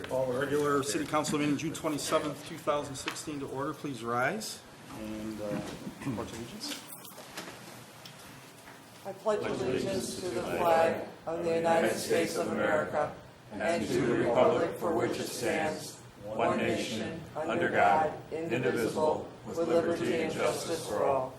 Call the regular city council meeting June 27th, 2016 to order. Please rise and pledge allegiance. I pledge allegiance to the flag of the United States of America and to the republic for which it stands, one nation, under God, indivisible, with liberty and justice for all.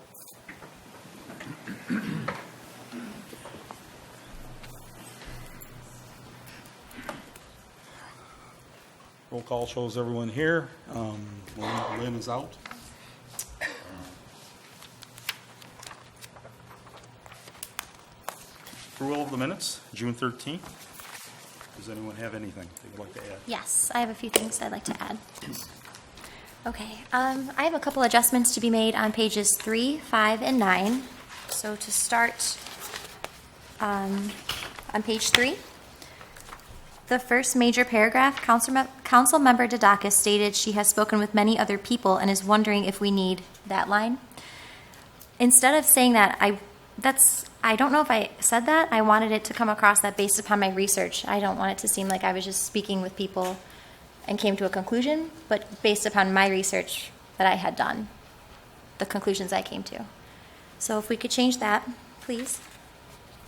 Roll call shows everyone here. Lynn is out. Approval of the minutes, June 13th. Does anyone have anything they'd like to add? Yes, I have a few things I'd like to add. Okay, I have a couple adjustments to be made on pages 3, 5, and 9. So to start on page 3, the first major paragraph, Council Member Dodakis stated she has spoken with many other people and is wondering if we need that line. Instead of saying that, I don't know if I said that. I wanted it to come across that based upon my research. I don't want it to seem like I was just speaking with people and came to a conclusion, but based upon my research that I had done, the conclusions I came to. So if we could change that, please.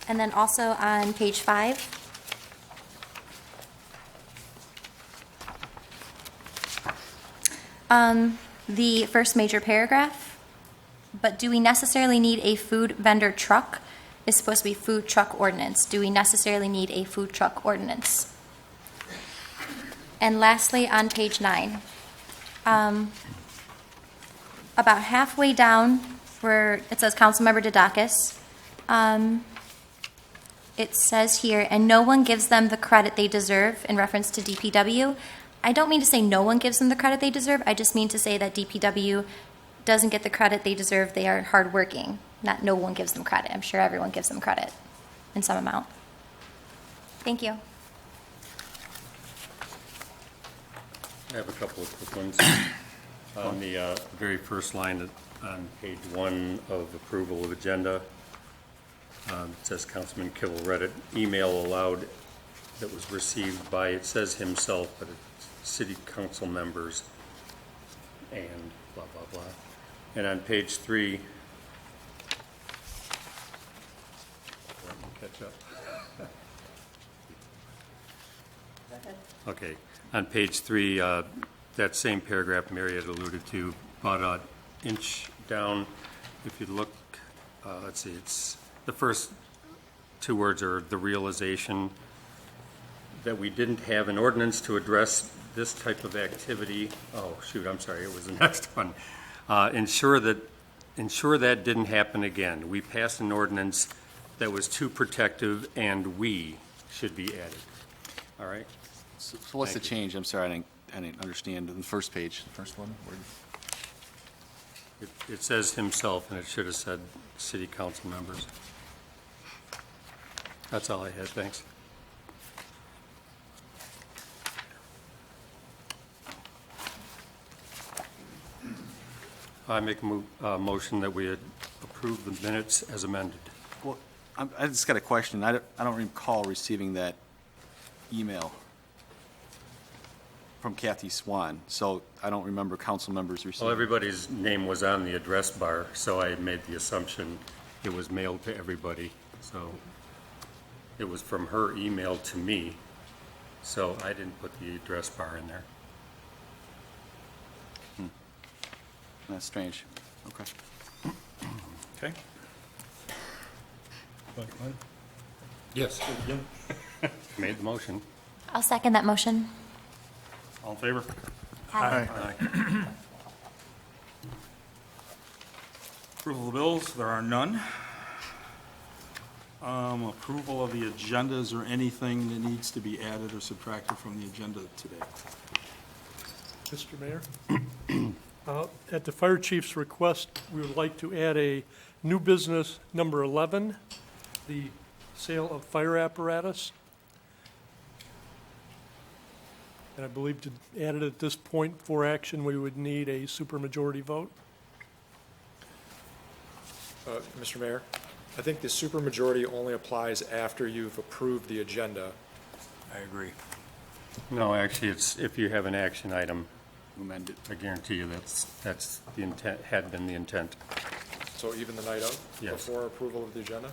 And then also on page 5, the first major paragraph, but do we necessarily need a food vendor truck? Is supposed to be food truck ordinance. Do we necessarily need a food truck ordinance? And lastly, on page 9, about halfway down where it says Councilmember Dodakis, it says here, and no one gives them the credit they deserve in reference to DPW. I don't mean to say no one gives them the credit they deserve. I just mean to say that DPW doesn't get the credit they deserve. They are hardworking. Not no one gives them credit. I'm sure everyone gives them credit in some amount. Thank you. I have a couple of quick ones. On the very first line on page 1 of approval of agenda, it says Councilman Kibble read it. Email allowed that was received by, it says himself, but it's city council members and blah, blah, blah. And on page 3, let me catch up. Okay, on page 3, that same paragraph Mary had alluded to, about an inch down, if you look, let's see, it's the first two words are the realization that we didn't have an ordinance to address this type of activity. Oh, shoot, I'm sorry, it was the next one. Ensure that didn't happen again. We passed an ordinance that was too protective, and we should be added. All right? So what's the change? I'm sorry, I didn't understand. On the first page, the first one? It says himself, and it should have said city council members. That's all I had. Thanks. I make a motion that we approve the minutes as amended. Well, I just got a question. I don't recall receiving that email from Kathy Swan, so I don't remember council members receiving. Well, everybody's name was on the address bar, so I made the assumption it was mailed to everybody. So it was from her email to me, so I didn't put the address bar in there. That's strange. Okay. Okay. Yes. Made the motion. I'll second that motion. All in favor? Aye. Aye. Approval of the bills, there are none. Approval of the agenda, is there anything that needs to be added or subtracted from the agenda today? Mr. Mayor, at the fire chief's request, we would like to add a new business number 11, the sale of fire apparatus. And I believe to add it at this point for action, we would need a supermajority vote. Mr. Mayor, I think the supermajority only applies after you've approved the agenda. I agree. No, actually, it's, if you have an action item, Amend it. I guarantee you that's the intent, had been the intent, So even the night of? Yes. Before approval of the agenda?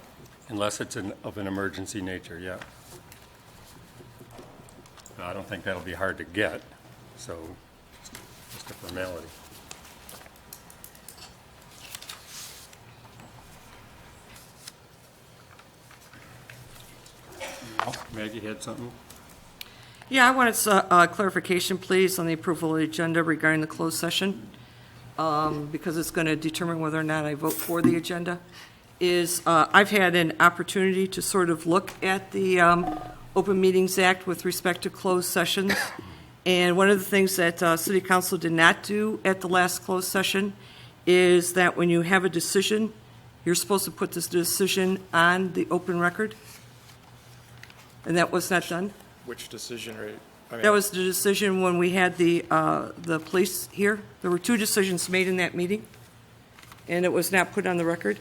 unless it's of an emergency nature, yeah. I don't think that'll be hard to get, so just a formality. Maggie had something? Yeah, I wanted clarification, please, on the approval of the agenda regarding the closed session, because it's going to determine whether or not I vote for the agenda. I've had an opportunity to sort of look at the Open Meetings Act with respect to closed sessions, and one of the things that City Council did not do at the last closed session is that when you have a decision, you're supposed to put this decision on the open record, and that was not done. Which decision are you, I mean, That was the decision when we had the police here. There were two decisions made in that meeting, and it was not put on the record.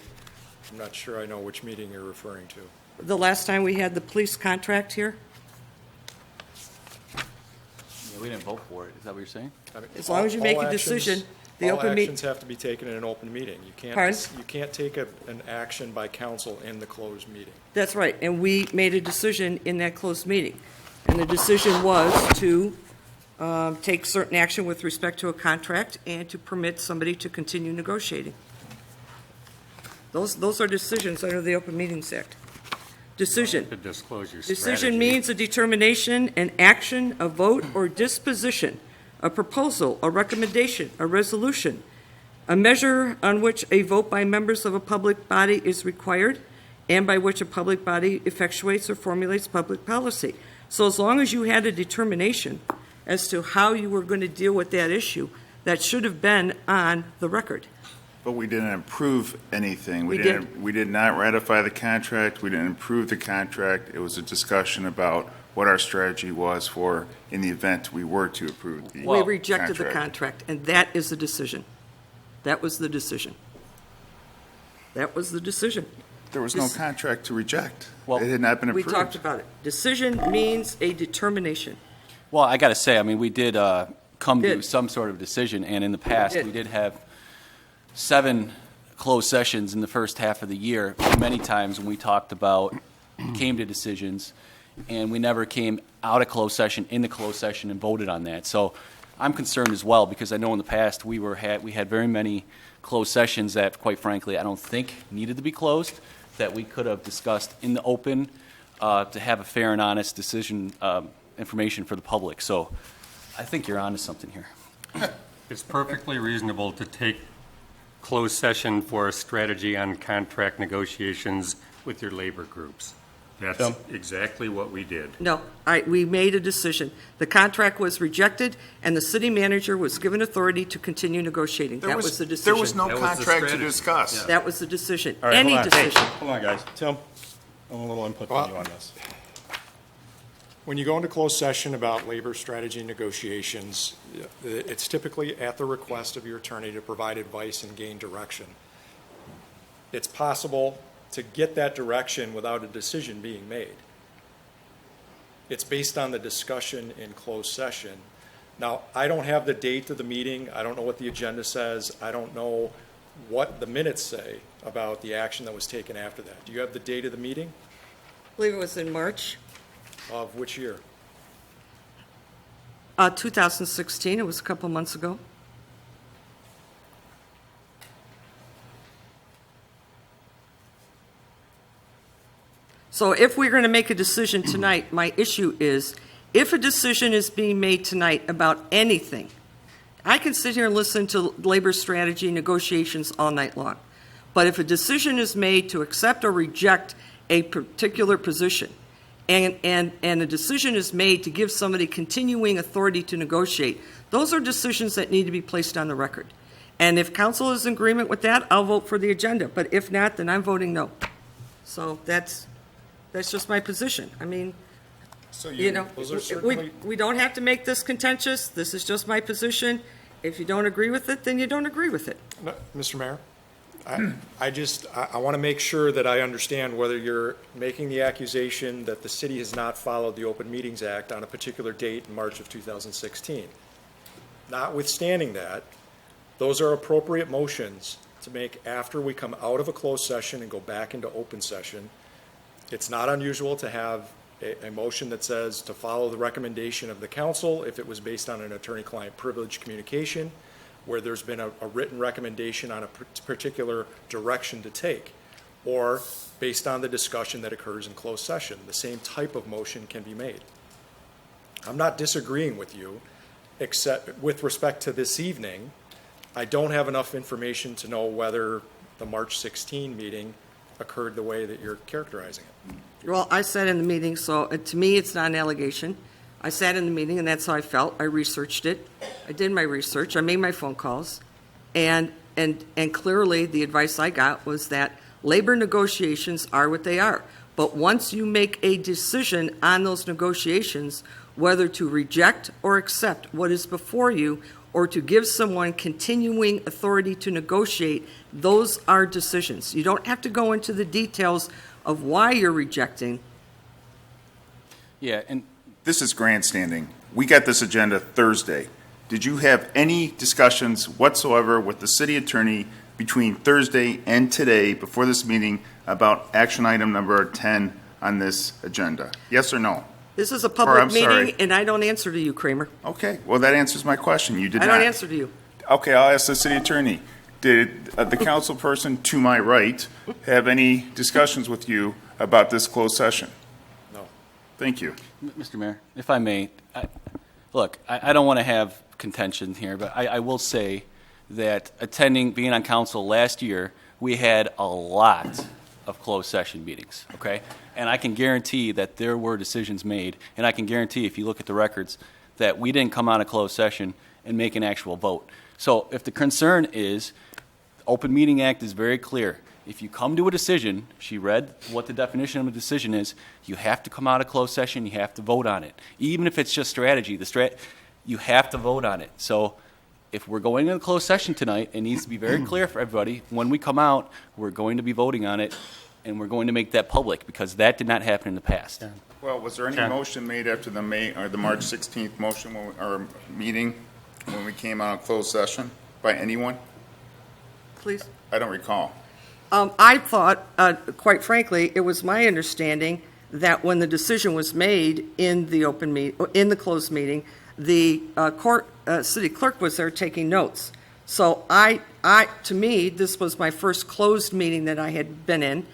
I'm not sure I know which meeting you're referring to. The last time we had the police contract here, Yeah, we didn't vote for it. Is that what you're saying? I mean, As long as you make all a decision, actions- the all open meet- actions have to be taken in an open meeting. Pardon? You can't take an action by council in the closed meeting. that's right, and we made a decision in that closed meeting. And the decision was to take certain action with respect to a contract and to permit somebody to continue negotiating. Those are decisions under the Open Meetings Act. Decision. To disclose your strategy. Decision means a determination, an action, a vote, or disposition, a proposal, a recommendation, a resolution, a measure on which a vote by members of a public body is required, and by which a public body effectuates or formulates public policy. So as long as you had a determination as to how you were going to deal with that issue, that should have been on the record. But we didn't approve anything. We did. We did not ratify the contract. We didn't approve the contract. It was a discussion about what our strategy was for in the event we were to approve the We rejected the contract, and that is the decision. That was the decision. That was the decision. There was no contract to reject. Well, It had not been We approved. talked about it. Decision means a determination. Well, I got to say, I mean, we did come to Did. some sort of decision, and in the past, Did. we did have 7 closed sessions in the first half of the year. Many times when we talked about, came to decisions, and we never came out of closed session, in the closed session, and voted on that. So I'm concerned as well, because I know in the past, we had very many closed sessions that, quite frankly, I don't think needed to be closed, that we could have discussed in the open to have a fair and honest decision information for the public. So I think you're onto something here. It's perfectly reasonable to take closed session for a strategy on contract negotiations with your labor groups. That's exactly what we did. No, we made a decision. The contract was rejected, and the city manager was given authority to continue negotiating. That was the decision. There was no That was the contract to strategy. discuss. Yeah. That was the decision. All right, Any hold on. Hey, decision. hold on, guys. Tim, I want a little input from you on this. When you go into closed session about labor strategy negotiations, it's typically at the request of your attorney to provide advice and gain direction. It's possible to get that direction without a decision being made. It's based on the discussion in closed session. Now, I don't have the date of the meeting. I don't know what the agenda says. I don't know what the minutes say about the action that was taken after that. Do you have the date of the meeting? I believe it was in March Of which year? 2016. It was a couple months ago. So if we're going to make a decision tonight, my issue is, if a decision is being made tonight about anything, I can sit here and listen to labor strategy negotiations all night long. But if a decision is made to accept or reject a particular position, and a decision is made to give somebody continuing authority to negotiate, those are decisions that need to be placed on the record. And if council is in agreement with that, I'll vote for the agenda. But if not, then I'm voting no. So that's just my position. I mean, you know, Those are certainly- we don't have to make this contentious. This is just my position. If you don't agree with it, then you don't agree with it. No, Mr. Mayor, I want to make sure that I understand whether you're making the accusation that the city has not followed the Open Meetings Act on a particular date in March of 2016. Notwithstanding that, those are appropriate motions to make after we come out of a closed session and go back into open session. It's not unusual to have a motion that says to follow the recommendation of the council if it was based on an attorney-client privilege communication, where there's been a written recommendation on a particular direction to take, or based on the discussion that occurs in closed session. The same type of motion can be made. I'm not disagreeing with you, except with respect to this evening, I don't have enough information to know whether the March 16 meeting occurred the way that you're characterizing it. Well, I sat in the meeting, so to me, it's not an allegation. I sat in the meeting, and that's how I felt. I researched it. I did my research. I made my phone calls. And clearly, the advice I got was that labor negotiations are what they are. But once you make a decision on those negotiations, whether to reject or accept what is before you, or to give someone continuing authority to negotiate, those are decisions. You don't have to go into the details of why you're rejecting. Yeah, and This is grandstanding. We got this agenda Thursday. Did you have any discussions whatsoever with the city attorney between Thursday and today before this meeting about action item number 10 on this agenda? Yes or no? This is a Or, public I'm sorry. meeting, and I don't answer to you, Kramer. Okay, well, that answers my question. You did I not. don't answer to you. Okay, I'll ask the city attorney. Did the council person to my right have any discussions with you about this closed session? No. Thank you. Mr. Mayor, if I may, I don't want to have contention here, but I will say that being on council last year, we had a lot of closed session meetings, okay? And I can guarantee that there were decisions made, and I can guarantee if you look at the records that we didn't come out of closed session and make an actual vote. So if the concern is, Open Meeting Act is very clear. If you come to a decision, she read what the definition of a decision is, you have to come out of closed session, you have to vote on it. Even if it's just strategy, you have to vote on it. So if we're going into closed session tonight, it needs to be very clear for everybody. When we come out, we're going to be voting on it, and we're going to make that public, because that did not happen in the past. Well, was there any motion made after the March 16th motion or meeting when we came out of closed session by anyone? Please. I don't recall. I thought, quite frankly, it was my understanding that when the decision was made in the closed meeting, the city clerk was there taking notes. So to me, this was my first closed meeting that I had been in.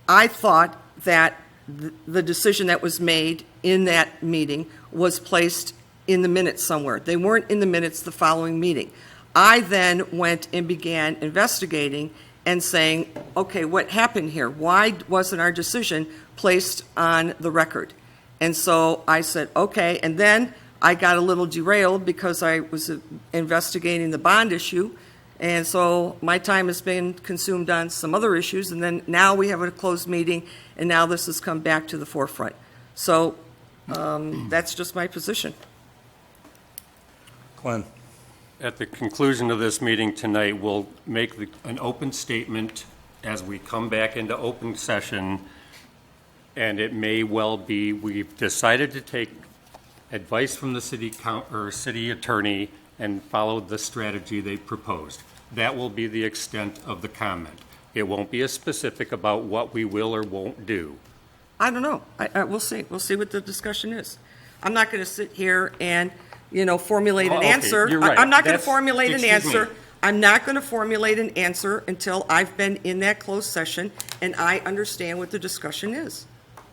I thought that the decision that was made in that meeting was placed in the minutes somewhere. They weren't in the minutes the following meeting. I then went and began investigating and saying, okay, what happened here? Why wasn't our decision placed on the record? And so I said, okay, and then I got a little derailed because I was investigating the bond issue, and so my time has been consumed on some other issues, and then now we have a closed meeting, and now this has come back to the forefront. So that's just my position. Glenn? At the conclusion of this meeting tonight, we'll make an open statement as we come back into open session, and it may well be we've decided to take advice from the city attorney and follow the strategy they proposed. That will be the extent of the comment. It won't be as specific about what we will or won't do. I don't know. We'll see. We'll see what the discussion is. I'm not going to sit here and, formulate an Okay, answer. you're right. I'm not going to That's- formulate an excuse answer. me. I'm not going to formulate an answer until I've been in that closed session and I understand what the discussion is.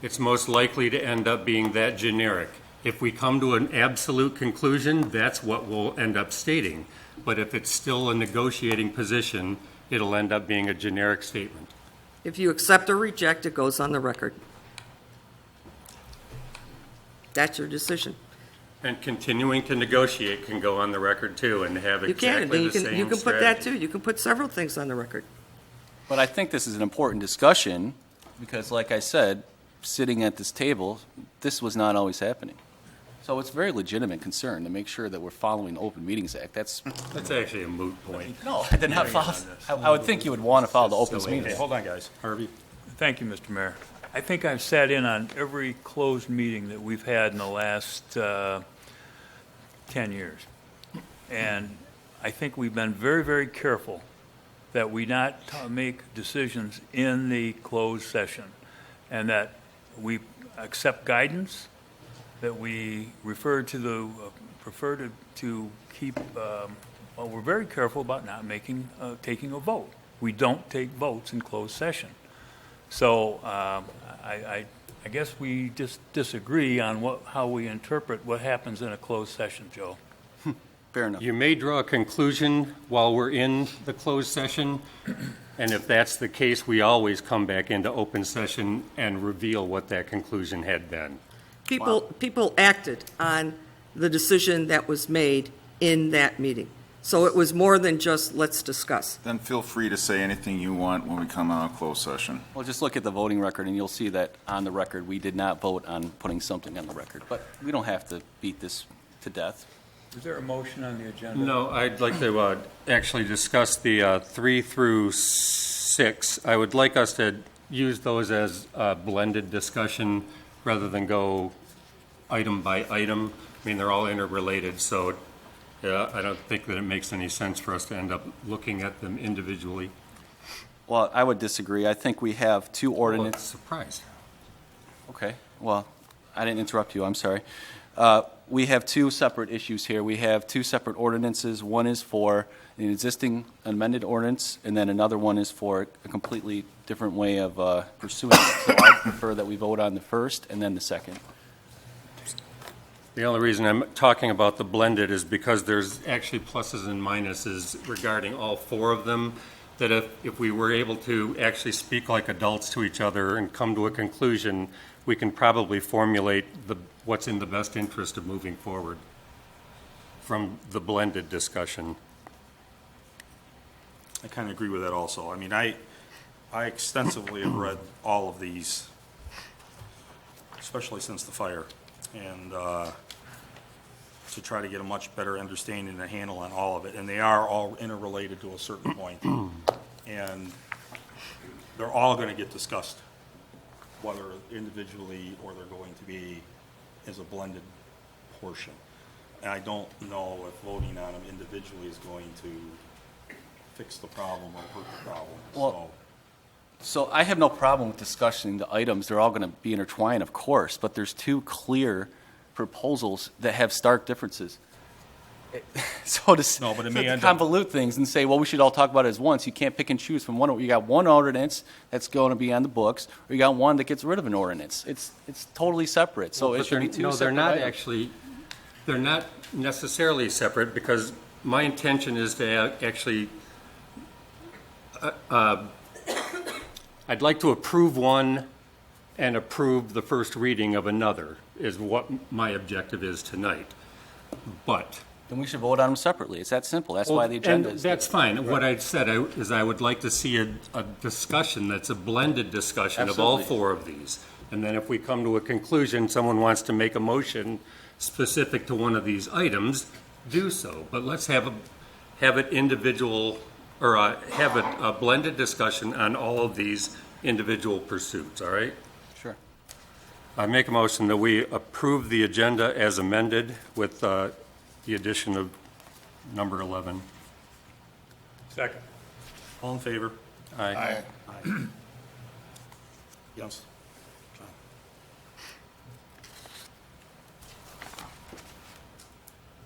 It's most likely to end up being that generic. If we come to an absolute conclusion, that's what we'll end up stating. But if it's still a negotiating position, it'll end up being a generic statement. If you accept or reject, it goes on the record. That's your decision. And continuing to negotiate can go on the record too and have You can. exactly the same You can put that strategy. too. You can put several things on the record. But I think this is an important discussion, because like I said, sitting at this table, this was not always happening. So it's a very legitimate concern to make sure that we're following the Open Meetings Act. That's, That's actually a moot point. no, I did not follow. I would think you would want to follow the Open Meetings Okay, Act. hold on, guys. Harvey? Thank you, Mr. Mayor. I think I've sat in on every closed meeting that we've had in the last 10 years. And I think we've been very, very careful that we not make decisions in the closed session, and that we accept guidance, that we refer to the, prefer to keep, well, we're very careful about not making, taking a vote. We don't take votes in closed session. So I guess we just disagree on how we interpret what happens in a closed session, Joe. Fair enough. You may draw a conclusion while we're in the closed session, and if that's the case, we always come back into open session and reveal what that conclusion had been. People acted on the decision that was made in that meeting. So it was more than just, let's discuss. Then feel free to say anything you want when we come out of closed session. Well, just look at the voting record, and you'll see that on the record, we did not vote on putting something on the record. But we don't have to beat this to death. Is there a motion on the agenda? No, I'd like to actually discuss the 3 through 6. I would like us to use those as a blended discussion rather than go item by item. I mean, they're all interrelated, so I don't think that it makes any sense for us to end up looking at them individually. Well, I would disagree. I think we have two ordinances. Surprised. Okay, well, I didn't interrupt you, I'm sorry. We have two separate issues here. We have two separate ordinances. One is for an existing amended ordinance, and then another one is for a completely different way of pursuing it. So I prefer that we vote on the first and then the second. The only reason I'm talking about the blended is because there's actually pluses and minuses regarding all 4 of them, that if we were able to actually speak like adults to each other and come to a conclusion, we can probably formulate what's in the best interest of moving forward from the blended discussion. I kind of agree with that also. I mean, I extensively have read all of these, especially since the fire, and to try to get a much better understanding and a handle on all of it. And they are all interrelated to a certain point. And they're all going to get discussed, whether individually or they're going to be as a blended portion. And I don't know if voting on them individually is going to fix the problem or hurt the problem. Well, So I have no problem with discussing the items. They're all going to be intertwined, of course, but there's two clear proposals that have stark differences. So to, No, but it may to end up- convolute things and say, well, we should all talk about it as once, you can't pick and choose from one. You got one ordinance that's going to be on the books, or you got one that gets rid of an ordinance. It's totally separate. So But it should be they're- two no, separate they're not items. actually, they're not necessarily separate, because my intention is to actually, I'd like to approve one and approve the first reading of another, is what my objective is tonight. But. Then we should vote on them separately. It's that simple. That's why the agenda And is. that's fine. What I said is I would like to see a discussion that's a blended discussion of all Absolutely. four of these. And then if we come to a conclusion, someone wants to make a motion specific to one of these items, do so. But let's have it individual, or have it a blended discussion on all of these individual pursuits, all right? Sure. I make a motion that we approve the agenda as amended with the addition of number 11. Second. All in favor? Aye. Yes.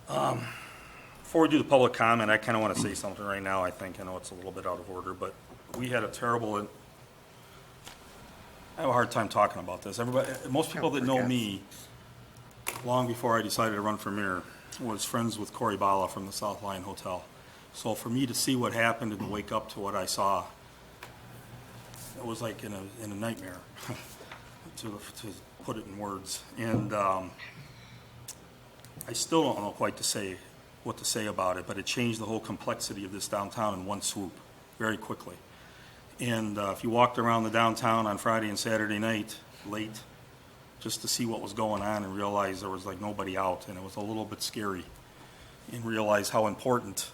Before we do the public comment, I kind of want to say something right now, I think. I know it's a little bit out of order, but we had a terrible, I have a hard time talking about this. Everybody, most people that know me, long before I decided to run for mayor, was friends with Corey Bala from the South Lyon Hotel. So for me to see what happened and to wake up to what I saw, it was like in a nightmare, to put it in words. And I still don't know quite what to say about it, but it changed the whole complexity of this downtown in one swoop, very quickly. And if you walked around the downtown on Friday and Saturday night, late, just to see what was going on and realize there was like nobody out, and it was a little bit scary. And realize how important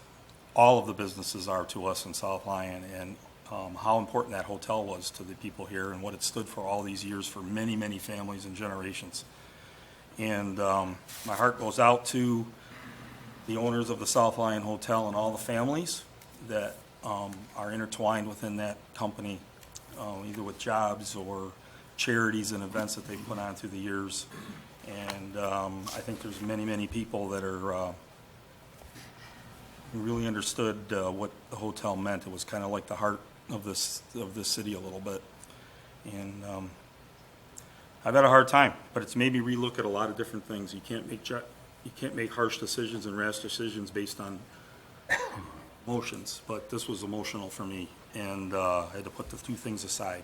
all of the businesses are to us in South Lyon, and how important that hotel was to the people here and what it stood for all these years for many, many families and generations. And my heart goes out to the owners of the South Lyon Hotel and all the families that are intertwined within that company, either with jobs or charities and events that they've put on through the years. And I think there's many, many people that are really understood what the hotel meant. It was kind of like the heart of this city a little bit. And I've had a hard time, but it's made me relook at a lot of different things. You can't make harsh decisions and rash decisions based on emotions, but this was emotional for me, and I had to put the two things aside.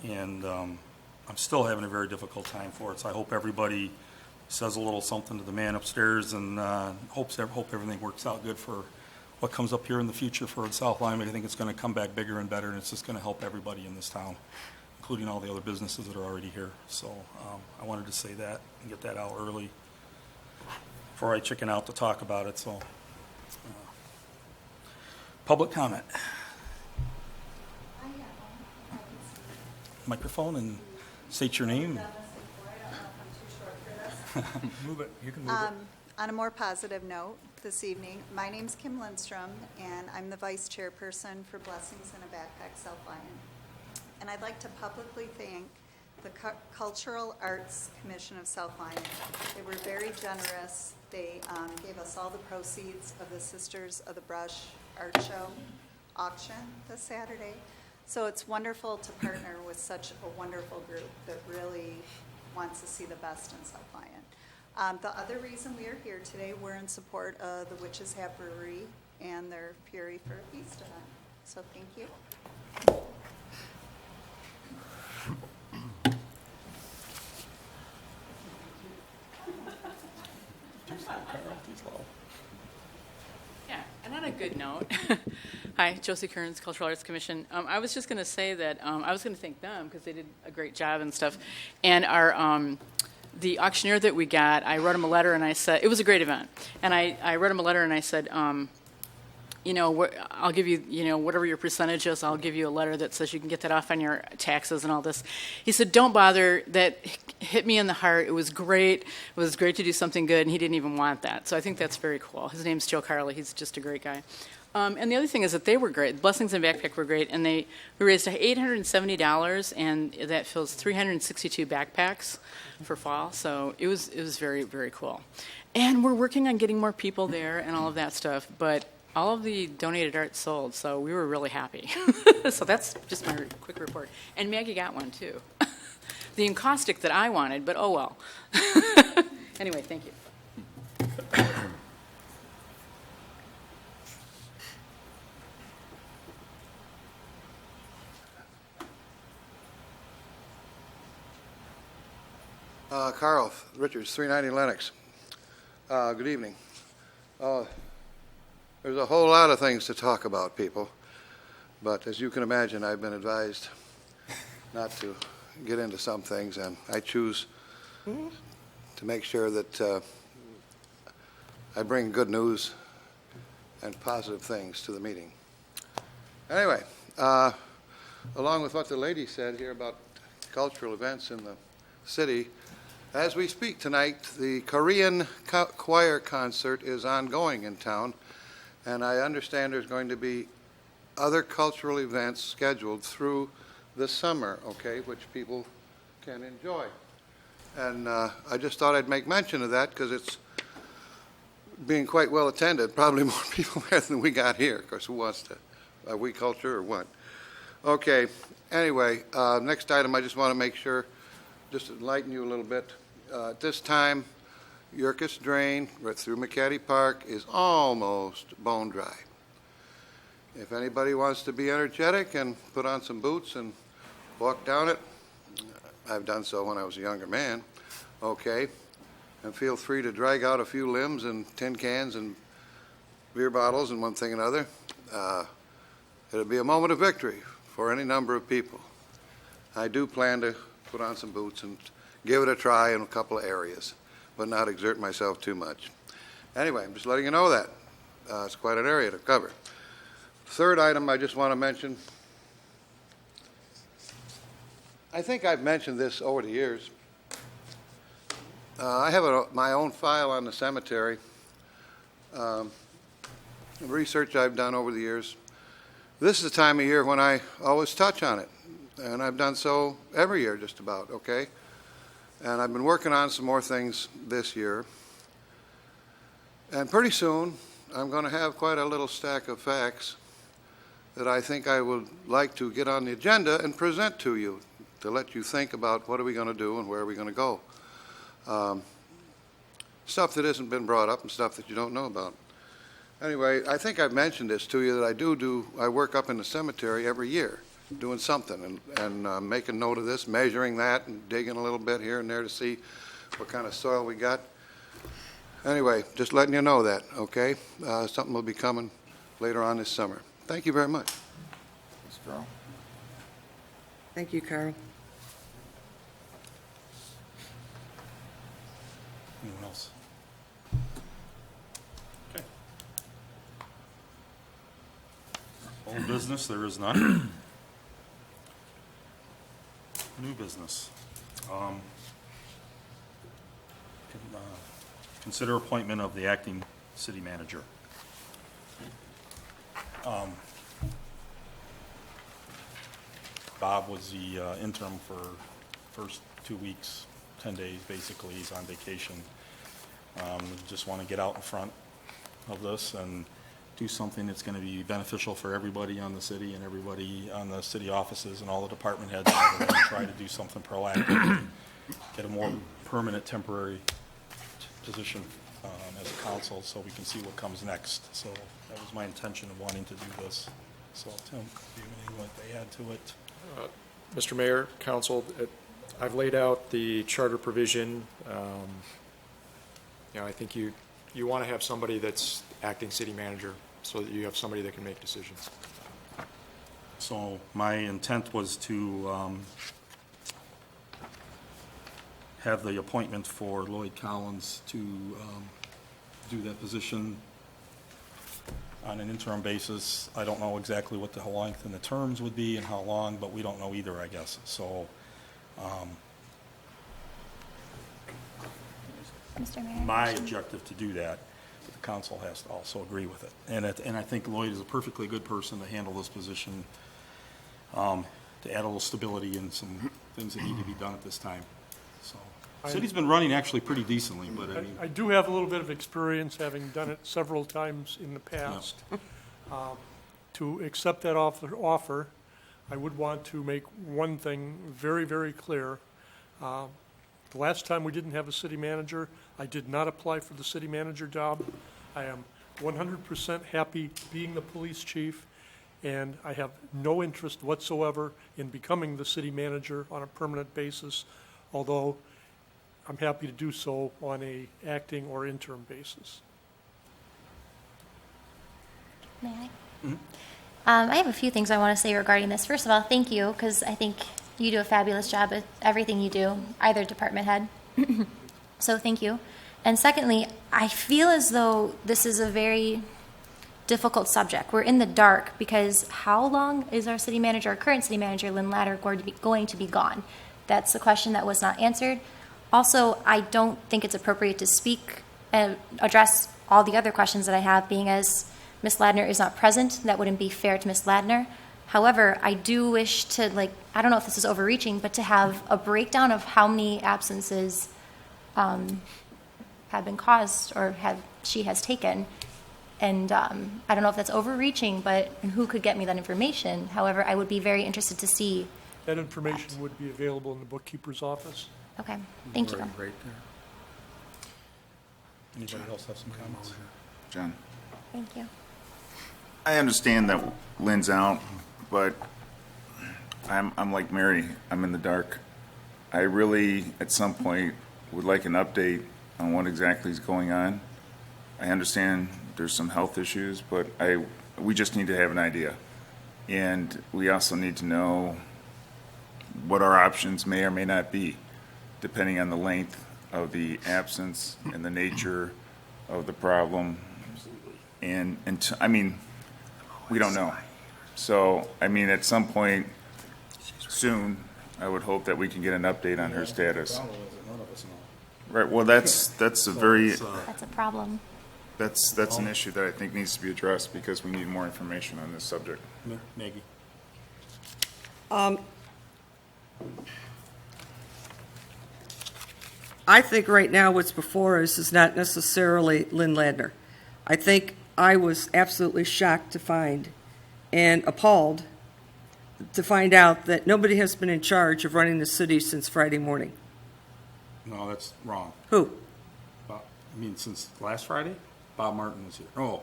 And I'm still having a very difficult time for it, so I hope everybody says a little something to the man upstairs, and hope everything works out good for what comes up here in the future for South Lyon. I think it's going to come back bigger and better, and it's just going to help everybody in this town, including all the other businesses that are already here. So I wanted to say that and get that out early before I chicken out to talk about it. So public comment. Microphone and state your name. Move it, you can move it. On a more positive note, this evening, my name's Kim Lindstrom, and I'm the vice chairperson for Blessings in a Backpack South Lyon. And I'd like to publicly thank the Cultural Arts Commission of South Lyon. They were very generous. They gave us all the proceeds of the Sisters of the Brush Art Show auction this Saturday. So it's wonderful to partner with such a wonderful group that really wants to see the best in South Lyon. The other reason we are here today, we're in support of the Witches Hat Brewery and their Fury for a Feast event. So thank you. Yeah, and on a good note, hi, Josie Kearns, Cultural Arts Commission. I was just going to say that I was going to thank them because they did a great job and stuff. And our the auctioneer that we got, I wrote him a letter and I said, it was a great event. And I wrote him a letter and I said, you know, I'll give you, you know, whatever your percentage is, I'll give you a letter that says you can get that off on your taxes and all this. He said, don't bother. That hit me in the heart. It was great. It was great to do something good, and he didn't even want that. So I think that's very cool. His name's Joe Carley. He's just a great guy. And the other thing is that they were great. Blessings in Backpack were great, and we raised $870, and that fills 362 backpacks for fall. So it was very, very cool. And we're working on getting more people there and all of that stuff, but all of the donated art sold, so we were really happy. So that's just my quick report. And Maggie got one, too. The encaustic that I wanted, but oh well. Anyway, thank you. Carl Richards, 390 Lennox. Good evening. There's a whole lot of things to talk about, people, but as you can imagine, I've been advised not to get into some things, and I choose to make sure that I bring good news and positive things to the meeting. Anyway, along with what the lady said here about cultural events in the city, as we speak tonight, the Korean choir concert is ongoing in town, and I understand there's going to be other cultural events scheduled through the summer, okay, which people can enjoy. And I just thought I'd make mention of that because it's being quite well attended, probably more people there than we got here, because who wants to, are we culture or what? Okay, anyway, next item, I just want to make sure, just to enlighten you a little bit. At this time, Yerkes Drain right through McCaddy Park is almost bone dry. If anybody wants to be energetic and put on some boots and walk down it, I've done so when I was a younger man, okay, and feel free to drag out a few limbs and tin cans and beer bottles and one thing and another. It'll be a moment of victory for any number of people. I do plan to put on some boots and give it a try in a couple of areas, but not exert myself too much. Anyway, I'm just letting you know that. It's quite an area to cover. Third item I just want to mention, I think I've mentioned this over the years. I have my own file on the cemetery, research I've done over the years. This is the time of year when I always touch on it, and I've done so every year just about, okay? And I've been working on some more things this year. And pretty soon, I'm going to have quite a little stack of facts that I think I would like to get on the agenda and present to you to let you think about what are we going to do and where are we going to go. Stuff that hasn't been brought up and stuff that you don't know about. Anyway, I think I've mentioned this to you that I work up in the cemetery every year doing something and making note of this, measuring that and digging a little bit here and there to see what kind of soil we got. Anyway, just letting you know that, okay? Something will be coming later on this summer. Thank you very much. Thanks, Carl. Thank you, Carl. Anyone else? Okay. Old business, there is none. New business. Consider appointment of the acting city manager. Bob was the interim for first 2 weeks, 10 days, basically. He's on vacation. Just want to get out in front of this and do something that's going to be beneficial for everybody on the city and everybody on the city offices and all the department heads. And try to do something proactive, get a more permanent temporary position as a council so we can see what comes next. So that was my intention of wanting to do this. So Tim, do you have anything to add to it? Mr. Mayor, Council, I've laid out the charter provision. I think you want to have somebody that's acting city manager so that you have somebody that can make decisions. So my intent was to have the appointment for Lloyd Collins to do that position on an interim basis. I don't know exactly what the length and the terms would be and how long, but we don't know either, I guess. So Mr. Mayor? my objective to do that, but the council has to also agree with it. And I think Lloyd is a perfectly good person to handle this position, to add a little stability and some things that need to be done at this time. So, the city's been running actually pretty decently, but I mean. I do have a little bit of experience, having done it several times in the past. To accept that offer, I would want to make one thing very, very clear. The last time we didn't have a city manager, I did not apply for the city manager job. I am 100% happy being the police chief, and I have no interest whatsoever in becoming the city manager on a permanent basis, although I'm happy to do so on a acting or interim basis. May I? I have a few things I want to say regarding this. First of all, thank you, because I think you do a fabulous job at everything you do, either department head. So thank you. And secondly, I feel as though this is a very difficult subject. We're in the dark because how long is our city manager, our current city manager, Lynn Latter, going to be gone? That's the question that was not answered. Also, I don't think it's appropriate to speak and address all the other questions that I have, being as Ms. Ladner is not present. That wouldn't be fair to Ms. Ladner. However, I do wish to, I don't know if this is overreaching, but to have a breakdown of how many absences have been caused or she has taken. And I don't know if that's overreaching, and who could get me that information. However, I would be very interested to see. That information would be available in the bookkeeper's office. Okay, thank you. Right there. Anybody else have some comments? John? Thank you. I understand that Lynn's out, but I'm like Mary. I'm in the dark. I really, at some point, would like an update on what exactly is going on. I understand there's some health issues, but we just need to have an idea. And we also need to know what our options may or may not be. depending on the length of the absence and the nature of the problem. And I mean, we don't know. So, I mean, at some point soon, I would hope that we can get an update on her status. Right, well, that's a very, That's a problem. that's an issue that I think needs to be addressed because we need more information on this subject. Maggie? I think right now what's before us is not necessarily Lynn Ladner. I think I was absolutely shocked to find and appalled to find out that nobody has been in charge of running the city since Friday morning. No, that's wrong. Who? I mean, since last Friday, Bob Martin was here. Oh,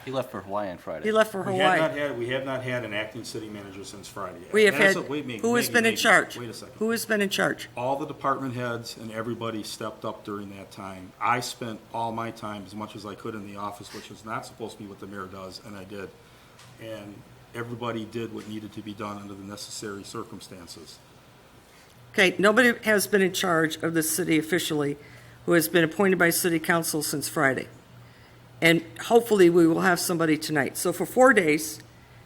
He left for Hawaii on Friday. He left for Hawaii. we have not had an acting city manager since Friday. We have And had, that's a- wait, Maggie, who has Maggie, been in Maggie, charge? Wait a second. Who has been in charge? All the department heads and everybody stepped up during that time. I spent all my time as much as I could in the office, which is not supposed to be what the mayor does, and I did. And everybody did what needed to be done under the necessary circumstances. Okay, nobody has been in charge of the city officially who has been appointed by city council since Friday. And hopefully we will have somebody tonight. So for 4 days,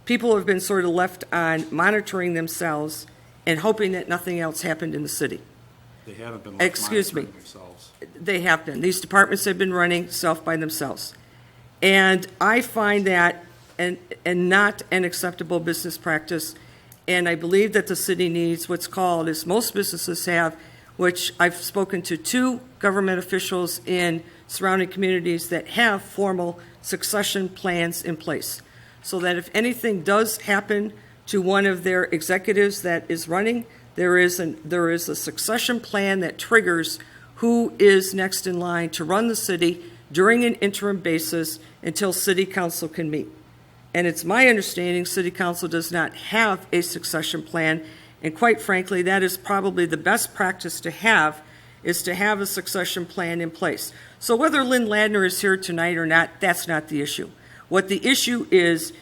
people have been sort of left on monitoring themselves and hoping that nothing else happened in the city. They haven't been left Excuse me. monitoring themselves. They have been. These departments have been running self by themselves. And I find that and not an acceptable business practice. And I believe that the city needs what's called, as most businesses have, which I've spoken to 2 government officials in surrounding communities that have formal succession plans in place. So that if anything does happen to one of their executives that is running, there is a succession plan that triggers who is next in line to run the city during an interim basis until city council can meet. And it's my understanding city council does not have a succession plan, and quite frankly, that is probably the best practice to have, is to have a succession plan in place. So whether Lynn Ladner is here tonight or not, that's not the issue. What the issue is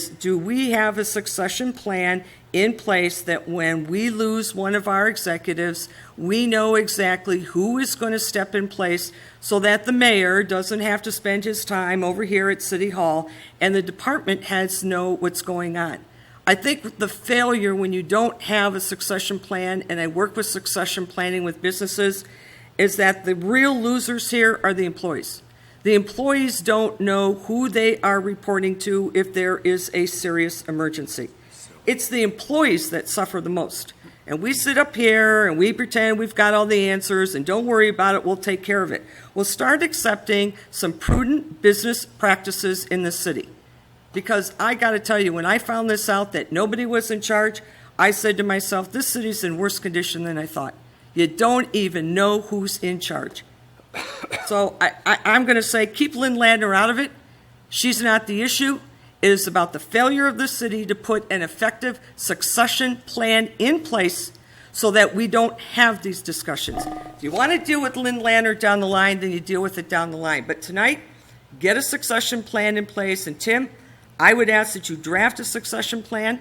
do we have a succession plan in place that when we lose one of our executives, we know exactly who is going to step in place so that the mayor doesn't have to spend his time over here at City Hall and the department heads know what's going on. I think the failure when you don't have a succession plan, and I work with succession planning with businesses, is that the real losers here are the employees. The employees don't know who they are reporting to if there is a serious emergency. It's the employees that suffer the most. And we sit up here and we pretend we've got all the answers and don't worry about it, we'll take care of it. We'll start accepting some prudent business practices in the city. Because I got to tell you, when I found this out that nobody was in charge, I said to myself, this city's in worse condition than I thought. You don't even know who's in charge. So I'm going to say keep Lynn Ladner out of it. She's not the issue. It is about the failure of the city to put an effective succession plan in place so that we don't have these discussions. If you want to deal with Lynn Ladner down the line, then you deal with it down the line. But tonight, get a succession plan in place. And Tim, I would ask that you draft a succession plan,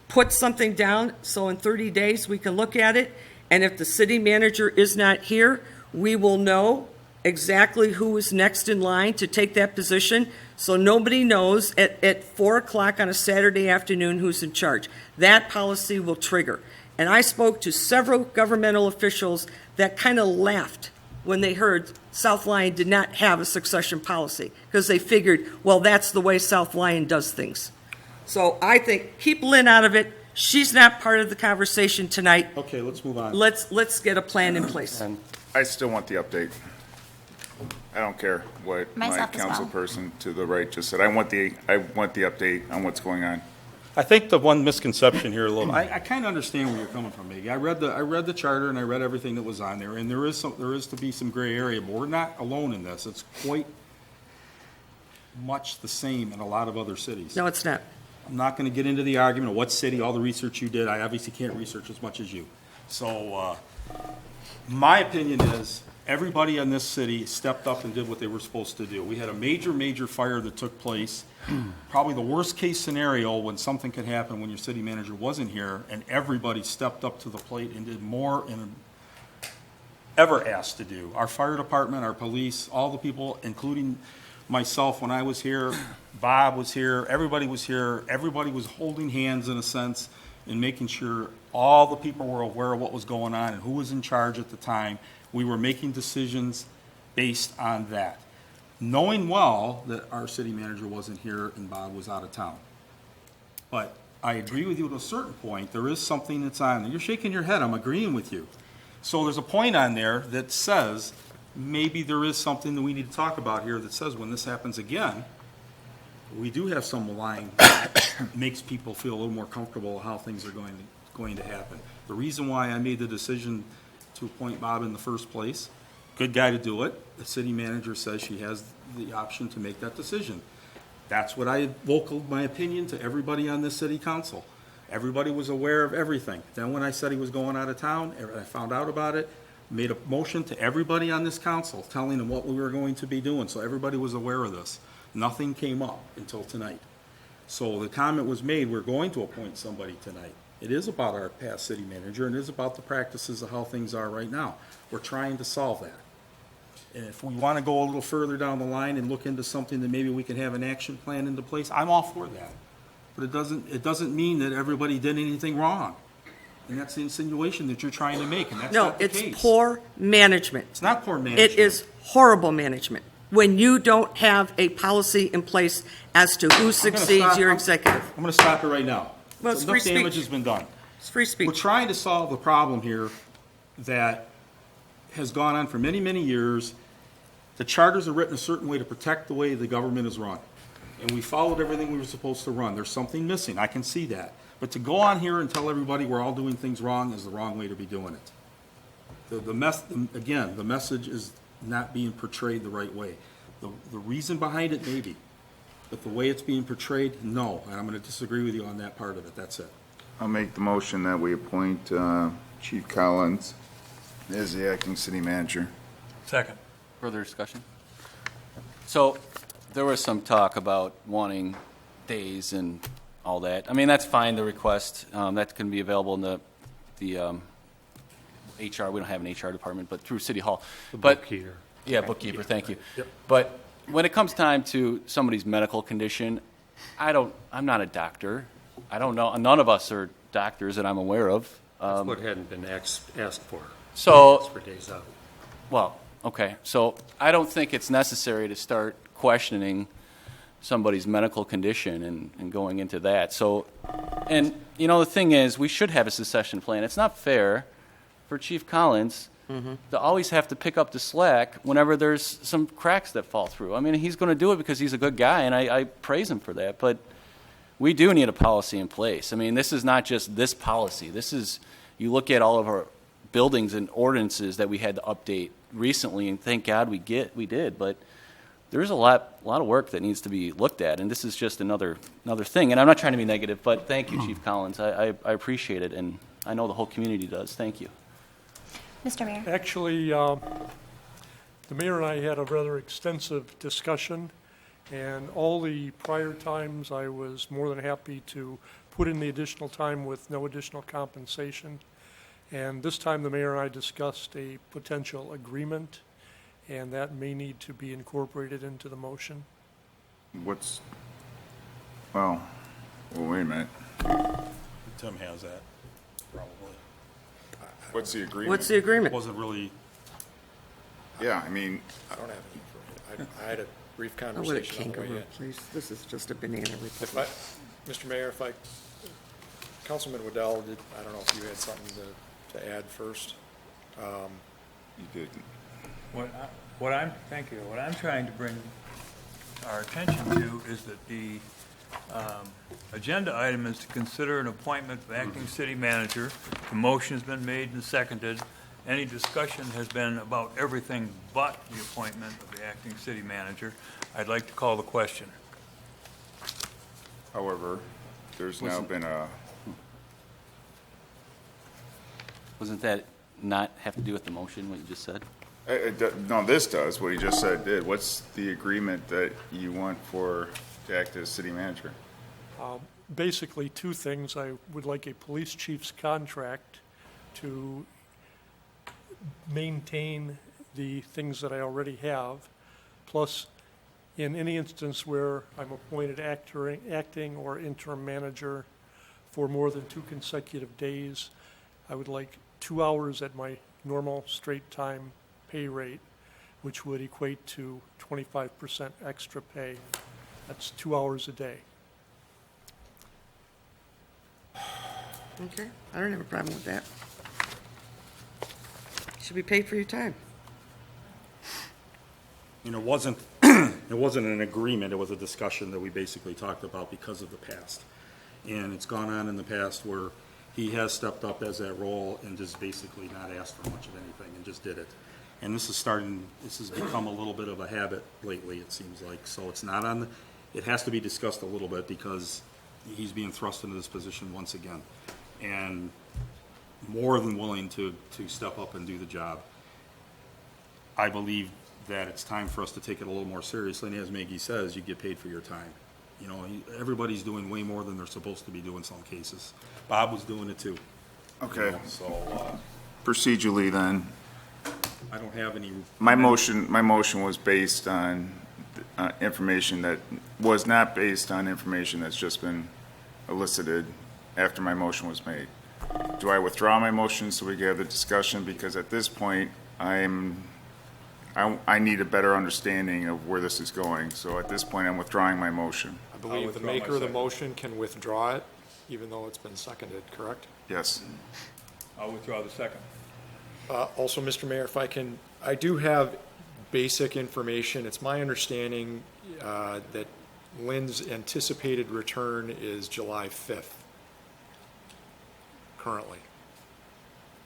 put something down so in 30 days we can look at it. And if the city manager is not here, we will know exactly who is next in line to take that position, so nobody knows at 4 o'clock on a Saturday afternoon who's in charge. That policy will trigger. And I spoke to several governmental officials that kind of laughed when they heard South Lyon did not have a succession policy, because they figured, well, that's the way South Lyon does things. So I think keep Lynn out of it. She's not part of the conversation tonight. Okay, let's move on. Let's get a plan in place. I still want the update. I don't care what my Myself as council well. person to the right just said. I want the update on what's going on. I think the one misconception here a little, I kind of understand where you're coming from, Maggie. I read the charter and I read everything that was on there, and there is to be some gray area, but we're not alone in this. It's quite much the same in a lot of other cities. No, it's not. I'm not going to get into the argument of what city, all the research you did. I obviously can't research as much as you. So my opinion is everybody in this city stepped up and did what they were supposed to do. We had a major fire that took place, probably the worst-case scenario when something could happen when your city manager wasn't here, and everybody stepped up to the plate and did more than ever asked to do. Our fire department, our police, all the people, including myself when I was here, Bob was here, everybody was here, everybody was holding hands in a sense and making sure all the people were aware of what was going on and who was in charge at the time. We were making decisions based on that, knowing well that our city manager wasn't here and Bob was out of town. But I agree with you to a certain point. There is something that's on there. You're shaking your head. I'm agreeing with you. So there's a point on there that says maybe there is something that we need to talk about here that says when this happens again, we do have some line that makes people feel a little more comfortable how things are going to happen. The reason why I made the decision to appoint Bob in the first place, good guy to do it. The city manager says she has the option to make that decision. That's what I vocaled my opinion to everybody on this city council. Everybody was aware of everything. Then when I said he was going out of town, I found out about it, made a motion to everybody on this council telling them what we were going to be doing, so everybody was aware of this. Nothing came up until tonight. So the comment was made, we're going to appoint somebody tonight. It is about our past city manager, and it is about the practices of how things are right now. We're trying to solve that. And if we want to go a little further down the line and look into something that maybe we can have an action plan into place, I'm all for that. But it doesn't mean that everybody did anything wrong. And that's the insinuation that you're trying to make, and that's No, not the it's case. poor management. It's not poor management. It is horrible management. When you don't have a policy in place as to who succeeds your executive. I'm going to stop it right now. Well, it's Enough free speech. damage has been done. It's free We're speech. trying to solve the problem here that has gone on for many, many years. The charters are written a certain way to protect the way the government is run. And we followed everything we were supposed to run. There's something missing. I can see that. But to go on here and tell everybody we're all doing things wrong is the wrong way to be doing it. Again, the message is not being portrayed the right way. The reason behind it, maybe. But the way it's being portrayed, no. And I'm going to disagree with you on that part of it. That's it. I'll make the motion that we appoint Chief Collins as the acting city manager. Second. Further discussion? So there was some talk about wanting days and all that. I mean, that's fine, the request. That can be available in the HR. We don't have an HR department, but through City Hall. Bookkeeper. Yeah, bookkeeper, thank you. Yep. But when it comes time to somebody's medical condition, I'm not a doctor. I don't know. None of us are doctors that I'm aware of. That's what hadn't been asked for. So, Asked for days out. well, okay. So I don't think it's necessary to start questioning somebody's medical condition and going into that. So, and, you know, the thing is, we should have a succession plan. It's not fair for Chief Collins to always have to pick up the slack whenever there's some cracks that fall through. I mean, he's going to do it because he's a good guy, and I praise him for that. But we do need a policy in place. I mean, this is not just this policy. This is, you look at all of our buildings and ordinances that we had to update recently, and thank God we did. But there's a lot of work that needs to be looked at, and this is just another thing. And I'm not trying to be negative, but thank you, Chief Collins. I appreciate it, and I know the whole community does. Thank you. Mr. Mayor? Actually, the mayor and I had a rather extensive discussion, and all the prior times I was more than happy to put in the additional time with no additional compensation. And this time the mayor and I discussed a potential agreement, and that may need to be incorporated into the motion. Well, wait a minute. Tim has that, probably. What's the agreement? What's the agreement? Wasn't really, Yeah, I mean, I don't have any for it. I had a brief Oh, what a conversation on the way kangaroo, in. please. This is just a banana If republic. Mr. Mayor, Councilman Waddell, I don't know if you had something to add first. you didn't. Thank you. What I'm trying to bring our attention to is that the agenda item is to consider an appointment of acting city manager. The motion has been made and seconded. Any discussion has been about everything but the appointment of the acting city manager. I'd like to call the question. However, there's now been a, Wasn't that not have to do with the motion, what you just said? No, this does, what he just said did. What's the agreement that you want to act as city manager? Basically, two things. I would like a police chief's contract to maintain the things that I already have, plus in any instance where I'm appointed acting or interim manager for more than 2 consecutive days, I would like 2 hours at my normal straight time pay rate, which would equate to 25% extra pay. That's 2 hours a day. Okay, I don't have a problem with that. You should be paid for your time. You know, it wasn't an agreement, it was a discussion that we basically talked about because of the past. And it's gone on in the past where he has stepped up as that role and just basically not asked for much of anything and just did it. And this has become a little bit of a habit lately, it seems like. So it's not on, it has to be discussed a little bit because he's being thrust into this position once again. And more than willing to step up and do the job. I believe that it's time for us to take it a little more seriously, and as Maggie says, you get paid for your time. You know, everybody's doing way more than they're supposed to be doing in some cases. Bob was doing it too. Okay. So, Procedurally, then, I don't have any. my motion was based on information that was not based on information that's just been elicited after my motion was made. Do I withdraw my motion so we can have the discussion? Because at this point, I need a better understanding of where this is going. So at this point, I'm withdrawing my motion. I believe the maker of the motion can withdraw it, even though it's been seconded, correct? Yes. I'll withdraw the second. Also, Mr. Mayor, if I can, I do have basic information. It's my understanding that Lynn's anticipated return is July 5th, currently.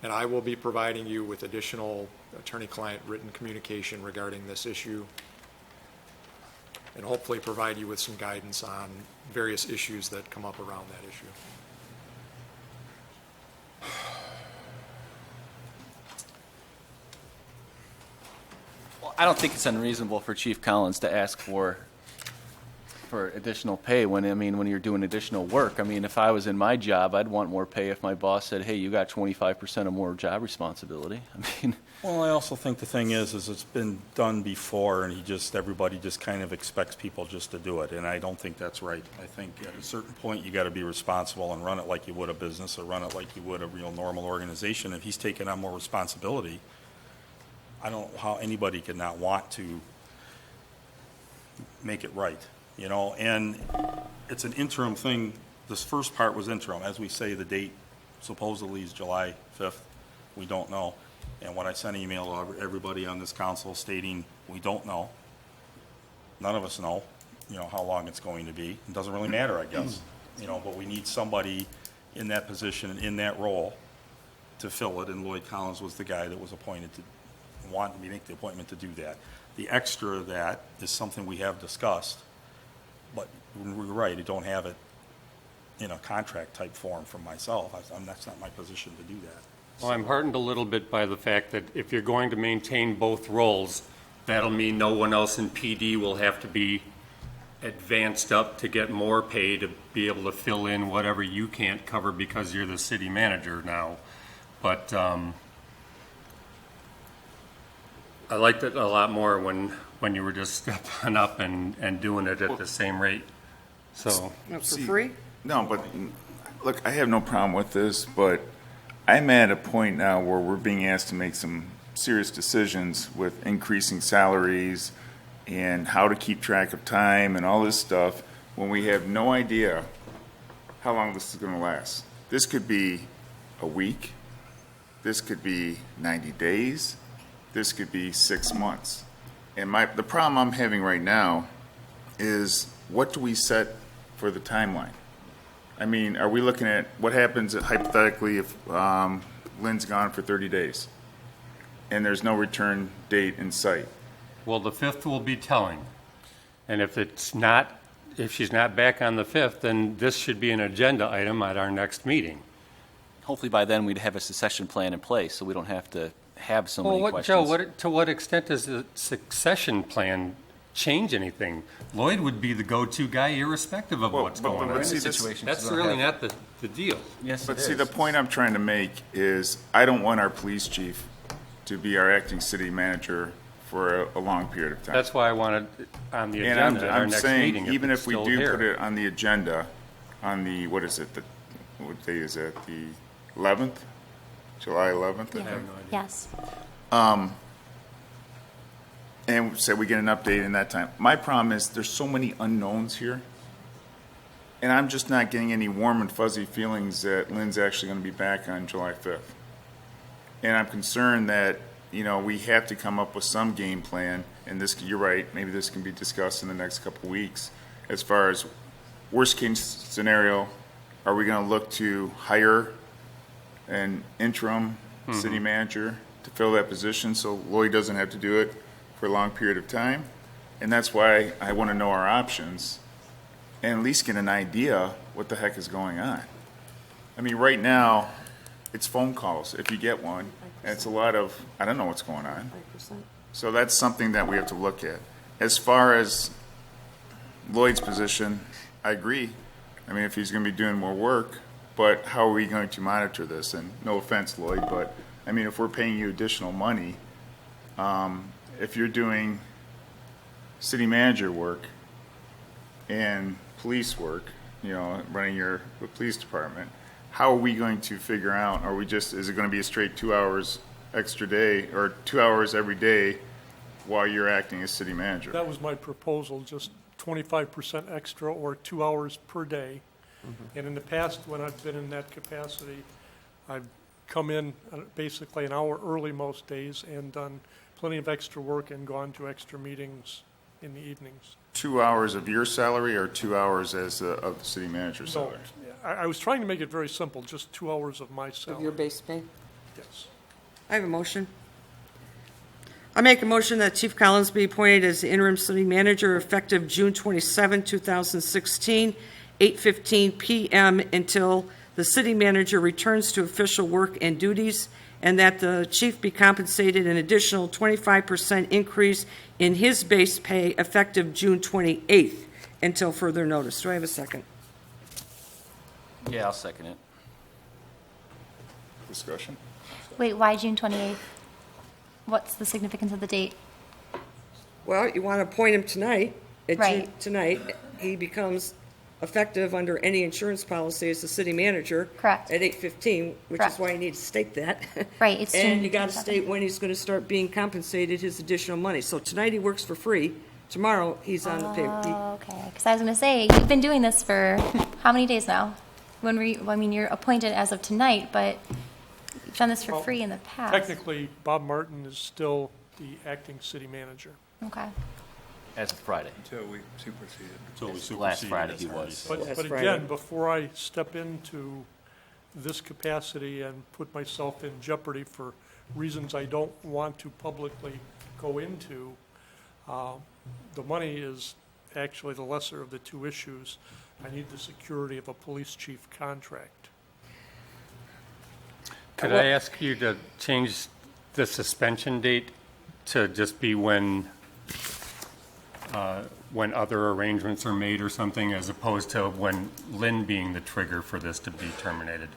And I will be providing you with additional attorney-client written communication regarding this issue, and hopefully provide you with some guidance on various issues that come up around that issue. Well, I don't think it's unreasonable for Chief Collins to ask for additional pay when you're doing additional work. I mean, if I was in my job, I'd want more pay if my boss said, hey, you got 25% or more job responsibility. I mean, Well, I also think the thing is it's been done before, and everybody just kind of expects people just to do it, and I don't think that's right. I think at a certain point, you got to be responsible and run it like you would a business or run it like you would a real normal organization. If he's taking on more responsibility, I don't know how anybody could not want to make it right, you know? And it's an interim thing. This first part was interim. As we say, the date supposedly is July 5th. We don't know. And when I sent an email to everybody on this council stating, we don't know, none of us know, you know, how long it's going to be. It doesn't really matter, I guess, you know, but we need somebody in that position, in that role, to fill it, and Lloyd Collins was the guy that was appointed to, wanted to make the appointment to do that. The extra of that is something we have discussed, but we're right, I don't have it in a contract type form from myself. That's not my position to do that. Well, I'm heartened a little bit by the fact that if you're going to maintain both roles, that'll mean no one else in PD will have to be advanced up to get more pay to be able to fill in whatever you can't cover because you're the city manager now. But I liked it a lot more when you were just stepping up and doing it at the same rate. So For free? No, but look, I have no problem with this, but I'm at a point now where we're being asked to make some serious decisions with increasing salaries and how to keep track of time and all this stuff when we have no idea how long this is going to last. This could be a week. This could be 90 days. This could be 6 months. And the problem I'm having right now is, what do we set for the timeline? I mean, are we looking at what happens hypothetically if Lynn's gone for 30 days and there's no return date in sight? well, the 5th will be telling. And if she's not back on the 5th, then this should be an agenda item at our next meeting. hopefully by then we'd have a succession plan in place, so we don't have to have so Well, many Joe, questions. to what extent does the succession plan change anything? Lloyd would be the go-to guy irrespective of what's going but on. see, That's really not the deal. Yes, But it see, is. the point I'm trying to make is, I don't want our police chief to be our acting city manager for a long period of time. That's why I wanted on the And agenda at our I'm next saying, meeting, even it's if we still do here. put it on the agenda, on the, what is it, what day is it, the 11th? July 11th, I think? Yes. And say we get an update in that time. My problem is, there's so many unknowns here, and I'm just not getting any warm and fuzzy feelings that Lynn's actually going to be back on July 5th. And I'm concerned that, we have to come up with some game plan, and this, you're right, maybe this can be discussed in the next couple of weeks, as far as worst case scenario, are we going to look to hire an interim city manager to fill that position so Lloyd doesn't have to do it for a long period of time? And that's why I want to know our options and at least get an idea what the heck is going on. I mean, right now, it's phone calls, if you get one, and it's a lot of, I don't know what's going on. So that's something that we have to look at. As far as Lloyd's position, I agree. I mean, if he's going to be doing more work, but how are we going to monitor this? And no offense, Lloyd, but, I mean, if we're paying you additional money, if you're doing city manager work and police work, running your police department, how are we going to figure out, is it going to be a straight 2 hours extra day, or 2 hours every day while you're acting as city manager? That was my proposal, just 25% extra or 2 hours per day. And in the past, when I've been in that capacity, I've come in basically an hour early most days and done plenty of extra work and gone to extra meetings in the evenings. 2 hours of your salary or 2 hours of the city manager's So salary? I was trying to make it very simple, just 2 hours of my Of salary. your base pay? Yes. I have a motion. I make a motion that Chief Collins be appointed as the interim city manager effective June 27, 2016, 8:15 p.m. until the city manager returns to official work and duties, and that the chief be compensated an additional 25% increase in his base pay effective June 28th until further notice. Do I have a second? Yeah, I'll second it. Discussion? Wait, why June 28th? What's the significance of the date? Well, you want to appoint him tonight. Right. Tonight, he becomes effective under any insurance policy as the city manager. Correct. At 8:15, which is Correct. why you need to state that. Right, it's June And you got to 27th. state when he's going to start being compensated his additional money. So tonight he works for free. Tomorrow, he's on the paper. Oh, okay, because I was going to say, you've been doing this for how many days now? You're appointed as of tonight, but you've done this for Well, free in the past. Technically, Bob Martin is still the acting city manager. Okay. As of Friday. Until we superseded. Until we Last supersede, Friday that's he already was. said. But That's again, right. before I step into this capacity and put myself in jeopardy for reasons I don't want to publicly go into, the money is actually the lesser of the two issues. I need the security of a police chief contract. Could I ask you to change the suspension date to just be when other arrangements are made or something, as opposed to when Lynn being the trigger for this to be terminated?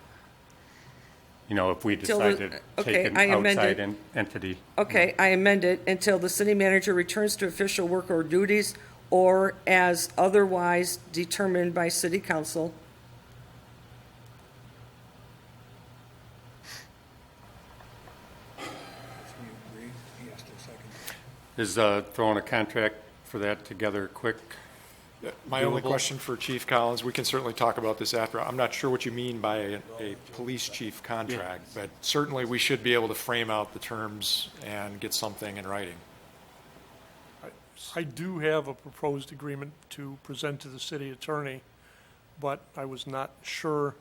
If we Till the- decide to okay, take an I amend outside it. entity. Okay, I amend it until the city manager returns to official work or duties or as otherwise determined by city council. Is throwing a contract for that together quick? My only Doable? question for Chief Collins, we can certainly talk about this after. I'm not sure what you mean by a police chief contract, but certainly we should be able to frame out the terms and get something in writing. I do have a proposed agreement to present to the city attorney, but I was not sure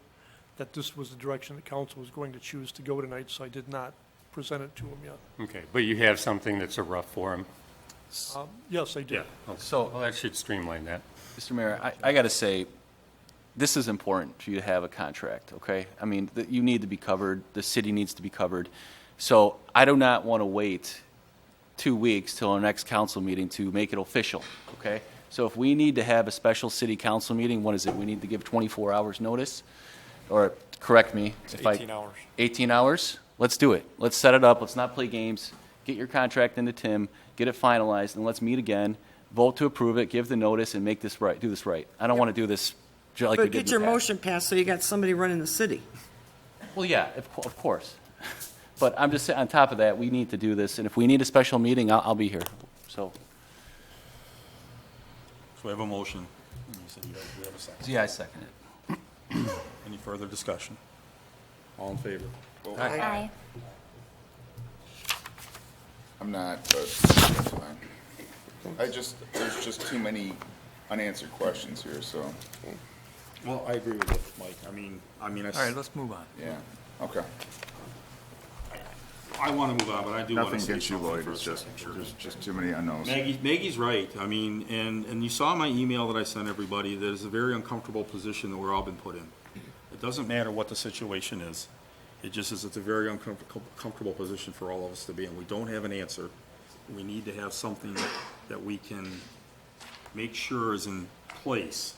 that this was the direction the council was going to choose to go tonight, so I did not present it to him yet. Okay, but you have something that's a rough form? Yes, I did. So- Well, that should streamline that. Mr. Mayor, I got to say, this is important for you to have a contract, okay? I mean, you need to be covered, the city needs to be covered. So I do not want to wait 2 weeks till our next council meeting to make it official, okay? So if we need to have a special city council meeting, what is it? We need to give 24 hours notice? Or correct me if 18 hours. 18 hours? Let's do it. Let's set it up. Let's not play games. Get your contract into Tim, get it finalized, and let's meet again, vote to approve it, give the notice, and make this right, do this right. I don't want to do this like we But did in get the your past. motion passed so you got somebody running the city. Well, yeah, of course. But I'm just saying, on top of that, we need to do this, and if we need a special meeting, I'll be here. So, So we have a motion. You said we have a second. yeah, I second it. Any further discussion? All in favor? Aye. I'm not, but that's fine. There's just too many unanswered questions here, so, Well, I agree with you, Mike. I mean, All right, let's move on. yeah, okay. I want to move on, but I do want to Nothing say against you, something Lloyd, for a it's just, second. Sure. there's just too many unknowns. Maggie's right. I mean, and you saw my email that I sent everybody, that is a very uncomfortable position that we're all been put in. It doesn't matter what the situation is. It just is, it's a very uncomfortable position for all of us to be in. We don't have an answer. We need to have something that we can make sure is in place,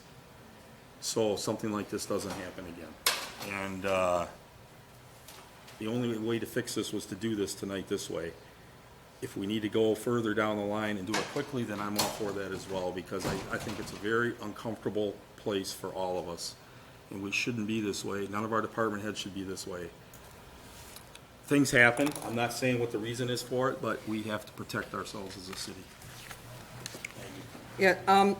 so something like this doesn't happen again. And the only way to fix this was to do this tonight this way. If we need to go further down the line and do it quickly, then I'm all for that as well, because I think it's a very uncomfortable place for all of us. And we shouldn't be this way. None of our department heads should be this way. Things happen. I'm not saying what the reason is for it, but we have to protect ourselves as a city. Yeah,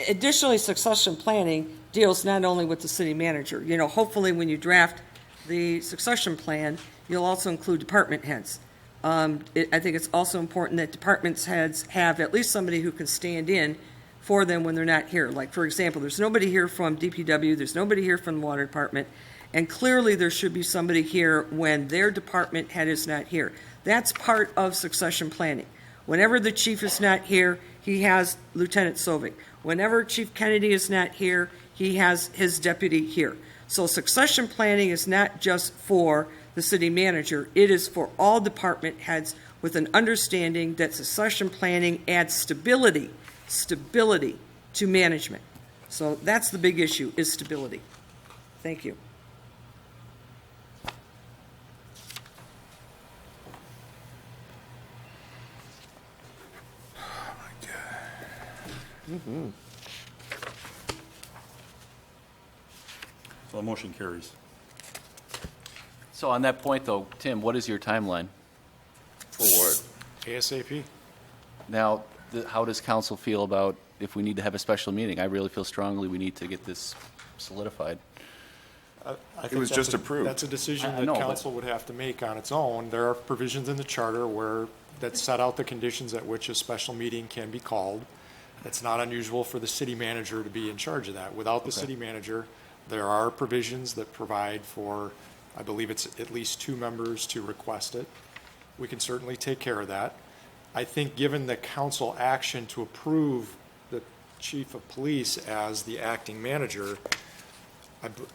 additionally, succession planning deals not only with the city manager. You know, hopefully when you draft the succession plan, you'll also include department heads. I think it's also important that department heads have at least somebody who can stand in for them when they're not here. Like, for example, there's nobody here from DPW, there's nobody here from the water department, and clearly there should be somebody here when their department head is not here. That's part of succession planning. Whenever the chief is not here, he has Lieutenant Sovic. Whenever Chief Kennedy is not here, he has his deputy here. So succession planning is not just for the city manager, it is for all department heads with an understanding that succession planning adds stability to management. So that's the big issue, is stability. Thank you. So the motion carries. So on that point, though, Tim, what is your timeline? For what? ASAP. Now, how does council feel about if we need to have a special meeting? I really feel strongly we need to get this solidified. I think was that's just a- approved. That's a decision I that know, but- council would have to make on its own. There are provisions in the charter that set out the conditions at which a special meeting can be called. It's not unusual for the city manager to be in charge of that. Without the city manager, there are provisions that provide for, I believe it's at least 2 members to request it. We can certainly take care of that. I think given the council action to approve the chief of police as the acting manager,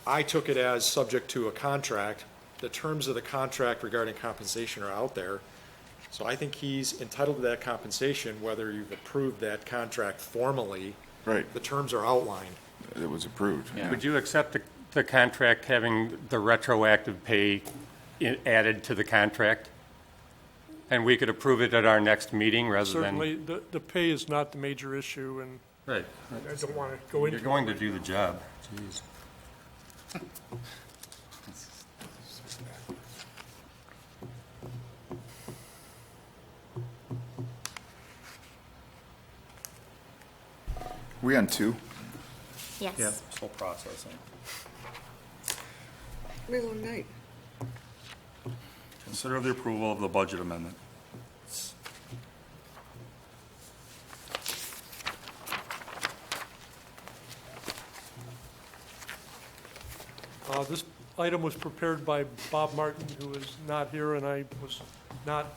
I took it as subject to a contract. The terms of the contract regarding compensation are out there. So I think he's entitled to that compensation, whether you've approved that contract formally. Right. The terms are outlined. It was approved. Yeah. Would you accept the contract having the retroactive pay added to the contract? And we could approve it at our next meeting rather than... Certainly, the pay is not the major issue, and Right. I don't want to go into You're going to do the job. Jeez. We on 2? Yes. Yeah, this whole processing. Middle of the night. Consider the approval of the budget amendment. This item was prepared by Bob Martin, who is not here, and I was not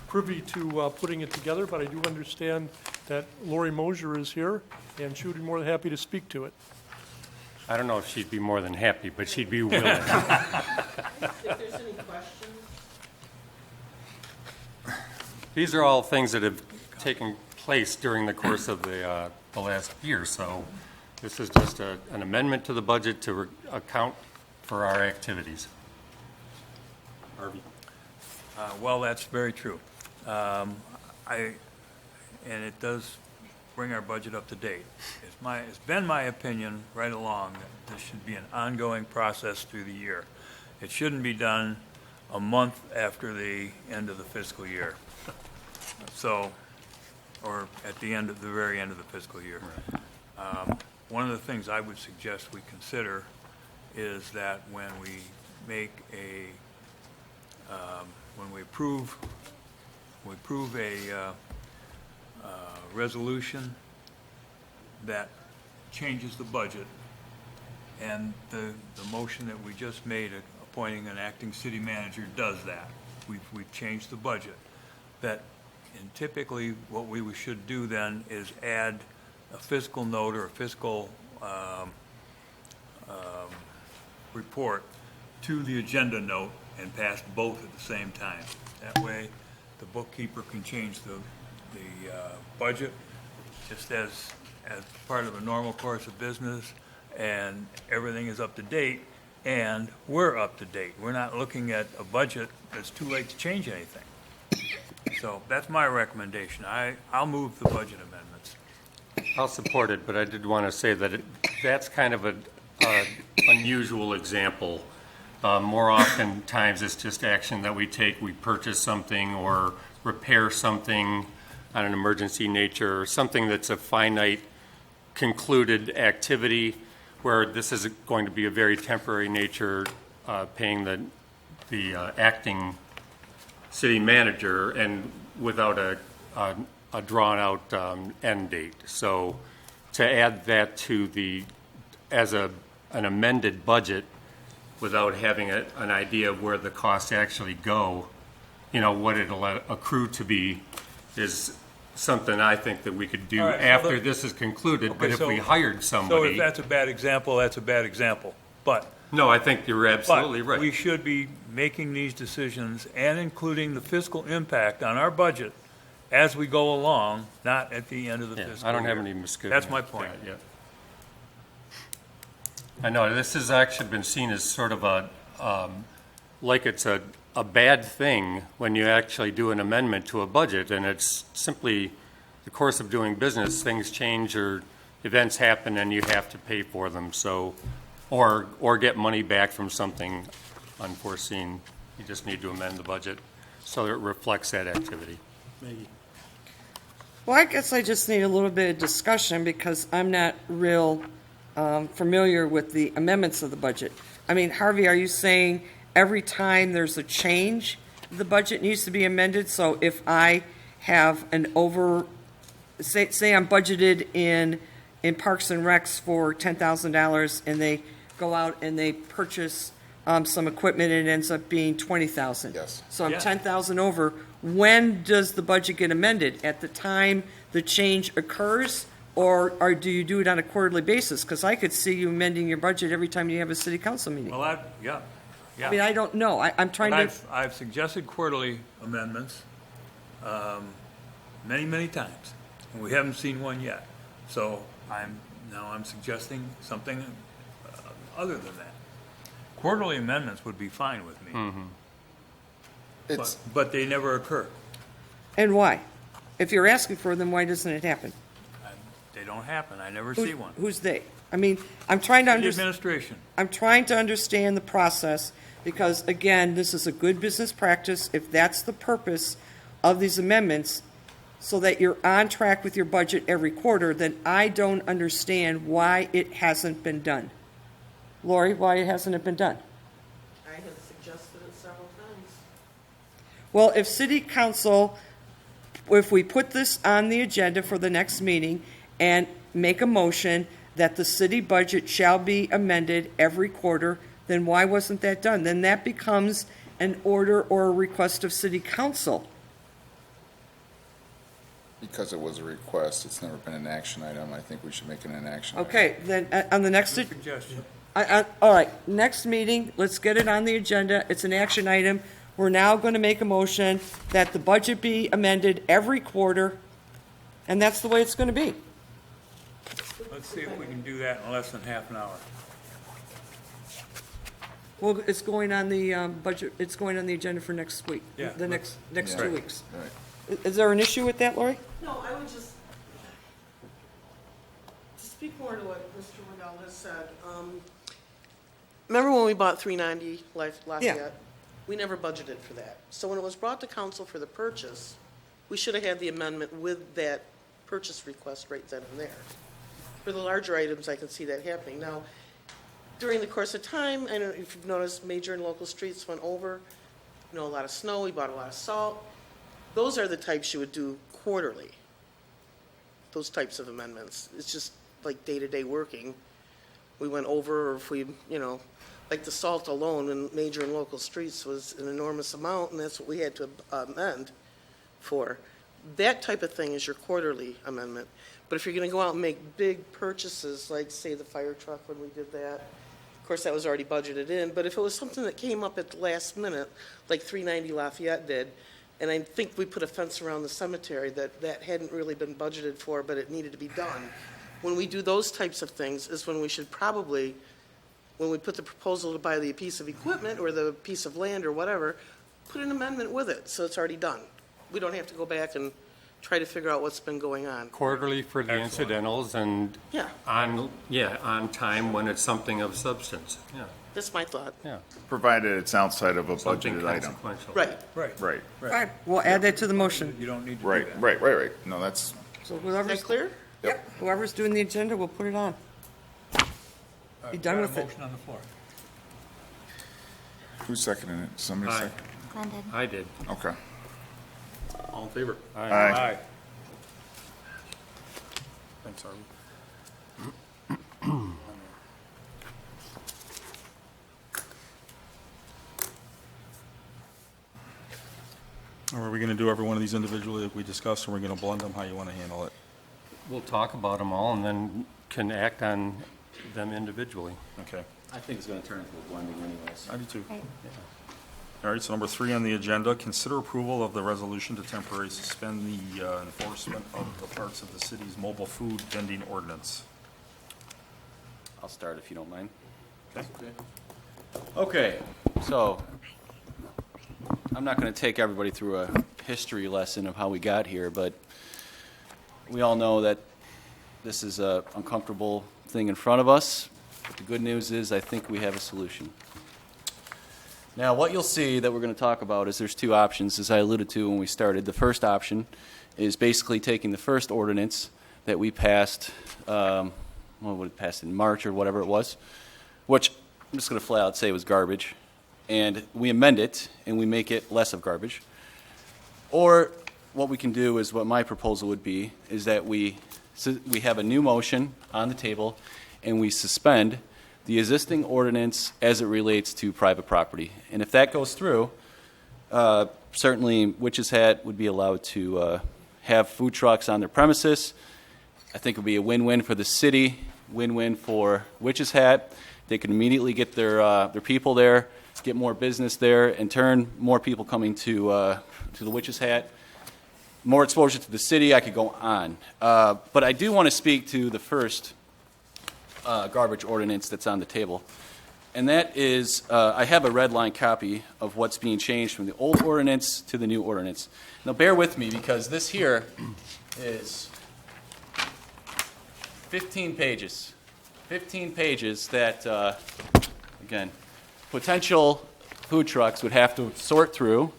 privy to putting it together, but I do understand that Lori Mosier is here, and she would be more than happy to speak to it. I don't know if she'd be more than happy, but she'd be willing. If there's any questions, These are all things that have taken place during the course of the last year, so this is just an amendment to the budget to account for our activities. Harvey? Well, that's very true. And it does bring our budget up to date. It's been my opinion right along that this should be an ongoing process through the year. It shouldn't be done a month after the end of the fiscal year. So, or at the very end of the fiscal year. One of the things I would suggest we consider is that when we make when we approve a resolution that changes the budget, and the motion that we just made, appointing an acting city manager, does that. We've changed the budget. And typically, what we should do then is add a fiscal note or a fiscal report to the agenda note and pass both at the same time. That way, the bookkeeper can change the budget just as part of a normal course of business, and everything is up to date, and we're up to date. We're not looking at a budget that's too late to change anything. So that's my recommendation. I'll move the budget amendments. I'll support it, but I did want to say that that's kind of an unusual example. More often times, it's just action that we take. We purchase something or repair something on an emergency nature, or something that's a finite, concluded activity, where this is going to be a very temporary nature, paying the acting city manager, and without a drawn-out end date. So to add that to as an amended budget without having an idea of where the costs actually go, what it'll accrue to be, is something I think that we could do after this is concluded. But if we hired somebody... So if that's a bad example, that's a bad example. But... No, I think you're absolutely right. We should be making these decisions and including the fiscal impact on our budget as we go along, not at the end of the fiscal year. I don't have any misgivings. That's my point. Yeah. I know, this has actually been seen as sort of like it's a bad thing when you actually do an amendment to a budget, and it's simply the course of doing business. Things change or events happen and you have to pay for them, so, or get money back from something unforeseen. You just need to amend the budget so that it reflects that activity. Maggie? Well, I guess I just need a little bit of discussion because I'm not real familiar with the amendments of the budget. I mean, Harvey, are you saying every time there's a change, the budget needs to be amended? So if I have an say I'm budgeted in Parks and Recs for $10,000 and they go out and they purchase some equipment and it ends up being $20,000. Yes. So I'm Yeah. $10,000 over. When does the budget get amended? At the time the change occurs, or do you do it on a quarterly basis? Because I could see you amending your budget every time you have a city council meeting. Well, yeah. I mean, I don't know. I'm trying to. I've suggested quarterly amendments many, many times, and we haven't seen one yet. So I'm suggesting something other than that. Quarterly amendments would be fine with me, but they never occur. And why? If you're asking for them, why doesn't it happen? They don't happen. I never see one. Who's they? I mean, I'm trying to The understand. administration. I'm trying to understand the process because, again, this is a good business practice. If that's the purpose of these amendments, so that you're on track with your budget every quarter, then I don't understand why it hasn't been done. Lori, why hasn't it been done? I have suggested it several times. Well, if city council, if we put this on the agenda for the next meeting and make a motion that the city budget shall be amended every quarter, then why wasn't that done? Then that becomes an order or a request of city council. Because it was a request, it's never been an action item. I think we should make it an action item. Okay, then on the next, Suggestion. all right, next meeting, let's get it on the agenda. It's an action item. We're now going to make a motion that the budget be amended every quarter, and that's the way it's going to be. Let's see if we can do that in less than half an hour. Well, it's going on the budget, it's going on the agenda for next week. Yeah. The next Yeah. 2 weeks. Right. Is there an issue with that, Lori? No, I would just, to speak more to what Mr. Waddell has said, remember when we bought 390 Lafayette? We never budgeted for that. So when it was brought to council for the purchase, we should have had the amendment with that purchase request right then and there. For the larger items, I can see that happening. Now, during the course of time, I don't know if you've noticed, major and local streets went over, a lot of snow, we bought a lot of salt. Those are the types you would do quarterly, those types of amendments. It's just like day-to-day working. We went over, or if we, like the salt alone in major and local streets was an enormous amount, and that's what we had to amend for. That type of thing is your quarterly amendment. But if you're going to go out and make big purchases, like, say, the fire truck when we did that, of course, that was already budgeted in. But if it was something that came up at the last minute, like 390 Lafayette did, and I think we put a fence around the cemetery that hadn't really been budgeted for, but it needed to be done. When we do those types of things is when we should probably, when we put the proposal to buy the piece of equipment or the piece of land or whatever, put an amendment with it so it's already done. We don't have to go back and try to figure out what's been going on. Quarterly for the incidentals and Yeah, on time when it's something of substance. Yeah, that's my thought. yeah. Provided it's outside of a Something budgeted item. consequential. Right. Right, All right, we'll add that to the motion. You don't need to do right, that. right. No, that's, So Is whoever's, that clear? yep, whoever's doing the agenda, we'll put it on. Be done Got a with it. motion on the floor. who's seconding it? Somebody Aye. second? Glenn did. I did. Okay. All in favor? Aye. Thanks, Harvey. Or are we going to do every one of these individually like we discussed, or are we going to blend them? How you want to handle it? We'll talk about them all and then can act on them individually. Okay, I think it's going to turn into a blending anyways. I do too. Right. All right, so number 3 on the agenda, consider approval of the resolution to temporarily suspend the enforcement of the parts of the city's mobile food vending ordinance. I'll start if you don't mind. Okay. Okay, so I'm not going to take everybody through a history lesson of how we got here, but we all know that this is an uncomfortable thing in front of us. But the good news is I think we have a solution. Now, what you'll see that we're going to talk about is there's 2 options, as I alluded to when we started. The first option is basically taking the first ordinance that we passed, passed in March or whatever it was, which I'm just going to flat out say was garbage, and we amend it and we make it less of garbage. Or what we can do is what my proposal would be, is that we have a new motion on the table and we suspend the existing ordinance as it relates to private property. And if that goes through, certainly Witch's Hat would be allowed to have food trucks on their premises. I think it would be a win-win for the city, win-win for Witch's Hat. They could immediately get their people there, get more business there, in turn, more people coming to the Witch's Hat, more exposure to the city. I could go on. But I do want to speak to the first garbage ordinance that's on the table. And that is, I have a red line copy of what's being changed from the old ordinance to the new ordinance. Now bear with me because this here is 15 pages. 15 pages that, again, potential food trucks would have to sort through.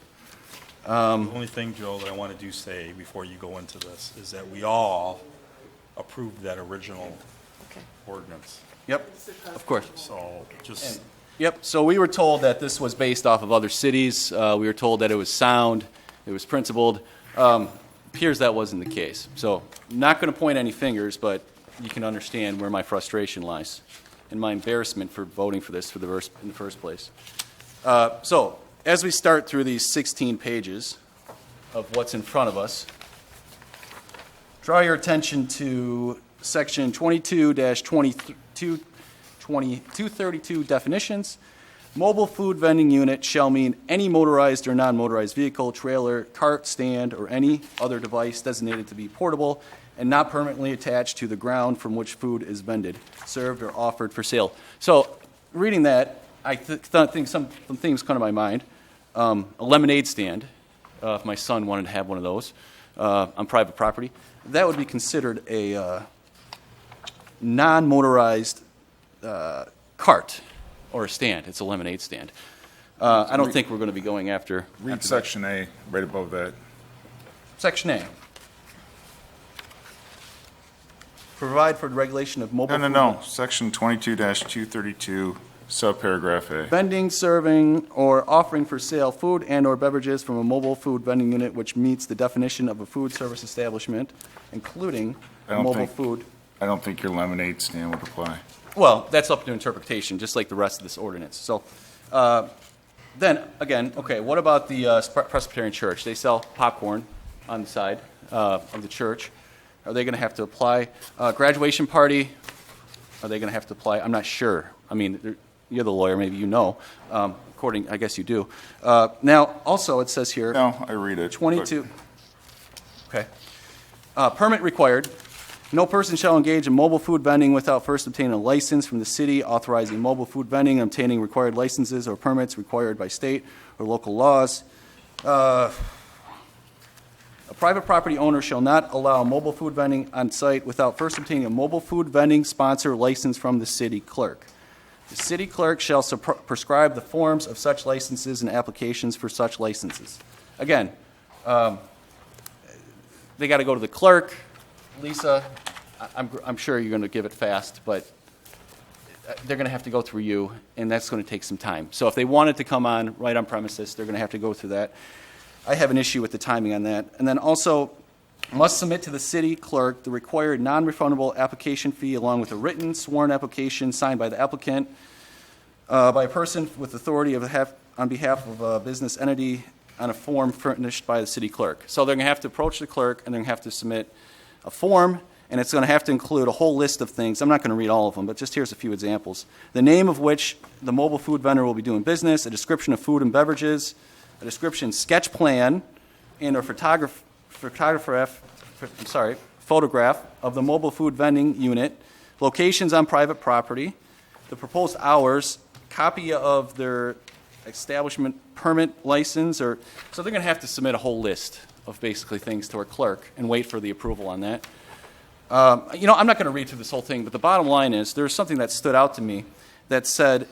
The only thing, Joe, that I want to say before you go into this is that we all approved that original ordinance. Yep, of course. So just, Yep, so we were told that this was based off of other cities. We were told that it was sound, it was principled. Appears that wasn't the case. So I'm not going to point any fingers, but you can understand where my frustration lies and my embarrassment for voting for this in the first place. So as we start through these 16 pages of what's in front of us, draw your attention to section 22-232 definitions. Mobile food vending unit shall mean any motorized or non-motorized vehicle, trailer, cart, stand, or any other device designated to be portable and not permanently attached to the ground from which food is vended, served, or offered for sale. So, reading that, I think some things come to my mind. A lemonade stand, if my son wanted to have one of those on private property, that would be considered a non-motorized cart or a stand. It's a lemonade stand. I don't think we're going to be going after. Read section A, right above that. Section A. Provide for the regulation of mobile. No. Section 22-232, subparagraph A. Vending, serving, or offering for sale food and/or beverages from a mobile food vending unit which meets the definition of a food service establishment, including mobile food. I don't think your lemonade stand would apply. Well, that's up to interpretation, just like the rest of this ordinance. So, then, again, okay, what about the Presbyterian Church? They sell popcorn on the side of the church. Are they going to have to apply? Graduation party, are they going to have to apply? I'm not sure. I mean, you're the lawyer, maybe you know. I guess you do. Now, also, it says here. No, I read it. 22. Okay. Permit required. No person shall engage in mobile food vending without first obtaining a license from the city authorizing mobile food vending, obtaining required licenses or permits required by state or local laws. A private property owner shall not allow mobile food vending on site without first obtaining a mobile food vending sponsor license from the city clerk. The city clerk shall prescribe the forms of such licenses and applications for such licenses. Again, they got to go to the clerk. Lisa, I'm sure you're going to give it fast, but they're going to have to go through you, and that's going to take some time. So if they wanted to come on right on premises, they're going to have to go through that. I have an issue with the timing on that. And then also, must submit to the city clerk the required non-refundable application fee along with a written sworn application signed by the applicant by a person with authority on behalf of a business entity on a form furnished by the city clerk. So they're going to have to approach the clerk, and they're going to have to submit a form, and it's going to have to include a whole list of things. I'm not going to read all of them, but just here's a few examples. The name of which the mobile food vendor will be doing business, a description of food and beverages, a description sketch plan, and a photograph of the mobile food vending unit, locations on private property, the proposed hours, copy of their establishment permit license, so they're going to have to submit a whole list of basically things to our clerk and wait for the approval on that. I'm not going to read through this whole thing, but the bottom line is there's something that stood out to me that said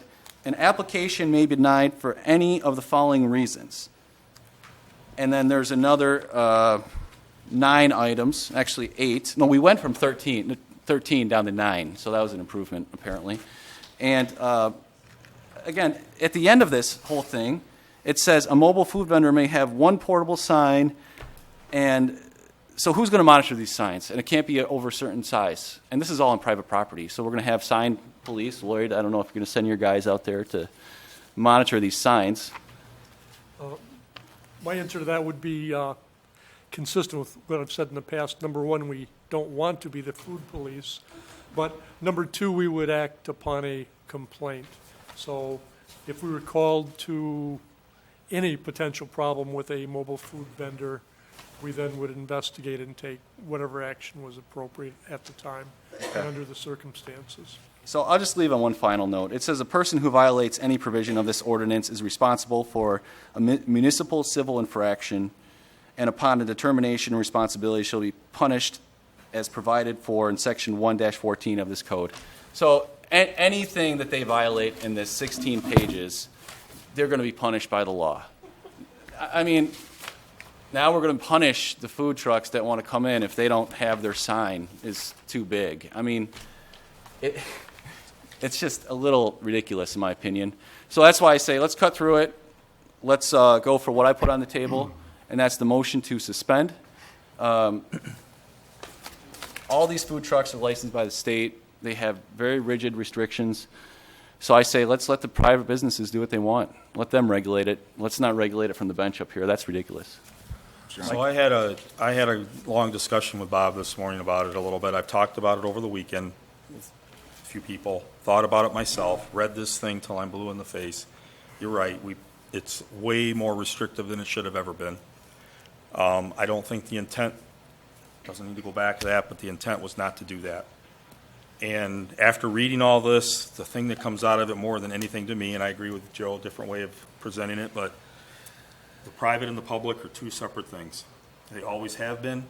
an application may be denied for any of the following reasons. And then there's another 9 items, actually 8. No, we went from 13 down to 9, so that was an improvement apparently. And again, at the end of this whole thing, it says a mobile food vendor may have one portable sign. And so who's going to monitor these signs? And it can't be over a certain size. And this is all on private property. So we're going to have sign police. Lloyd, I don't know if you're going to send your guys out there to monitor these signs. My answer to that would be consistent with what I've said in the past. Number one, we don't want to be the food police. But number two, we would act upon a complaint. So if we were called to any potential problem with a mobile food vendor, we then would investigate and take whatever action was appropriate at the time and under the circumstances. So I'll just leave on one final note. It says a person who violates any provision of this ordinance is responsible for a municipal civil infraction, and upon a determination and responsibility shall be punished as provided for in section 1-14 of this code. So anything that they violate in this 16 pages, they're going to be punished by the law. I mean, now we're going to punish the food trucks that want to come in if they don't have their sign is too big. I mean, it's just a little ridiculous in my opinion. So that's why I say let's cut through it. Let's go for what I put on the table, and that's the motion to suspend. All these food trucks are licensed by the state. They have very rigid restrictions. So I say let's let the private businesses do what they want. Let them regulate it. Let's not regulate it from the bench up here. That's ridiculous. So I had a long discussion with Bob this morning about it a little bit. I've talked about it over the weekend with a few people, thought about it myself, read this thing till I'm blue in the face. you're right, it's way more restrictive than it should have ever been. I don't think the intent, doesn't need to go back to that, but the intent was not to do that. And after reading all this, the thing that comes out of it more than anything to me, and I agree with Joe, a different way of presenting it, but the private and the public are two separate things. They always have been,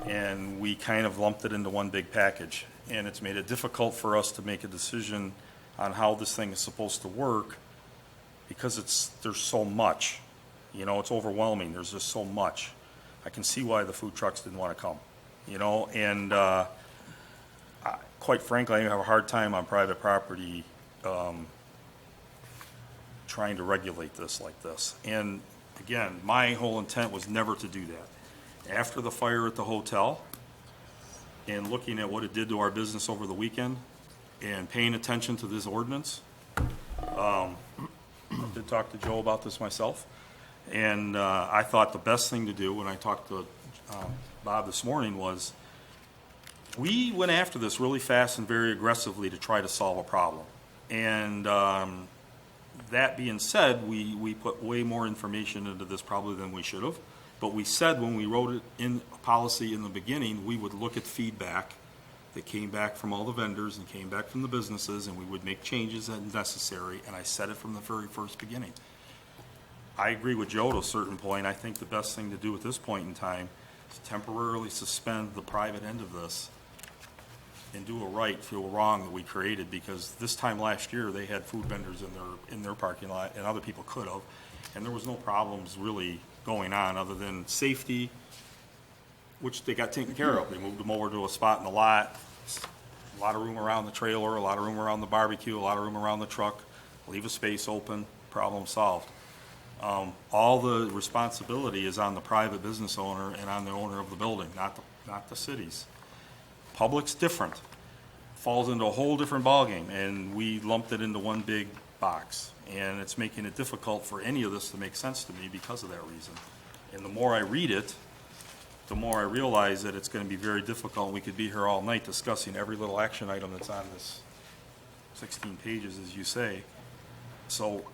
and we kind of lumped it into one big package. And it's made it difficult for us to make a decision on how this thing is supposed to work because there's so much. You know, it's overwhelming. There's just so much. I can see why the food trucks didn't want to come, you know, and quite frankly, I have a hard time on private property trying to regulate this like this. And again, my whole intent was never to do that. After the fire at the hotel and looking at what it did to our business over the weekend and paying attention to this ordinance, I did talk to Joe about this myself. And I thought the best thing to do when I talked to Bob this morning was we went after this really fast and very aggressively to try to solve a problem. And that being said, we put way more information into this probably than we should have. But we said when we wrote it in policy in the beginning, we would look at feedback that came back from all the vendors and came back from the businesses, and we would make changes as necessary. And I said it from the very first beginning. I agree with Joe to a certain point. I think the best thing to do at this point in time is temporarily suspend the private end of this and do a right, feel wrong that we created, because this time last year they had food vendors in their parking lot, and other people could have, and there was no problems really going on other than safety, which they got taken care of. They moved them over to a spot in the lot, a lot of room around the trailer, a lot of room around the barbecue, a lot of room around the truck, leave a space open, problem solved. All the responsibility is on the private business owner and on the owner of the building, not the cities. Public's different, falls into a whole different ballgame, and we lumped it into one big box. And it's making it difficult for any of this to make sense to me because of that reason. And the more I read it, the more I realize that it's going to be very difficult. We could be here all night discussing every little action item that's on this 16 pages, as you say. So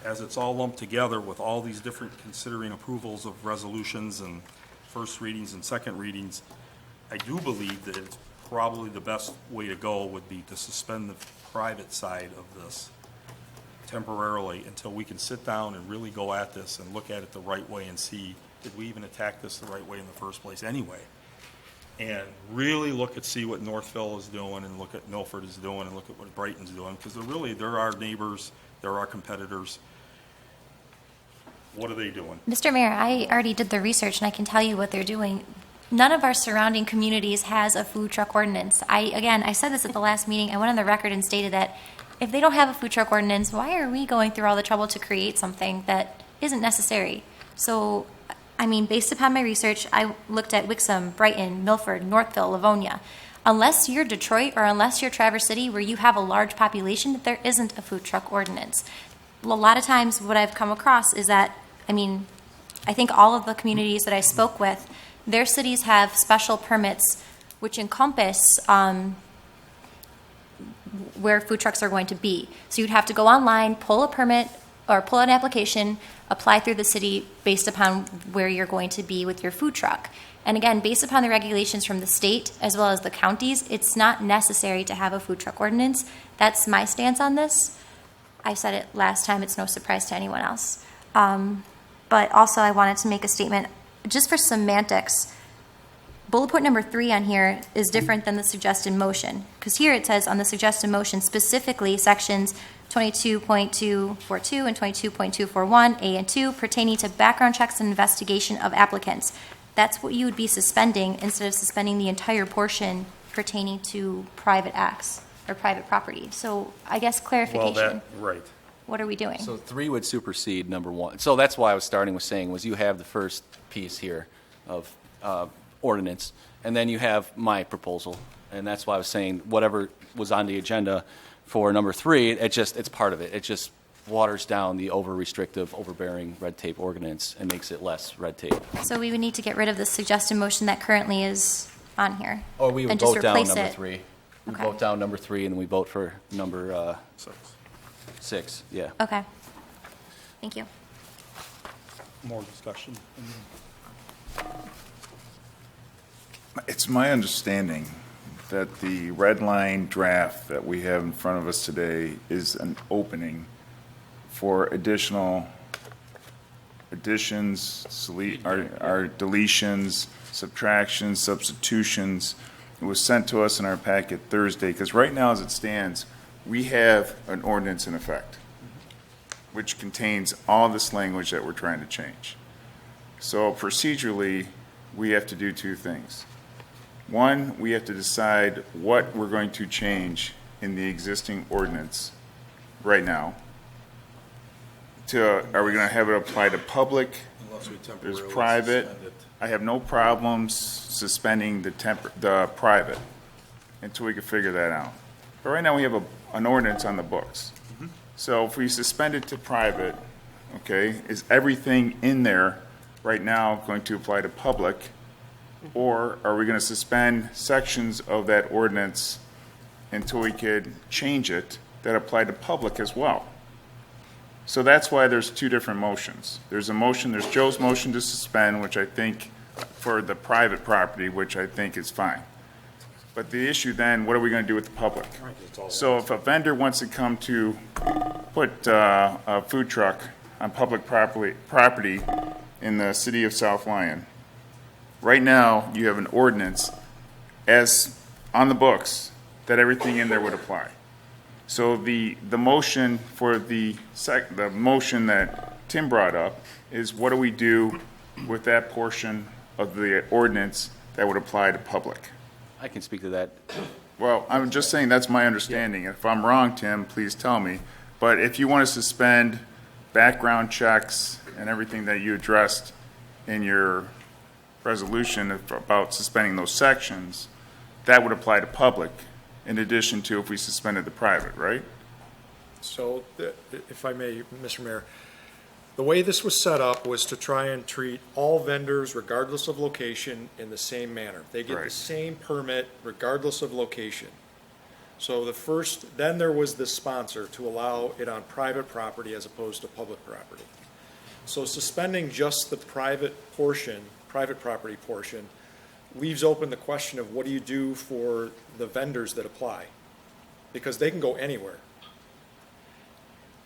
as it's all lumped together with all these different considering approvals of resolutions and first readings and second readings, I do believe that it's probably the best way to go would be to suspend the private side of this temporarily until we can sit down and really go at this and look at it the right way and see, did we even attack this the right way in the first place anyway? And really see what Northville is doing and look at Milford is doing and look at what Brighton's doing, because they're our neighbors, they're our competitors. What are they doing? Mr. Mayor, I already did the research, and I can tell you what they're doing. None of our surrounding communities has a food truck ordinance. I said this at the last meeting. I went on the record and stated that if they don't have a food truck ordinance, why are we going through all the trouble to create something that isn't necessary? So, based upon my research, I looked at Wixom, Brighton, Milford, Northville, Livonia. Unless you're Detroit or unless you're Traverse City, where you have a large population, there isn't a food truck ordinance. A lot of times what I've come across is that, I think all of the communities that I spoke with, their cities have special permits which encompass where food trucks are going to be. So you'd have to go online, pull a permit or pull an application, apply through the city based upon where you're going to be with your food truck. And again, based upon the regulations from the state as well as the counties, it's not necessary to have a food truck ordinance. That's my stance on this. I said it last time, it's no surprise to anyone else. But also I wanted to make a statement, just for semantics. Bullet point number 3 on here is different than the suggested motion, because here it says on the suggested motion specifically sections 22.242 and 22.241, A and 2, pertaining to background checks and investigation of applicants. That's what you would be suspending instead of suspending the entire portion pertaining to private acts or private property. So I guess clarification. Right. What are we doing? So 3 would supersede number 1. So that's why I was starting with saying was you have the first piece here of ordinance, and then you have my proposal, and that's why I was saying whatever was on the agenda for number 3, it's part of it. It just waters down the over-restrictive, overbearing red tape ordinance and makes it less red tape. So we would need to get rid of the suggested motion that currently is on here. Or we would and just vote down replace number it. 3. We Okay. vote down number 3, and then we vote for number 6. 6, yeah. Okay. Thank you. More discussion. It's my understanding that the red line draft that we have in front of us today is an opening for additional additions, our deletions, subtractions, substitutions. It was sent to us in our packet Thursday, because right now, as it stands, we have an ordinance in effect, which contains all this language that we're trying to change. So procedurally, we have to do two things. One, we have to decide what we're going to change in the existing ordinance right now. Are we going to have it apply to public? Unless we There's temporarily private. suspend it. I have no problems suspending the private until we can figure that out. But right now, we have an ordinance on the books. So if we suspend it to private, okay, is everything in there right now going to apply to public? Or are we going to suspend sections of that ordinance until we could change it that apply to public as well? So that's why there's two different motions. There's Joe's motion to suspend, which I think, for the private property, which I think is fine. But the issue then, what are we going to do with the public? So if a vendor wants to come to put a food truck on public property in the city of South Lyon, right now, you have an ordinance as on the books that everything in there would apply. So the motion for the motion that Tim brought up is, what do we do with that portion of the ordinance that would apply to public? I can speak to that. Well, I'm just saying that's my understanding. If I'm wrong, Tim, please tell me. But if you want to suspend background checks and everything that you addressed in your resolution about suspending those sections, that would apply to public, in addition to if we suspended the private, right? So, if I may, Mr. Mayor, the way this was set up was to try and treat all vendors, regardless of location, in the same manner. They get the Right. same permit regardless of location. So then there was the sponsor to allow it on private property as opposed to public property. So suspending just the private property portion, leaves open the question of what do you do for the vendors that apply? Because they can go anywhere.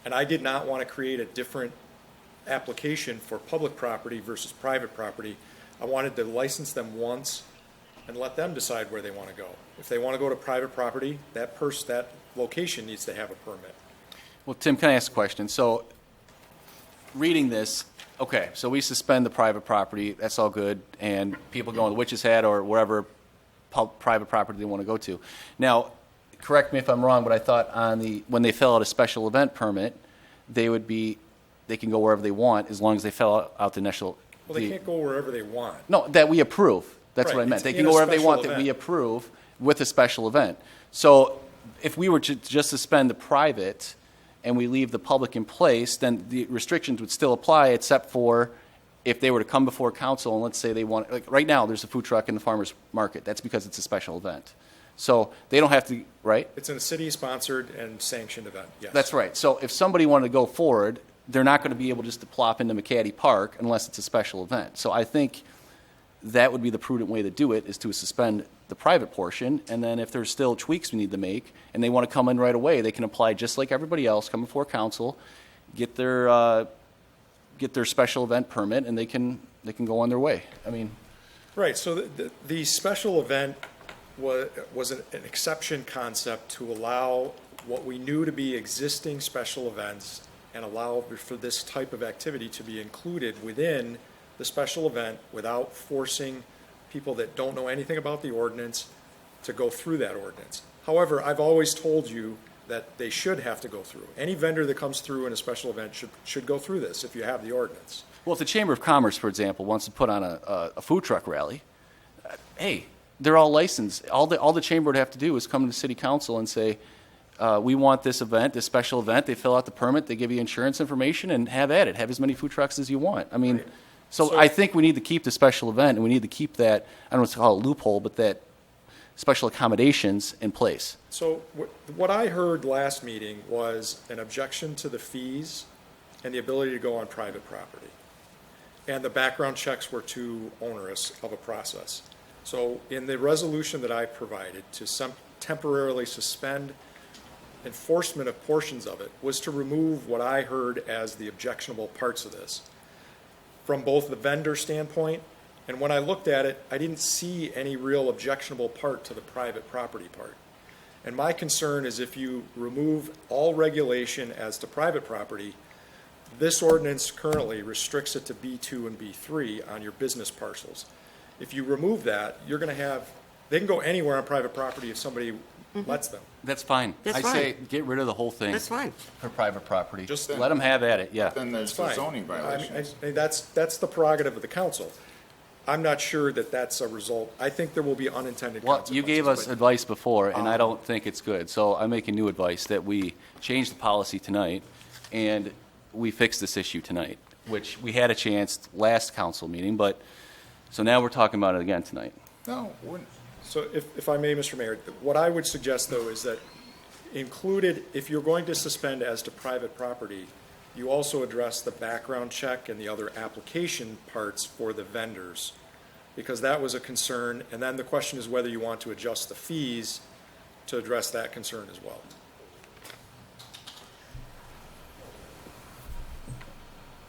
And I did not want to create a different application for public property versus private property. I wanted to license them once and let them decide where they want to go. If they want to go to private property, that location needs to have a permit. Well, Tim, can I ask a question? So, reading this, okay, so we suspend the private property, that's all good, and people go on the Witch's Hat or wherever private property they want to go to. Now, correct me if I'm wrong, but I thought when they fill out a special event permit, they can go wherever they want as long as they fill out the initial. Well, they can't go wherever they want. No, that we approve. That's Right, what I meant. it's They in can a go wherever they special want that event. we approve with a special event. So if we were to just suspend the private and we leave the public in place, then the restrictions would still apply, except for if they were to come before council and let's say they want, like right now, there's a food truck in the farmer's market. That's because it's a special event. So they don't have to, right? It's a city-sponsored and sanctioned event, yes. That's right. So if somebody wanted to go forward, they're not going to be able just to plop into McCaddy Park unless it's a special event. So I think that would be the prudent way to do it, is to suspend the private portion, and then if there's still tweaks we need to make and they want to come in right away, they can apply just like everybody else, come before council, get their special event permit, and they can go on their way. I mean, Right, so the special event was an exception concept to allow what we knew to be existing special events and allow for this type of activity to be included within the special event without forcing people that don't know anything about the ordinance to go through that ordinance. However, I've always told you that they should have to go through. Any vendor that comes through in a special event should go through this if you have the ordinance. well, if the Chamber of Commerce, for example, wants to put on a food truck rally, hey, they're all licensed. All the chamber would have to do is come to the city council and say, we want this event, this special event. They fill out the permit, they give you insurance information, and have at it. Have as many food trucks as you want. I mean, Right. so I think we need to keep the special event, and we need to keep that, I don't know what to call it, loophole, but special accommodations in place. So what I heard last meeting was an objection to the fees and the ability to go on private property. And the background checks were too onerous of a process. So in the resolution that I provided to temporarily suspend enforcement of portions of it was to remove what I heard as the objectionable parts of this from both the vendor standpoint, and when I looked at it, I didn't see any real objectionable part to the private property part. And my concern is if you remove all regulation as to private property, this ordinance currently restricts it to B2 and B3 on your business parcels. If you remove that, you're going to have, they can go anywhere on private property if somebody lets them. That's fine. That's I fine. say get rid of the whole thing. That's fine. For private property. Just let them have at it, yeah. Then there's the Fine. zoning violations. I mean, that's the prerogative of the council. I'm not sure that that's a result. I think there will be unintended Well, consequences. you gave us but- advice before, and I don't think it's good. So I'm making new advice that we change the policy tonight, and we fix this issue tonight, which we had a chance last council meeting, but, so now we're talking about it again tonight. No, So if I may, Mr. Mayor, what I would suggest, though, is that included, if you're going to suspend as to private property, you also address the background check and the other application parts for the vendors, because that was a concern. And then the question is whether you want to adjust the fees to address that concern as well.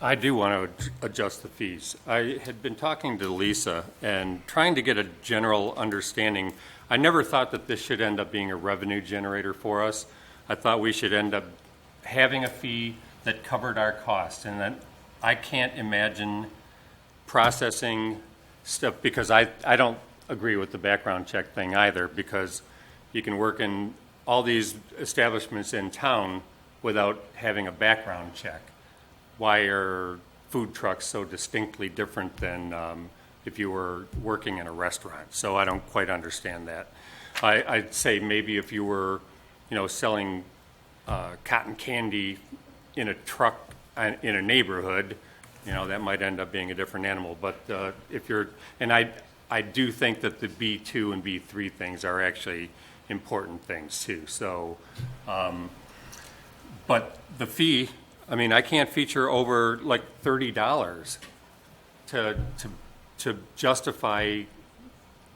I do want to adjust the fees. I had been talking to Lisa and trying to get a general understanding. I never thought that this should end up being a revenue generator for us. I thought we should end up having a fee that covered our costs, and that I can't imagine processing stuff, because I don't agree with the background check thing either, because you can work in all these establishments in town without having a background check. Why are food trucks so distinctly different than if you were working in a restaurant? So I don't quite understand that. I'd say maybe if you were, selling cotton candy in a truck in a neighborhood, that might end up being a different animal. But if you're, and I do think that the B2 and B3 things are actually important things too. So, but the fee, I can't feature over like $30 to justify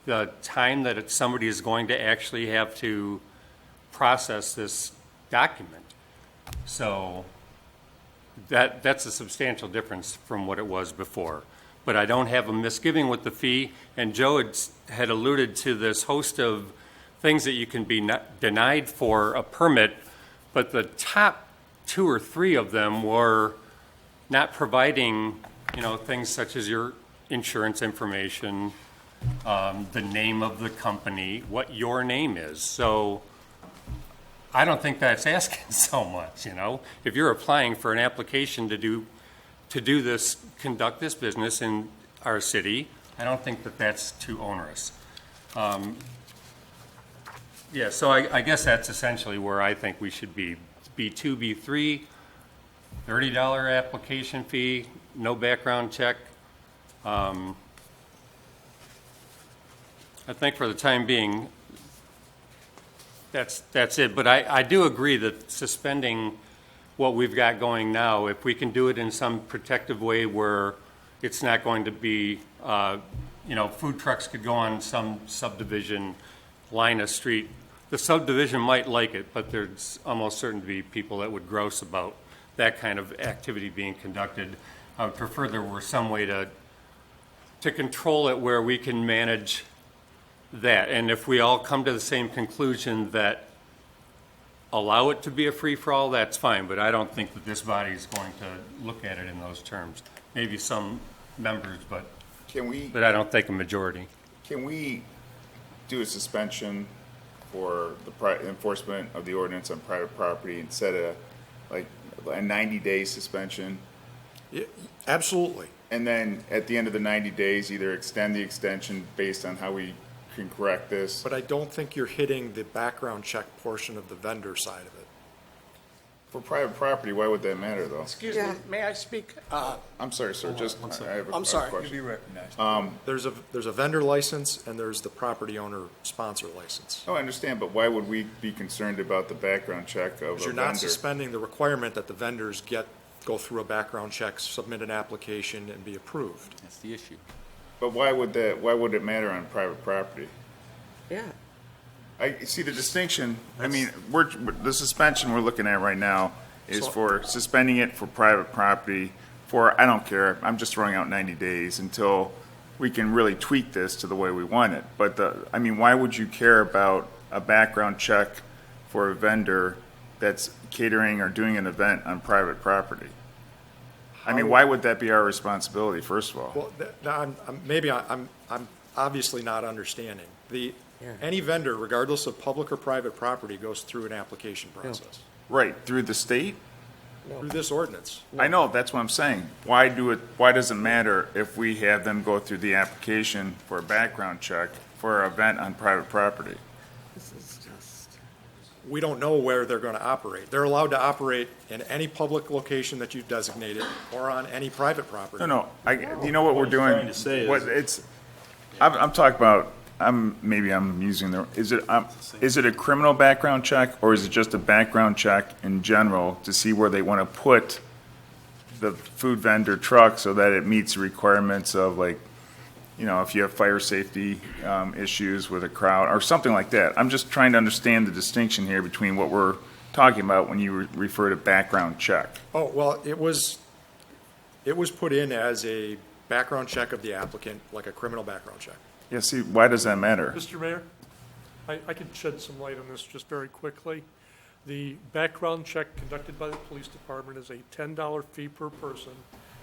the time that somebody is going to actually have to process this document. So that's a substantial difference from what it was before. But I don't have a misgiving with the fee, and Joe had alluded to this host of things that you can be denied for a permit, but the top 2 or 3 of them were not providing, things such as your insurance information, the name of the company, what your name is. So I don't think that's asking so much, If you're applying for an application to do this, conduct this business in our city, I don't think that that's too onerous. Yeah, so I guess that's essentially where I think we should be. B2, B3, $30 application fee, no background check. I think for the time being, that's it. But I do agree that suspending what we've got going now, if we can do it in some protective way where it's not going to be, food trucks could go on some subdivision line of street. The subdivision might like it, but there's almost certain to be people that would grouse about that kind of activity being conducted. I would prefer there were some way to control it where we can manage that. And if we all come to the same conclusion that allow it to be a free-for-all, that's fine. But I don't think that this body is going to look at it in those terms. Maybe some members, but I don't think a majority. Can we do a suspension for the enforcement of the ordinance on private property instead of like a 90-day suspension? Yeah, absolutely. And then at the end of the 90 days, either extend the extension based on how we can correct this. But I don't think you're hitting the background check portion of the vendor side of it. For private property, why would that matter, though? Excuse me, may I speak? I'm sorry, sir, just, I have a I'm sorry. question. Be recognized. There's a vendor license and there's the property owner sponsor license. Oh, I understand, but why would we be concerned about the background check of Because a you're not vendor? suspending the requirement that the vendors go through a background check, submit an application, and be approved. That's the issue. But why would it matter on private property? Yeah. I see the distinction. I mean, the suspension we're looking at right now is So- for suspending it for private property for, I don't care, I'm just throwing out 90 days until we can really tweak this to the way we want it. But I mean, why would you care about a background check for a vendor that's catering or doing an event on private property? I mean, why would that be our responsibility, first of all? Well, I'm obviously not understanding. Any vendor, regardless of public or private property, goes through an application process. Right, through the state? Through this ordinance. I know, that's what I'm saying. Why does it matter if we have them go through the application for a background check for an event on private property? We don't know where they're going to operate. They're allowed to operate in any public location that you've designated or on any private property. No, you know what we're doing? trying to say is- I'm talking about, maybe I'm using is it a criminal background check, or is it just a background check in general to see where they want to put the food vendor truck so that it meets the requirements of, like, you know, if you have fire safety issues with a crowd or something like that? I'm just trying to understand the distinction here between what we're talking about when you refer to background check. Oh, well, it was put in as a background check of the applicant, like a criminal background check. Yeah, see, why does that matter? Mr. Mayor, I can shed some light on this just very quickly. The background check conducted by the police department is a $10 fee per person.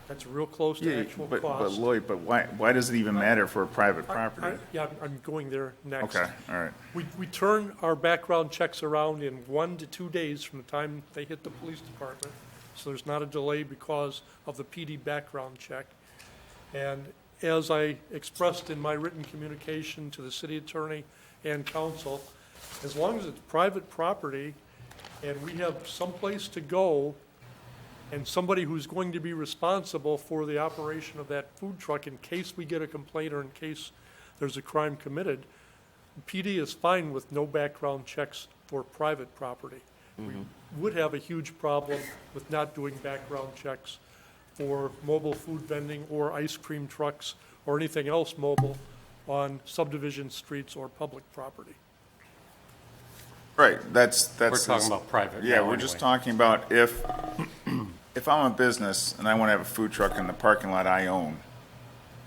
That's real close to Yeah, actual but cost. Lloyd, but why does it even matter for a private property? Yeah, I'm going there next. Okay, all right. We turn our background checks around in 1 to 2 days from the time they hit the police department. So there's not a delay because of the PD background check. And as I expressed in my written communication to the city attorney and council, as long as it's private property and we have someplace to go and somebody who's going to be responsible for the operation of that food truck in case we get a complaint or in case there's a crime committed, PD is fine with no background checks for private property. We would have a huge problem with not doing background checks for mobile food vending or ice cream trucks or anything else mobile on subdivision streets or public property. Right, that's. We're talking about private Yeah, now we're just anyway. talking about if I'm a business and I want to have a food truck in the parking lot I own,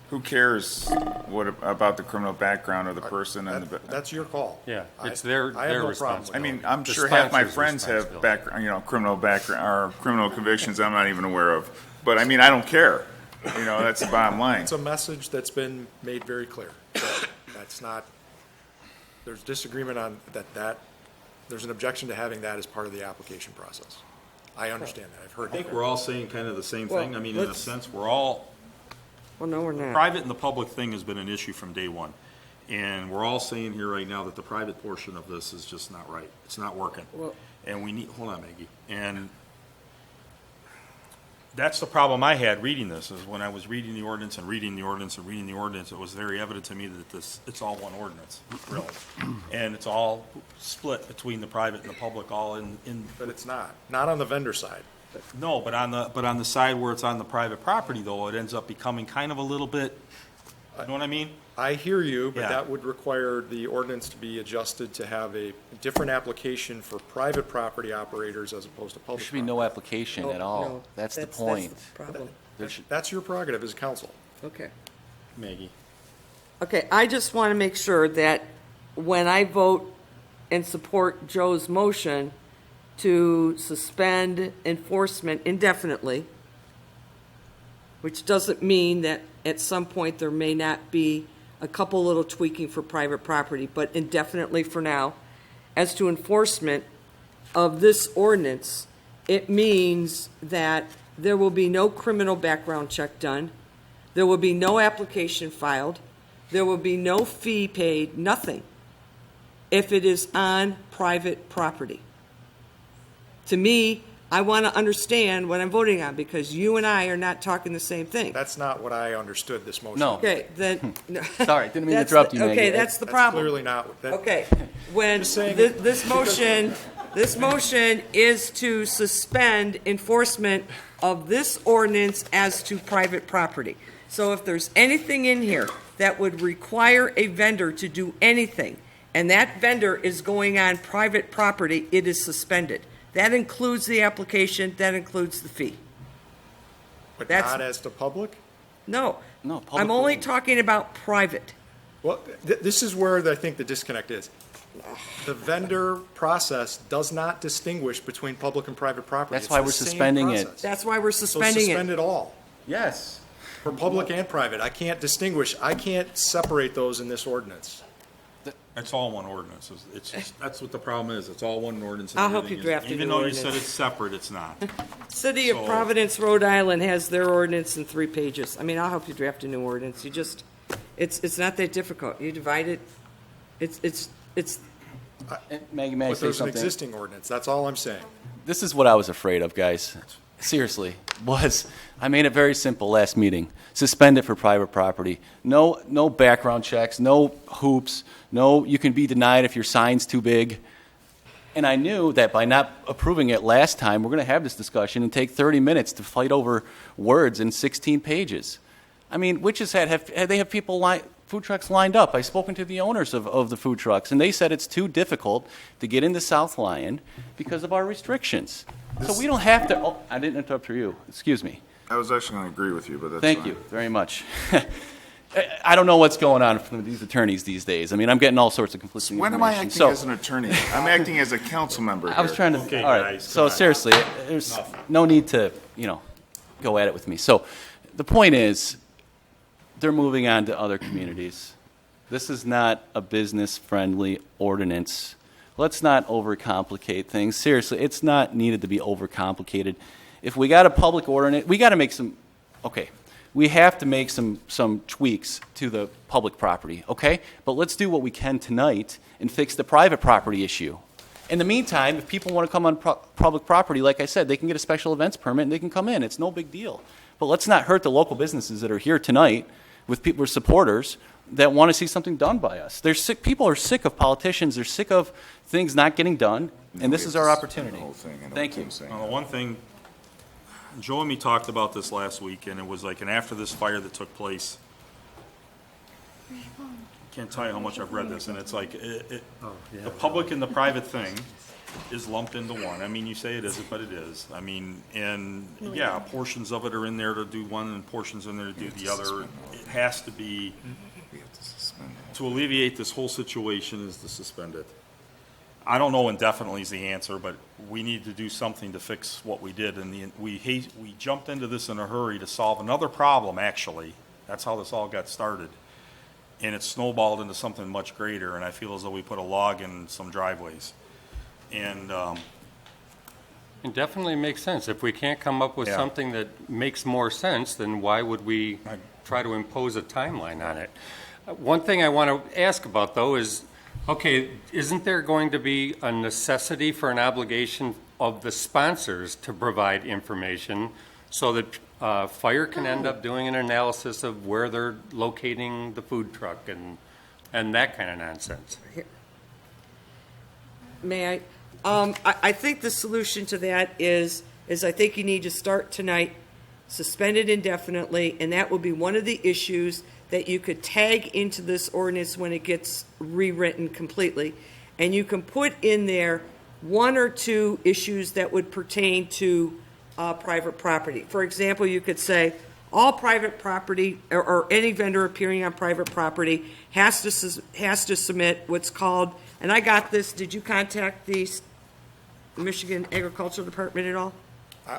who cares about the criminal background of the person and the. That's your call. Yeah, it's I their have no problem with responsibility. I mean, I'm The sure half my sponsor's friends have responsibility. criminal background, or criminal convictions I'm not even aware of. But I mean, I don't care. You know, that's the bottom line. It's a message that's been made very clear. That's not, there's disagreement on that, there's an objection to having that as part of the application process. I understand that, I've heard I think that. we're all saying kind of the same Well, thing. I mean, in a let's- sense, we're all, Well, no, we're not. private and the public thing has been an issue from day one. And we're all saying here right now that the private portion of this is just not right. It's not working. Well- And we need, hold on, Maggie. And that's the problem I had reading this, is when I was reading the ordinance and reading the ordinance and reading the ordinance, it was very evident to me that it's all one ordinance, really. And it's all split between the private and the public, all in. But it's not on the vendor side. No, but on the side where it's on the private property, though, it ends up becoming kind of a little bit, you know what I mean? I hear you, but Yeah. that would require the ordinance to be adjusted to have a different application for private property operators as opposed to There public. should be no application No, at all. no, That's the point. That's the problem. There should- That's your prerogative as council. Okay. Maggie. Okay, I just want to make sure that when I vote and support Joe's motion to suspend enforcement indefinitely, which doesn't mean that at some point there may not be a couple little tweaking for private property, but indefinitely for now, as to enforcement of this ordinance, it means that there will be no criminal background check done, there will be no application filed, there will be no fee paid, nothing, if it is on private property. To me, I want to understand what I'm voting on, because you and I are not talking the same thing. That's not what I understood this motion. No. Okay, then. no. Sorry, didn't mean to That's interrupt the- you, Maggie. Okay, that's the That's problem. clearly not, that, Okay, when Just saying- this motion is to suspend enforcement of this ordinance as to private property. So if there's anything in here that would require a vendor to do anything, and that vendor is going on private property, it is suspended. That includes the application, that includes the fee. but that's- not as to public? No, No, public I'm only ordinance. talking about private. Well, this is where I think the disconnect is. The vendor process does not distinguish between public and private property. That's It's why the we're same suspending it. process. That's why we're So suspending suspend it. it all, Yes. for public and private. I can't distinguish, I can't separate those in this ordinance. It's all one ordinance. It's just, that's what the problem is. It's all one ordinance. and I'll help everything you is- draft a Even new though you said ordinance. it's separate, it's not. City of So- Providence, Rhode Island has their ordinance in 3 pages. I mean, I'll help you draft a new ordinance. You just, it's not that difficult. You divide it, it's, Maggie, may I But say there's an something? existing ordinance, that's all I'm saying. This is what I was afraid of, guys. Seriously, I made it very simple last meeting. Suspend it for private property. No background checks, no hoops, no, you can be denied if your sign's too big. And I knew that by not approving it last time, we're going to have this discussion and take 30 minutes to fight over words in 16 pages. I mean, Witches they have people food trucks lined up. I've spoken to the owners of the food trucks, and they said it's too difficult to get into South Lyon because of our restrictions. So we don't have to, oh, I didn't interrupt you. Excuse me. I was actually going to agree with you, but that's Thank fine. you very much. I don't know what's going on from these attorneys these days. I mean, I'm getting all sorts of conflicting When am I information. acting So, as an attorney? I'm acting as a council member I was here. trying to, Okay, all right. guys, So come on. seriously, there's no need to, go at it with me. So the point is, they're moving on to other communities. This is not a business-friendly ordinance. Let's not overcomplicate things. Seriously, it's not needed to be overcomplicated. If we got a public ordinance, we got to make some, okay, we have to make some tweaks to the public property, okay? But let's do what we can tonight and fix the private property issue. In the meantime, if people want to come on public property, like I said, they can get a special events permit and they can come in. It's no big deal. But let's not hurt the local businesses that are here tonight with people, with supporters that want to see something done by us. They're sick. People are sick of politicians. They're sick of things not getting done, and this is our opportunity. Thank you. Now, the one thing, Joe and me talked about this last week, and it was like, and after this fire that took place, can't tell you how much I've read this, and it's like, the public and the private thing is lumped into one. I mean, you say it isn't, but it is. I mean, and yeah, portions of it are in there to do one, and portions in there to do the other. It has to be, to alleviate this whole situation is to suspend it. I don't know indefinitely is the answer, but we need to do something to fix what we did. And we jumped into this in a hurry to solve another problem, actually. That's how this all got started. And it snowballed into something much greater, and I feel as though we put a log in some driveways. And It definitely makes sense. If we can't come up with Yeah. something that makes more sense, then why would we try to impose a timeline on it? One thing I want to ask about, though, is, okay, isn't there going to be a necessity for an obligation of the sponsors to provide information so that fire can end up doing an analysis of where they're locating the food truck and that kind of nonsense? may I? I think the solution to that is I think you need to start tonight, suspend it indefinitely, and that will be one of the issues that you could tag into this ordinance when it gets rewritten completely. And you can put in there 1 or 2 issues that would pertain to private property. For example, you could say, all private property or any vendor appearing on private property has to submit what's called, and I got this, did you contact the Michigan Agricultural Department at all?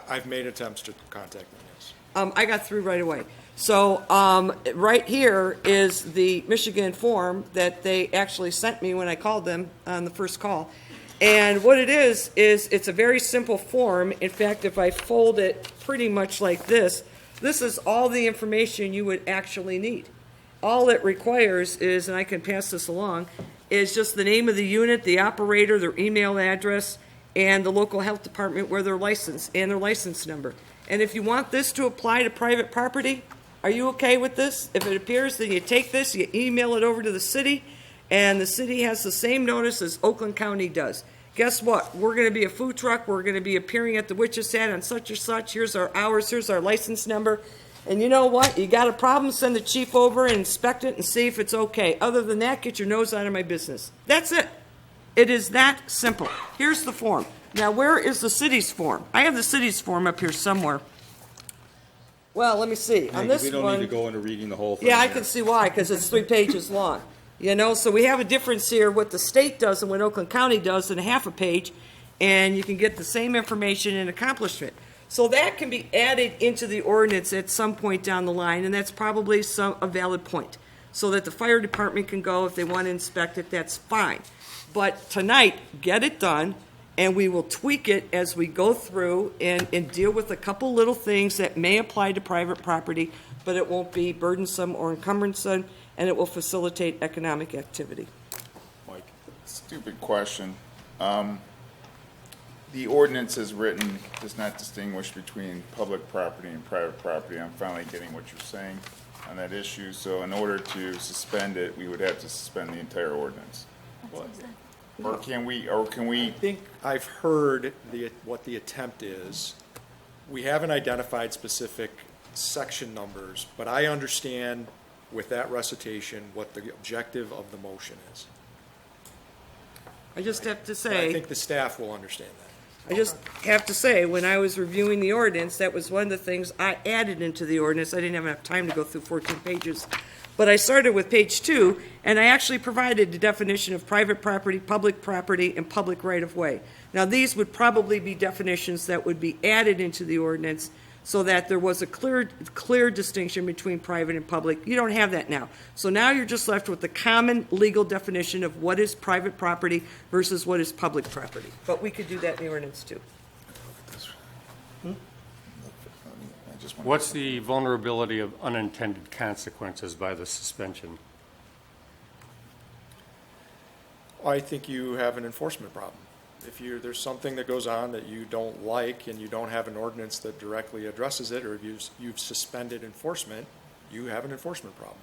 I've made attempts to contact them, yes. I got through right away. So right here is the Michigan form that they actually sent me when I called them on the first call. And what it is it's a very simple form. In fact, if I fold it pretty much like this is all the information you would actually need. All it requires is, and I can pass this along, is just the name of the unit, the operator, their email address, and the local health department where they're licensed and their license number. And if you want this to apply to private property, are you okay with this? If it appears, then you take this, you email it over to the city, and the city has the same notice as Oakland County does. Guess what? We're going to be a food truck. We're going to be appearing at the Witches Hat on such or such. Here's our hours. Here's our license number. And you know what? You got a problem, send the chief over and inspect it and see if it's okay. Other than that, get your nose out of my business. That's it. It is that simple. Here's the form. Now, where is the city's form? I have the city's form up here somewhere. Well, let me see. On this We don't one, need to go into reading the whole thing. yeah, I here. can see why, because it's 3 pages long. You know, so we have a difference here, what the state does and what Oakland County does in a half a page, and you can get the same information and accomplishment. So that can be added into the ordinance at some point down the line, and that's probably a valid point. So that the fire department can go, if they want to inspect it, that's fine. But tonight, get it done, and we will tweak it as we go through and deal with a couple little things that may apply to private property, but it won't be burdensome or encumbersome, and it will facilitate economic activity. Mike? Stupid question. The ordinance as written does not distinguish between public property and private property. I'm finally getting what you're saying on that issue. So in order to suspend it, we would have to suspend the entire ordinance. Or can we, I think I've heard what the attempt is. We haven't identified specific section numbers, but I understand with that recitation what the objective of the motion is. I just have to I say, think the staff will understand that. I just have to say, when I was reviewing the ordinance, that was one of the things I added into the ordinance. I didn't have enough time to go through 14 pages. But I started with page 2, and I actually provided the definition of private property, and public right-of-way. Now, these would probably be definitions that would be added into the ordinance so that there was a clear distinction between private and public. You don't have that now. So now you're just left with the common legal definition of what is private property versus what is public property. But we could do that in the ordinance, too. What's the vulnerability of unintended consequences by the suspension? I think you have an enforcement problem. If there's something that goes on that you don't like and you don't have an ordinance that directly addresses it, or if you've suspended enforcement, you have an enforcement problem.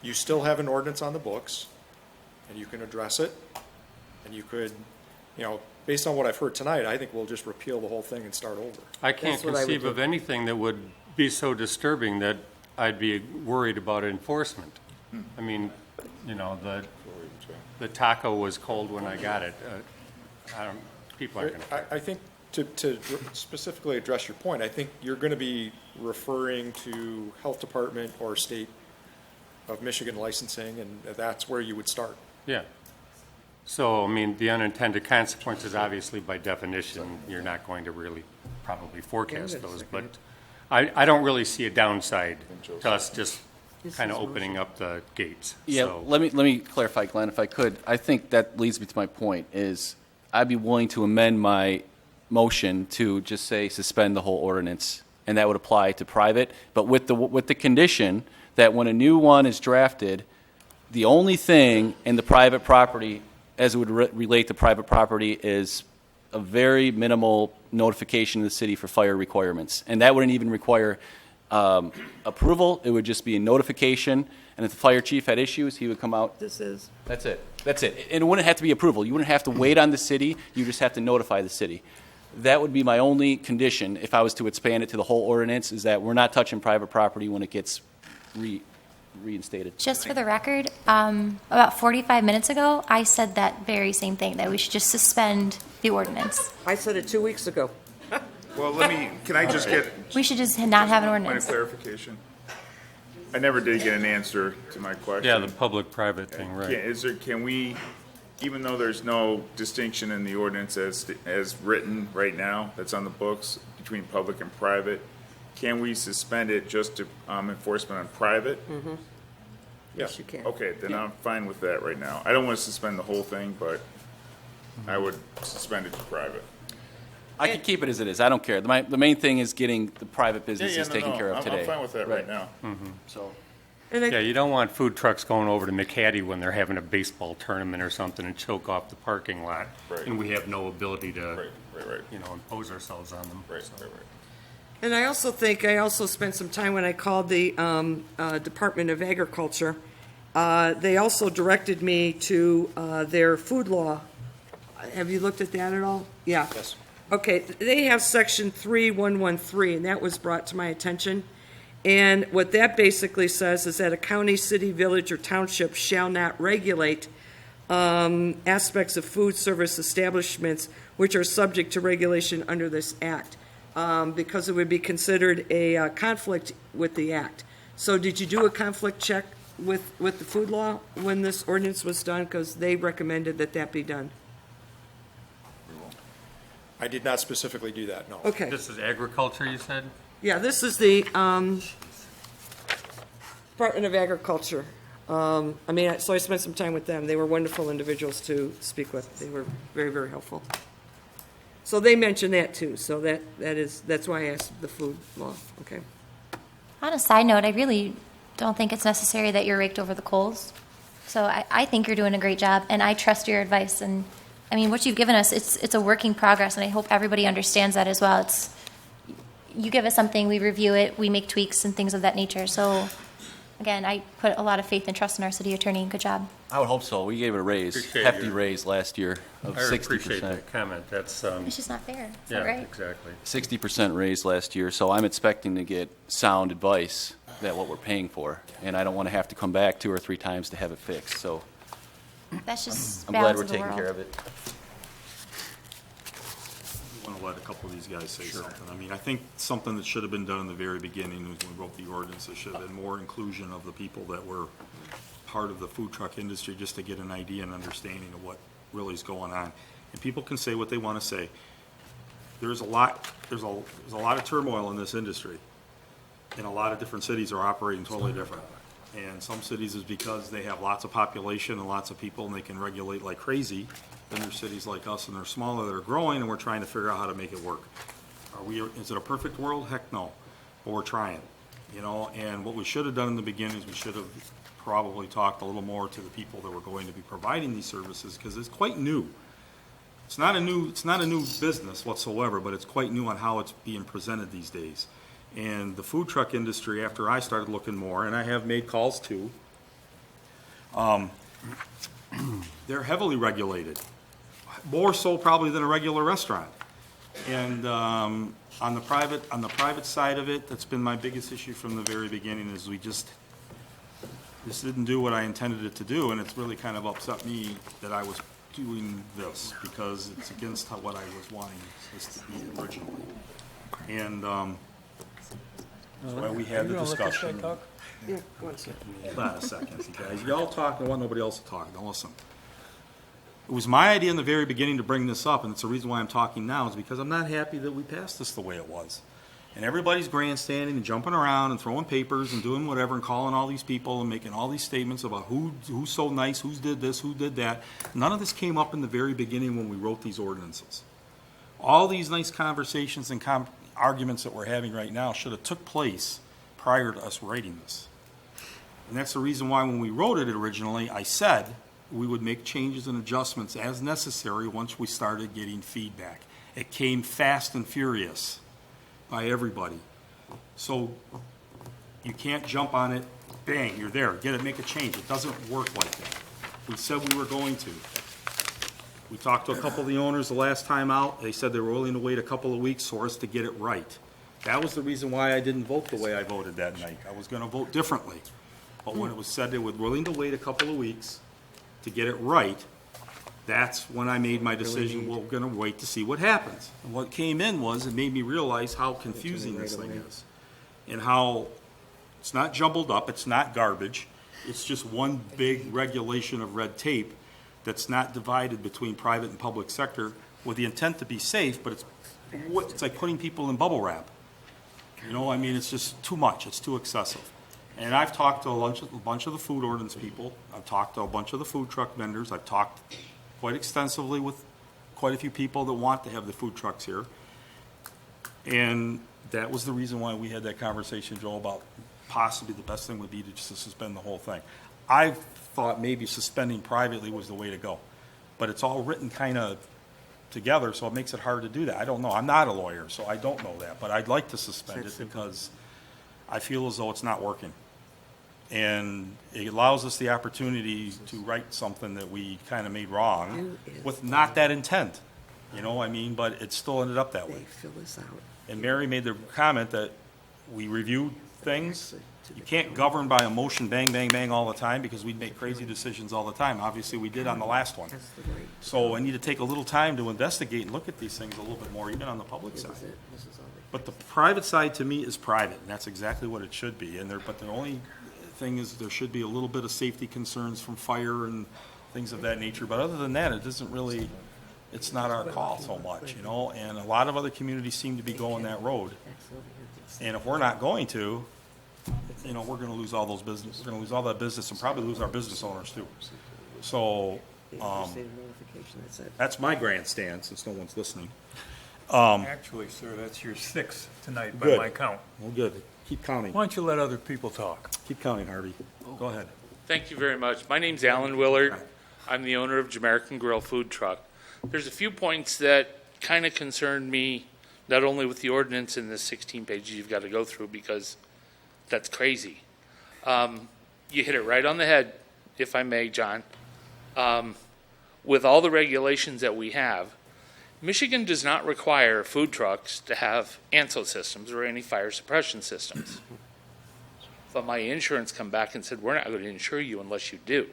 You still have an ordinance on the books, and you can address it, and you could, based on what I've heard tonight, I think we'll just repeal the whole thing and start over. I can't That's what I would conceive do. of anything that would be so disturbing that I'd be worried about enforcement. I mean, the taco was cold when I got it. People aren't going to. I think to specifically address your point, I think you're going to be referring to Health Department or State of Michigan licensing, and that's where you would start. Yeah. So, I mean, the unintended consequences, obviously, by definition, you're not going to really probably forecast those, but I don't really see a downside to us just kind of opening up the gates. Yeah, So- let me clarify, Glenn, if I could. I think that leads me to my point, is I'd be willing to amend my motion to just say suspend the whole ordinance, and that would apply to private, but with the condition that when a new one is drafted, the only thing in the private property, as it would relate to private property, is a very minimal notification to the city for fire requirements. And that wouldn't even require approval. It would just be a notification, and if the fire chief had issues, he would come out. This is. That's it. That's it. And it wouldn't have to be approval. You wouldn't have to wait on the city. You just have to notify the city. That would be my only condition if I was to expand it to the whole ordinance, is that we're not touching private property when it gets reinstated. Just for the record, about 45 minutes ago, I said that very same thing, that we should just suspend the ordinance. I said it 2 weeks ago. well, can I just get We should just not have an point of ordinance. clarification? I never did get an answer to my question. Yeah, the public-private thing, right. Can we, even though there's no distinction in the ordinance as written right now, that's on the books, between public and private, can we suspend it just to enforcement on private? Mm-hmm. Yes, you can. Okay, then I'm fine with that right now. I don't want to suspend the whole thing, but I would suspend it to private. I can keep it as it is. I don't care. The main thing is getting the private businesses taken care of today. I'm fine with that right now. So, And Yeah, you don't want food trucks going over to McHattie when they're having a baseball tournament or something and choke off the parking lot. Right. And we have no ability to, Right. impose ourselves on them. Right. And I also think, I also spent some time when I called the Department of Agriculture. They also directed me to their food law. Have you looked at that at all? Yeah. Yes. Okay, they have section 3113, and that was brought to my attention. And what that basically says is that a county, city, village, or township shall not regulate aspects of food service establishments which are subject to regulation under this act, because it would be considered a conflict with the act. So did you do a conflict check with the food law when this ordinance was done? Because they recommended that that be done. I did not specifically do that, no. Okay. This is agriculture, you said? Yeah, this is the Department of Agriculture. So I spent some time with them. They were wonderful individuals to speak with. They were very, very helpful. So they mentioned that too. So that's why I asked the food law. Okay. On a side note, I really don't think it's necessary that you're raked over the coals. So I think you're doing a great job, and I trust your advice. And I mean, what you've given us, it's a work in progress, and I hope everybody understands that as well. You give us something, we review it, we make tweaks and things of that nature. So, again, I put a lot of faith and trust in our city attorney. Good job. I would hope so. We gave it a raise, Appreciate hefty your- raise last year of I appreciate 60%. that comment. That's, It's just not fair. It's yeah, not right. exactly. 60% raise last year, so I'm expecting to get sound advice that what we're paying for. And I don't want to have to come back 2 or 3 times to have it fixed, so That's just I'm glad balance we're of the taking world. care of it. I want to let a couple of these guys say something. I mean, I think something that should have been done in the very beginning was when we wrote the ordinance, there should have been more inclusion of the people that were part of the food truck industry, just to get an idea and understanding of what really is going on. And people can say what they want to say. There's a lot of turmoil in this industry, and a lot of different cities are operating totally different. And some cities is because they have lots of population and lots of people, and they can regulate like crazy. Then there's cities like us, and they're smaller, that are growing, and we're trying to figure out how to make it work. Is it a perfect world? Heck no, but we're trying, and what we should have done in the beginning is we should have probably talked a little more to the people that were going to be providing these services, because it's quite new. It's not a new business whatsoever, but it's quite new on how it's being presented these days. And the food truck industry, after I started looking more, and I have made calls too, they're heavily regulated, more so probably than a regular restaurant. And on the private side of it, that's been my biggest issue from the very beginning, is this didn't do what I intended it to do, and it's really kind of upset me that I was doing this, because it's against what I was wanting this to be originally. And that's why we had the discussion. Yeah, go on, sir. Hold on a second, you guys. Y'all talk, I want nobody else to talk. Don't listen. It was my idea in the very beginning to bring this up, and it's the reason why I'm talking now, is because I'm not happy that we passed this the way it was. And everybody's grandstanding and jumping around and throwing papers and doing whatever and calling all these people and making all these statements about who's so nice, who did this, who did that. None of this came up in the very beginning when we wrote these ordinances. All these nice conversations and arguments that we're having right now should have took place prior to us writing this. And that's the reason why when we wrote it originally, I said we would make changes and adjustments as necessary once we started getting feedback. It came fast and furious by everybody. So you can't jump on it, bang, you're there, get it, make a change. It doesn't work like that. We said we were going to. We talked to a couple of the owners the last time out. They said they were willing to wait a couple of weeks for us to get it right. That was the reason why I didn't vote the way I voted that night. I was going to vote differently. But when it was said they were willing to wait a couple of weeks to get it right, that's when I made my decision, we're going to wait to see what happens. And what came in was, it made me realize how confusing this thing is. And how it's not jumbled up, it's not garbage. It's just one big regulation of red tape that's not divided between private and public sector with the intent to be safe, but it's like putting people in bubble wrap. It's just too much, it's too excessive. And I've talked to a bunch of the food ordinance people, I've talked to a bunch of the food truck vendors, I've talked quite extensively with quite a few people that want to have the food trucks here. And that was the reason why we had that conversation, Joel, about possibly the best thing would be to just suspend the whole thing. I thought maybe suspending privately was the way to go, but it's all written kind of together, so it makes it hard to do that. I don't know. I'm not a lawyer, so I don't know that, but I'd like to suspend it because I feel as though it's not working. And it allows us the opportunity to write something that we kind of made wrong with not that intent, you know, I mean, but it still ended up that way. And Mary made the comment that we reviewed things. You can't govern by emotion, bang, bang, bang all the time, because we'd make crazy decisions all the time. Obviously, we did on the last one. So I need to take a little time to investigate and look at these things a little bit more, even on the public side. But the private side, to me, is private, and that's exactly what it should be. But the only thing is, there should be a little bit of safety concerns from fire and things of that nature. But other than that, it doesn't really, it's not our call so much, you know? And a lot of other communities seem to be going that road. And if we're not going to, you know, we're going to lose all those business. We're going to lose all that business and probably lose our business owners too. So that's my grandstand, since no one's listening. Actually, sir, that's your sixth tonight by Good. my count. Well, good. Keep counting. Why don't you let other people talk? Keep counting, Harvey. Go ahead. Thank you very much. My name's Alan Willard. I'm the owner of Jamaican Grill Food Truck. There's a few points that kind of concerned me, not only with the ordinance in the 16 pages you've got to go through, because that's crazy. You hit it right on the head, if I may, John. With all the regulations that we have, Michigan does not require food trucks to have ANSO systems or any fire suppression systems. But my insurance come back and said, we're not going to insure you unless you do.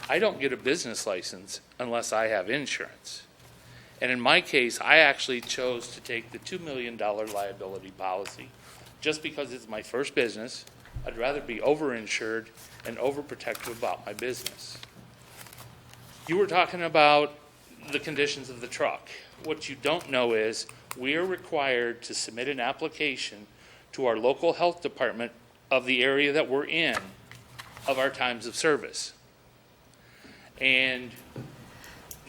I don't get a business license unless I have insurance. And in my case, I actually chose to take the $2 million liability policy just because it's my first business. I'd rather be overinsured and overprotective about my business. You were talking about the conditions of the truck. What you don't know is we are required to submit an application to our local health department of the area that we're in of our times of service. And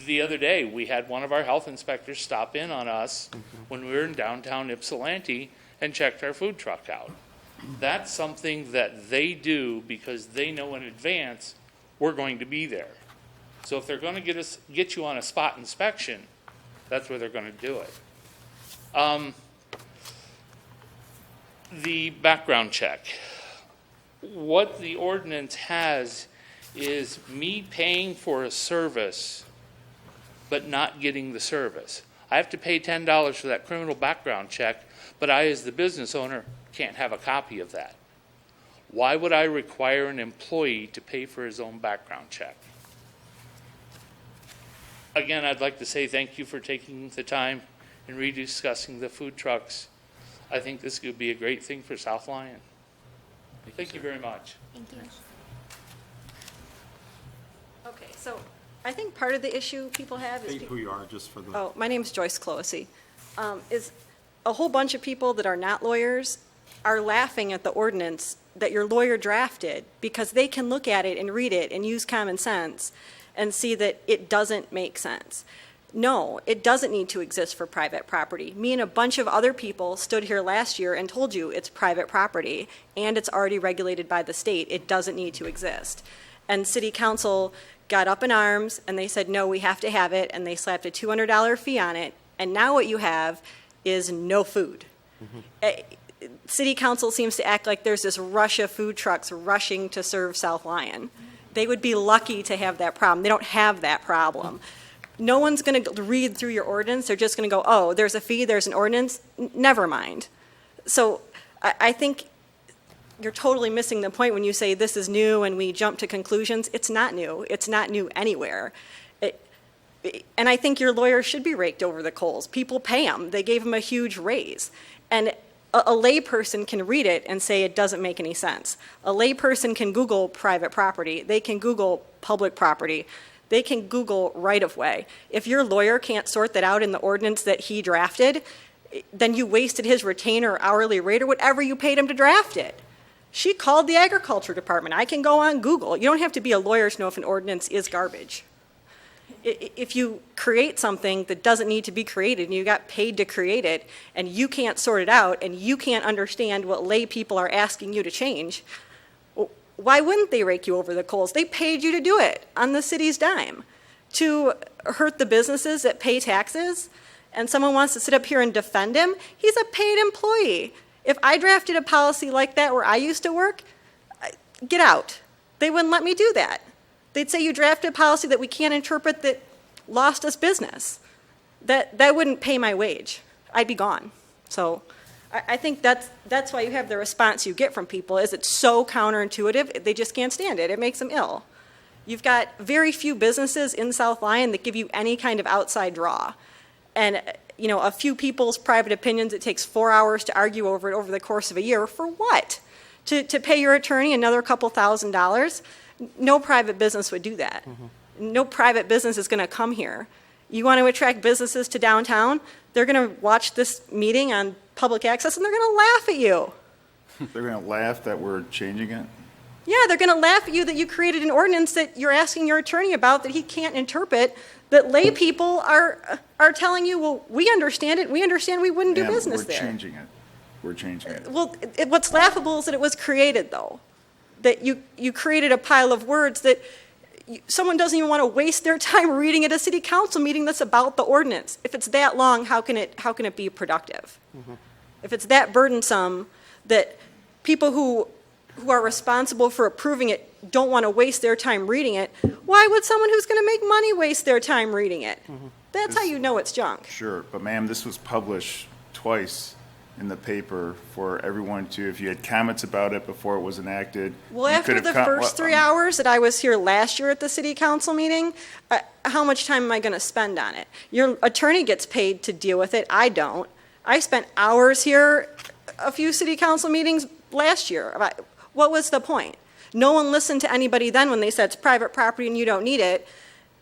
the other day, we had one of our health inspectors stop in on us when we were in downtown Ypsilanti and checked our food truck out. That's something that they do because they know in advance we're going to be there. So if they're going to get you on a spot inspection, that's where they're going to do it. The background check. What the ordinance has is me paying for a service but not getting the service. I have to pay $10 for that criminal background check, but I, as the business owner, can't have a copy of that. Why would I require an employee to pay for his own background check? Again, I'd like to say thank you for taking the time and rediscussing the food trucks. I think this could be a great thing for South Lyon. Thank you very much. Thank you. Okay, so I think part of the issue people have is... State who you are, just for the... Oh, my name's Joyce Closey. Is a whole bunch of people that are not lawyers are laughing at the ordinance that your lawyer drafted because they can look at it and read it and use common sense and see that it doesn't make sense. No, it doesn't need to exist for private property. Me and a bunch of other people stood here last year and told you it's private property and it's already regulated by the state. It doesn't need to exist. And city council got up in arms and they said, no, we have to have it, and they slapped a $200 fee on it, and now what you have is no food. City council seems to act like there's this rush of food trucks rushing to serve South Lyon. They would be lucky to have that problem. They don't have that problem. No one's going to read through your ordinance. They're just going to go, oh, there's a fee, there's an ordinance. Never mind. So I think you're totally missing the point when you say this is new and we jump to conclusions. It's not new. It's not new anywhere. And I think your lawyer should be raked over the coals. People pay them. They gave him a huge raise. And a layperson can read it and say it doesn't make any sense. A layperson can Google private property. They can Google public property. They can Google right-of-way. If your lawyer can't sort that out in the ordinance that he drafted, then you wasted his retainer, hourly rate, or whatever you paid him to draft it. She called the agriculture department. I can go on Google. You don't have to be a lawyer to know if an ordinance is garbage. If you create something that doesn't need to be created, and you got paid to create it, and you can't sort it out, and you can't understand what lay people are asking you to change, why wouldn't they rake you over the coals? They paid you to do it on the city's dime. To hurt the businesses that pay taxes, and someone wants to sit up here and defend him, he's a paid employee. If I drafted a policy like that where I used to work, get out. They wouldn't let me do that. They'd say you drafted a policy that we can't interpret that lost us business. That wouldn't pay my wage. I'd be gone. So I think that's why you have the response you get from people, is it's so counterintuitive, they just can't stand it. It makes them ill. You've got very few businesses in South Lyon that give you any kind of outside draw. And, you know, a few people's private opinions, it takes 4 hours to argue over it over the course of a year. For what? To pay your attorney another couple $1,000s? No private business would do that. No private business is going to come here. You want to attract businesses to downtown? They're going to watch this meeting on public access and they're going to laugh at you. They're going to laugh that we're changing it? Yeah, they're going to laugh at you that you created an ordinance that you're asking your attorney about that he can't interpret, that lay people are telling you, well, we understand it, we understand we wouldn't do business there. We're changing it. We're changing it. Well, what's laughable is that it was created, though. That you created a pile of words that someone doesn't even want to waste their time reading at a city council meeting that's about the ordinance. If it's that long, how can it be productive? If it's that burdensome that people who are responsible for approving it don't want to waste their time reading it, why would someone who's going to make money waste their time reading it? That's how you know it's junk. Sure, but ma'am, this was published twice in the paper for everyone to, if you had comments about it before it was enacted. Well, you after could the have first 3 hours that I was here last year at the city council meeting, how much time am I going to spend on it? Your attorney gets paid to deal with it. I don't. I spent hours here, a few city council meetings last year. What was the point? No one listened to anybody then when they said it's private property and you don't need it.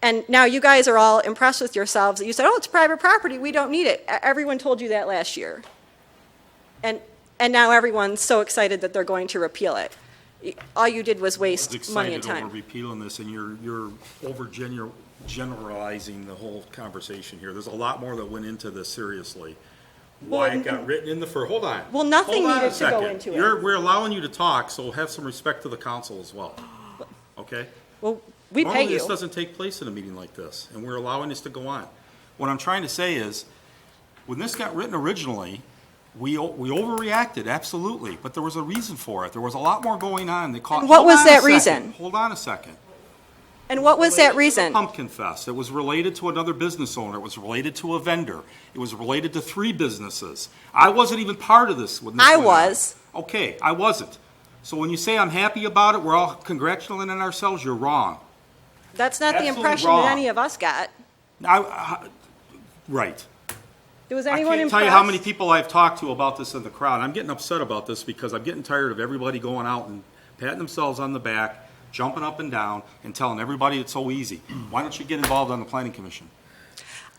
And now you guys are all impressed with yourselves that you said, oh, it's private property, we don't need it. Everyone told you that last year. And now everyone's so excited that they're going to repeal it. All you did was waste money and Excited time. over repealing this, and you're generalizing the whole conversation here. There's a lot more that went into this, seriously. Why it got written in the hold on. Well, nothing Hold on needed a to go second. into it. We're allowing you to talk, so have some respect to the council as well. Okay? Well, we pay Normally, you. this doesn't take place in a meeting like this, and we're allowing this to go on. What I'm trying to say is, when this got written originally, we overreacted, absolutely, but there was a reason for it. There was a lot more going on that caused. And what Hold was on a that second. reason? Hold on a second. And what was that reason? Pumpkin Fest. It was related to another business owner. It was related to a vendor. It was related to 3 businesses. I wasn't even part of this when this I went on. was. Okay, I wasn't. So when you say I'm happy about it, we're all congratulating ourselves, you're wrong. That's not the Absolutely impression wrong. that any of us got. Right. Was I anyone can't impressed? tell you how many people I've talked to about this in the crowd. I'm getting upset about this because I'm getting tired of everybody going out and patting themselves on the back, jumping up and down, and telling everybody it's so easy. Why don't you get involved on the planning commission?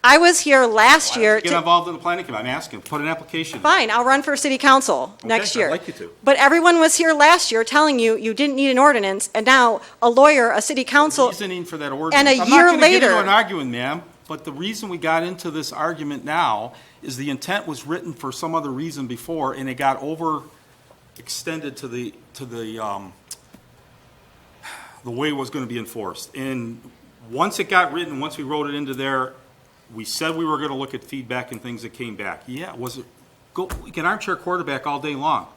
I was here last year. Get involved in the planning commission. I'm asking, put an application in. Fine, I'll run for city council next year. I'd like you to. But everyone was here last year telling you you didn't need an ordinance, and now a lawyer, a city council, Reasoning for that ordinance. and a I'm year not gonna get later. into an argument, ma'am, but the reason we got into this argument now is the intent was written for some other reason before, and it got overextended to the way it was going to be enforced. And once it got written, once we wrote it into there, we said we were going to look at feedback and things that came back. Yeah, was it? We can armchair quarterback all day long.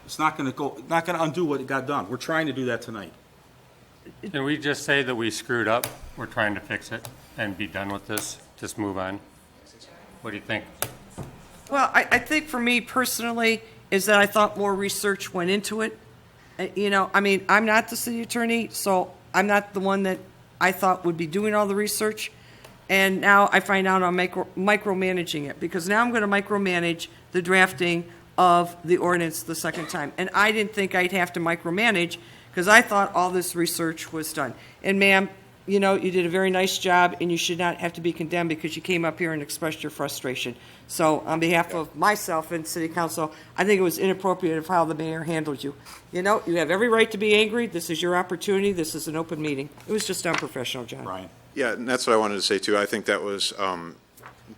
It's not going to undo what got done. We're trying to do that tonight. Can we just say that we screwed up? We're trying to fix it and be done with this? Just move on? What do you think? Well, I think for me personally is that I thought more research went into it. You know, I mean, I'm not the city attorney, so I'm not the one that I thought would be doing all the research. And now I find out I'm micromanaging it, because now I'm going to micromanage the drafting of the ordinance the second time. And I didn't think I'd have to micromanage, because I thought all this research was done. And ma'am, you know, you did a very nice job, and you should not have to be condemned because you came up here and expressed your frustration. So on behalf of myself and city council, I think it was inappropriate of how the mayor handled you. You know, you have every right to be angry. This is your opportunity. This is an open meeting. It was just unprofessional, John. Brian. Yeah, and that's what I wanted to say too. I think that was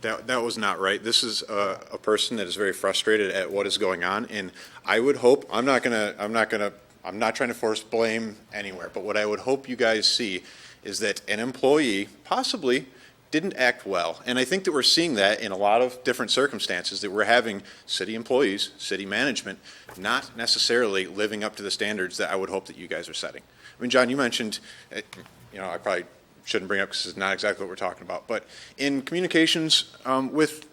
that was not right. This is a person that is very frustrated at what is going on, and I would hope I'm not trying to force blame anywhere. But what I would hope you guys see is that an employee possibly didn't act well, and I think that we're seeing that in a lot of different circumstances. That we're having city employees, city management, not necessarily living up to the standards that I would hope that you guys are setting. I mean, John, you mentioned, I probably shouldn't bring up because it's not exactly what we're talking about, but in communications with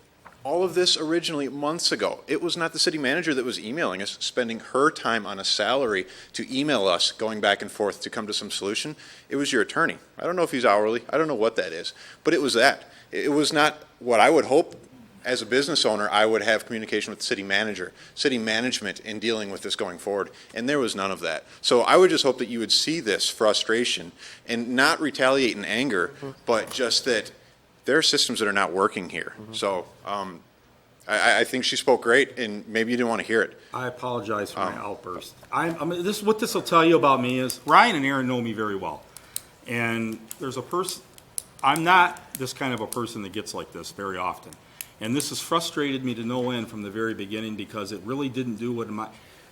all of this originally months ago, it was not the city manager that was emailing us, spending her time on a salary to email us, going back and forth to come to some solution. It was your attorney. I don't know if he's hourly. I don't know what that is, but it was that. It was not what I would hope as a business owner I would have communication with the city manager, city management in dealing with this going forward, and there was none of that. So I would just hope that you would see this frustration and not retaliate in anger, but just that there are systems that are not working here. So I think she spoke great, and maybe you didn't want to hear it. I apologize for my outburst. What this will tell you about me is Ryan and Aaron know me very well. And there's a person, I'm not this kind of a person that gets like this very often. And this has frustrated me to no end from the very beginning because it really didn't do what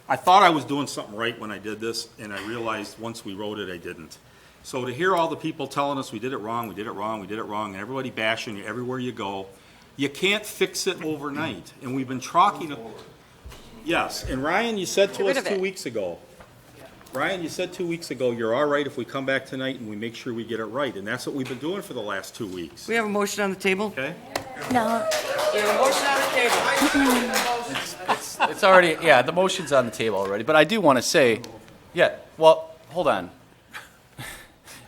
I thought I was doing something right when I did this, and I realized once we wrote it, I didn't. So to hear all the people telling us we did it wrong, we did it wrong, we did it wrong, and everybody bashing you everywhere you go, you can't fix it overnight. And we've been talking. Yes, and Ryan, you said to us 2 weeks ago. Ryan, you said 2 weeks ago, you're all right if we come back tonight and we make sure we get it right. And that's what we've been doing for the last 2 weeks. We have a motion on the table? Okay? No. We have a motion on the table. It's already, yeah, the motion's on the table already, but I do want to say, hold on.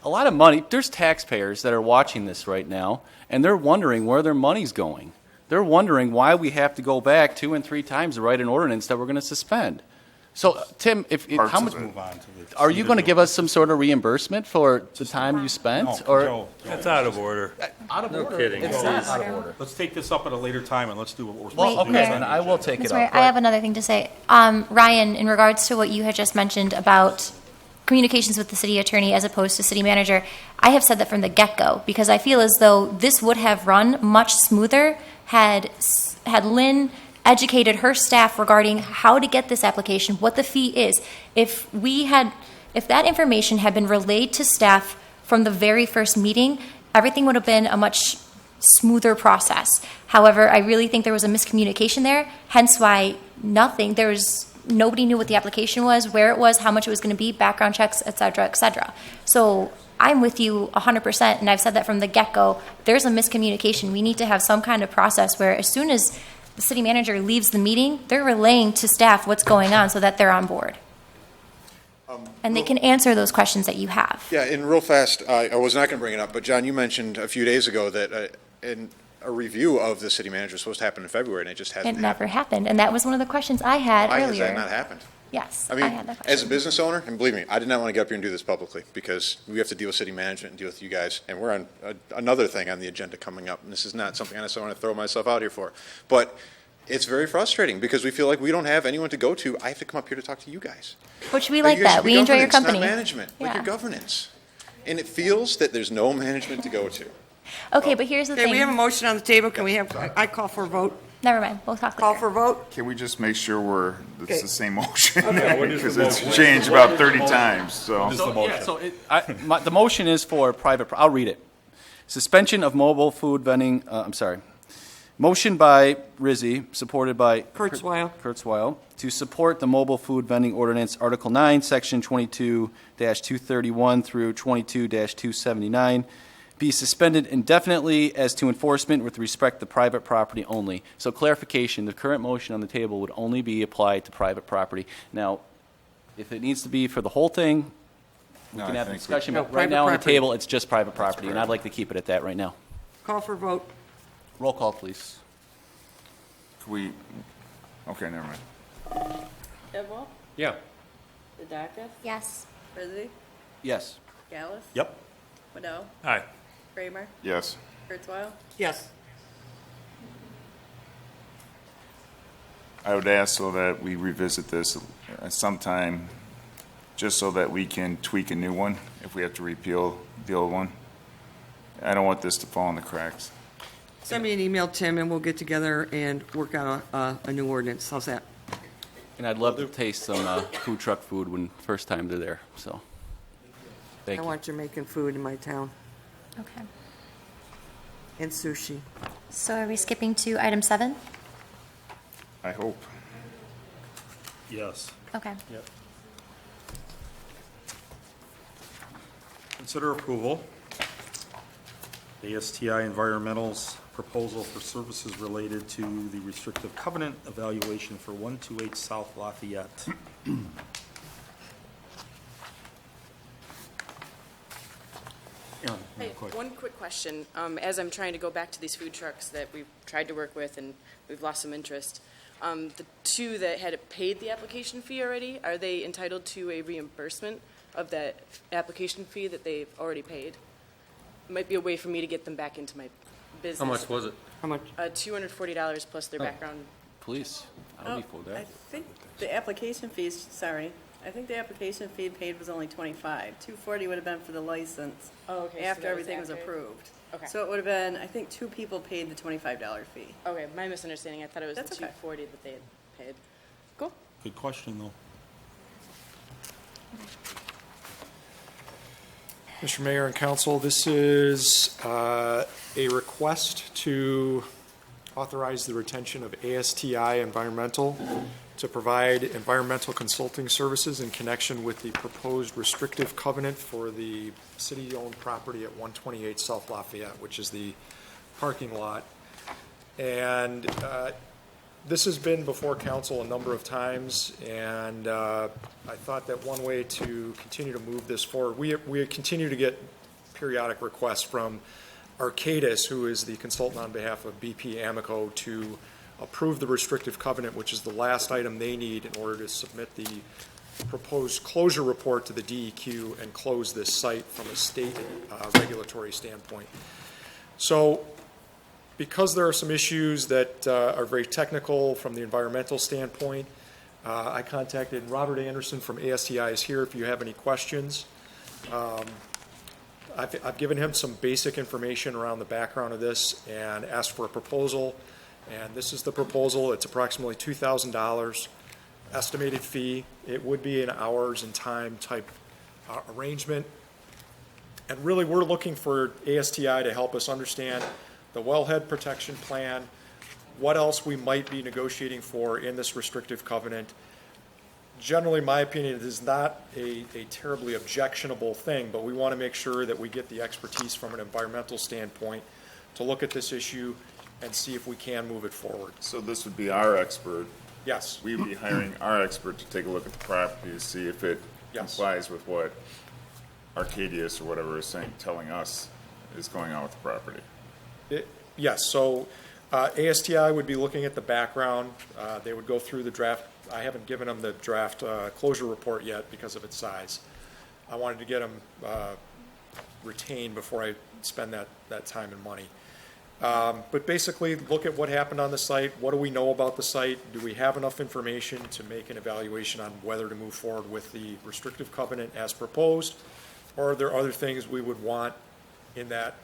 A lot of money, there's taxpayers that are watching this right now, and they're wondering where their money's going. They're wondering why we have to go back 2 and 3 times to write an ordinance that we're going to suspend. So, Tim, how much are you going to give us some sort of reimbursement for the time you spent? No, or Joe. That's out of order. Out of order. kidding. It's not out of order. Let's take this up at a later time and let's do what we're supposed Well, to do. okay, then I will take it Ms. up. Mayor, I have another thing to say. Ryan, in regards to what you had just mentioned about communications with the city attorney as opposed to city manager, I have said that from the get-go because I feel as though this would have run much smoother had Lynn educated her staff regarding how to get this application, what the fee is. If that information had been relayed to staff from the very first meeting, everything would have been a much smoother process. However, I really think there was a miscommunication there, hence why nobody knew what the application was, where it was, how much it was going to be, background checks, et cetera, et cetera. So I'm with you 100%, and I've said that from the get-go. There's a miscommunication. We need to have some kind of process where as soon as the city manager leaves the meeting, they're relaying to staff what's going on so that they're on board. And they can answer those questions that you have. Yeah, and real fast, I was not going to bring it up, but John, you mentioned a few days ago that a review of the city manager was supposed to happen in February, and it just hasn't It never happened, and that was one of the questions I had Why earlier. has that not happened? Yes, I mean, had that question. as a business owner, and believe me, I did not want to get up here and do this publicly because we have to deal with city management and deal with you guys, and we're on another thing on the agenda coming up, and this is not something I necessarily want to throw myself out here for. But it's very frustrating because we feel like we don't have anyone to go to. I have to come up here to talk to you guys. Which we like that. We enjoy your company. Not management, like your governance. And it feels that there's no management to go to. Okay, but here's the Okay, thing. we have a motion on the table. Can we have, I call for a vote. Never mind. We'll talk Call later. for a vote. Can we just make sure it's the same motion? Okay. What is the Because it's motion? changed about 30 times, so. The motion is for private, I'll read it. Suspension of mobile food vending, motion by Rizzi, supported by Kurzweil, to support the mobile food vending ordinance, Article 9, Section 22-231 through 22-279, be suspended indefinitely as to enforcement with respect to private property only. So clarification, the current motion on the table would only be applied to private property. Now, if it needs to be for the whole thing, we can have a discussion, but right now on the table, it's just private property, and I'd like to keep it at that right now. Call for a vote. Roll call, please. Okay, never mind. Edwall? Yeah. Sedakis? Yes. Rizzi? Yes. Gallus? Yep. Waddell? Aye. Kramer? Yes. Kurzweil? Yes. I would ask so that we revisit this sometime, just so that we can tweak a new one if we have to repeal the old one. I don't want this to fall in the cracks. Send me an email, Tim, and we'll get together and work out a new ordinance. How's that? And I'd love to taste some food truck food when first time they're there, so. Thank I you. want Jamaican food in my town, Okay. and sushi. So are we skipping to item 7? I hope. Yes. Okay. Yep. Consider approval. ASTI Environmental's proposal for services related to the restrictive covenant evaluation for 128 South Lafayette. Aaron, you have a question? One quick question. As I'm trying to go back to these food trucks that we've tried to work with and we've lost some interest, the two that had paid the application fee already, are they entitled to a reimbursement of that application fee that they've already paid? It might be a way for me to get them back into my business. How much was it? How much? $240 plus their background. Please, I'll be for I that. think the application fees, sorry, I think the application fee paid was only 25. 240 would have been for the license. Oh, okay. so After that everything was after? approved. Okay. So it would have been, I think 2 people paid the $25 fee. Okay, my misunderstanding. I thought it was That's the okay. 240 that they had paid. Cool. Good question, though. Mr. Mayor and Council, this is a request to authorize the retention of ASTI Environmental to provide environmental consulting services in connection with the proposed restrictive covenant for the city-owned property at 128 South Lafayette, which is the parking lot. And this has been before council a number of times, and I thought that one way to continue to move this forward, we continue to get periodic requests from Arcadis, who is the consultant on behalf of BP Amico, to approve the restrictive covenant, which is the last item they need in order to submit the proposed closure report to the DEQ and close this site from a state regulatory standpoint. So because there are some issues that are very technical from the environmental standpoint, I contacted Robert Anderson from ASTI is here if you have any questions. I've given him some basic information around the background of this and asked for a proposal. And this is the proposal. It's approximately $2,000 estimated fee. It would be an hours and time type arrangement. And really, we're looking for ASTI to help us understand the wellhead protection plan, what else we might be negotiating for in this restrictive covenant. Generally, my opinion, it is not a terribly objectionable thing, but we want to make sure that we get the expertise from an environmental standpoint to look at this issue and see if we can move it forward. So this would be our expert. Yes. We'd be hiring our expert to take a look at the property to see if it Yes. complies with what Arcadius or whatever is saying, telling us is going on with the property. Yes, so ASTI would be looking at the background. They would go through the draft. I haven't given them the draft closure report yet because of its size. I wanted to get them retained before I spend that time and money. But basically, look at what happened on the site. What do we know about the site? Do we have enough information to make an evaluation on whether to move forward with the restrictive covenant as proposed? Or are there other things we would want in that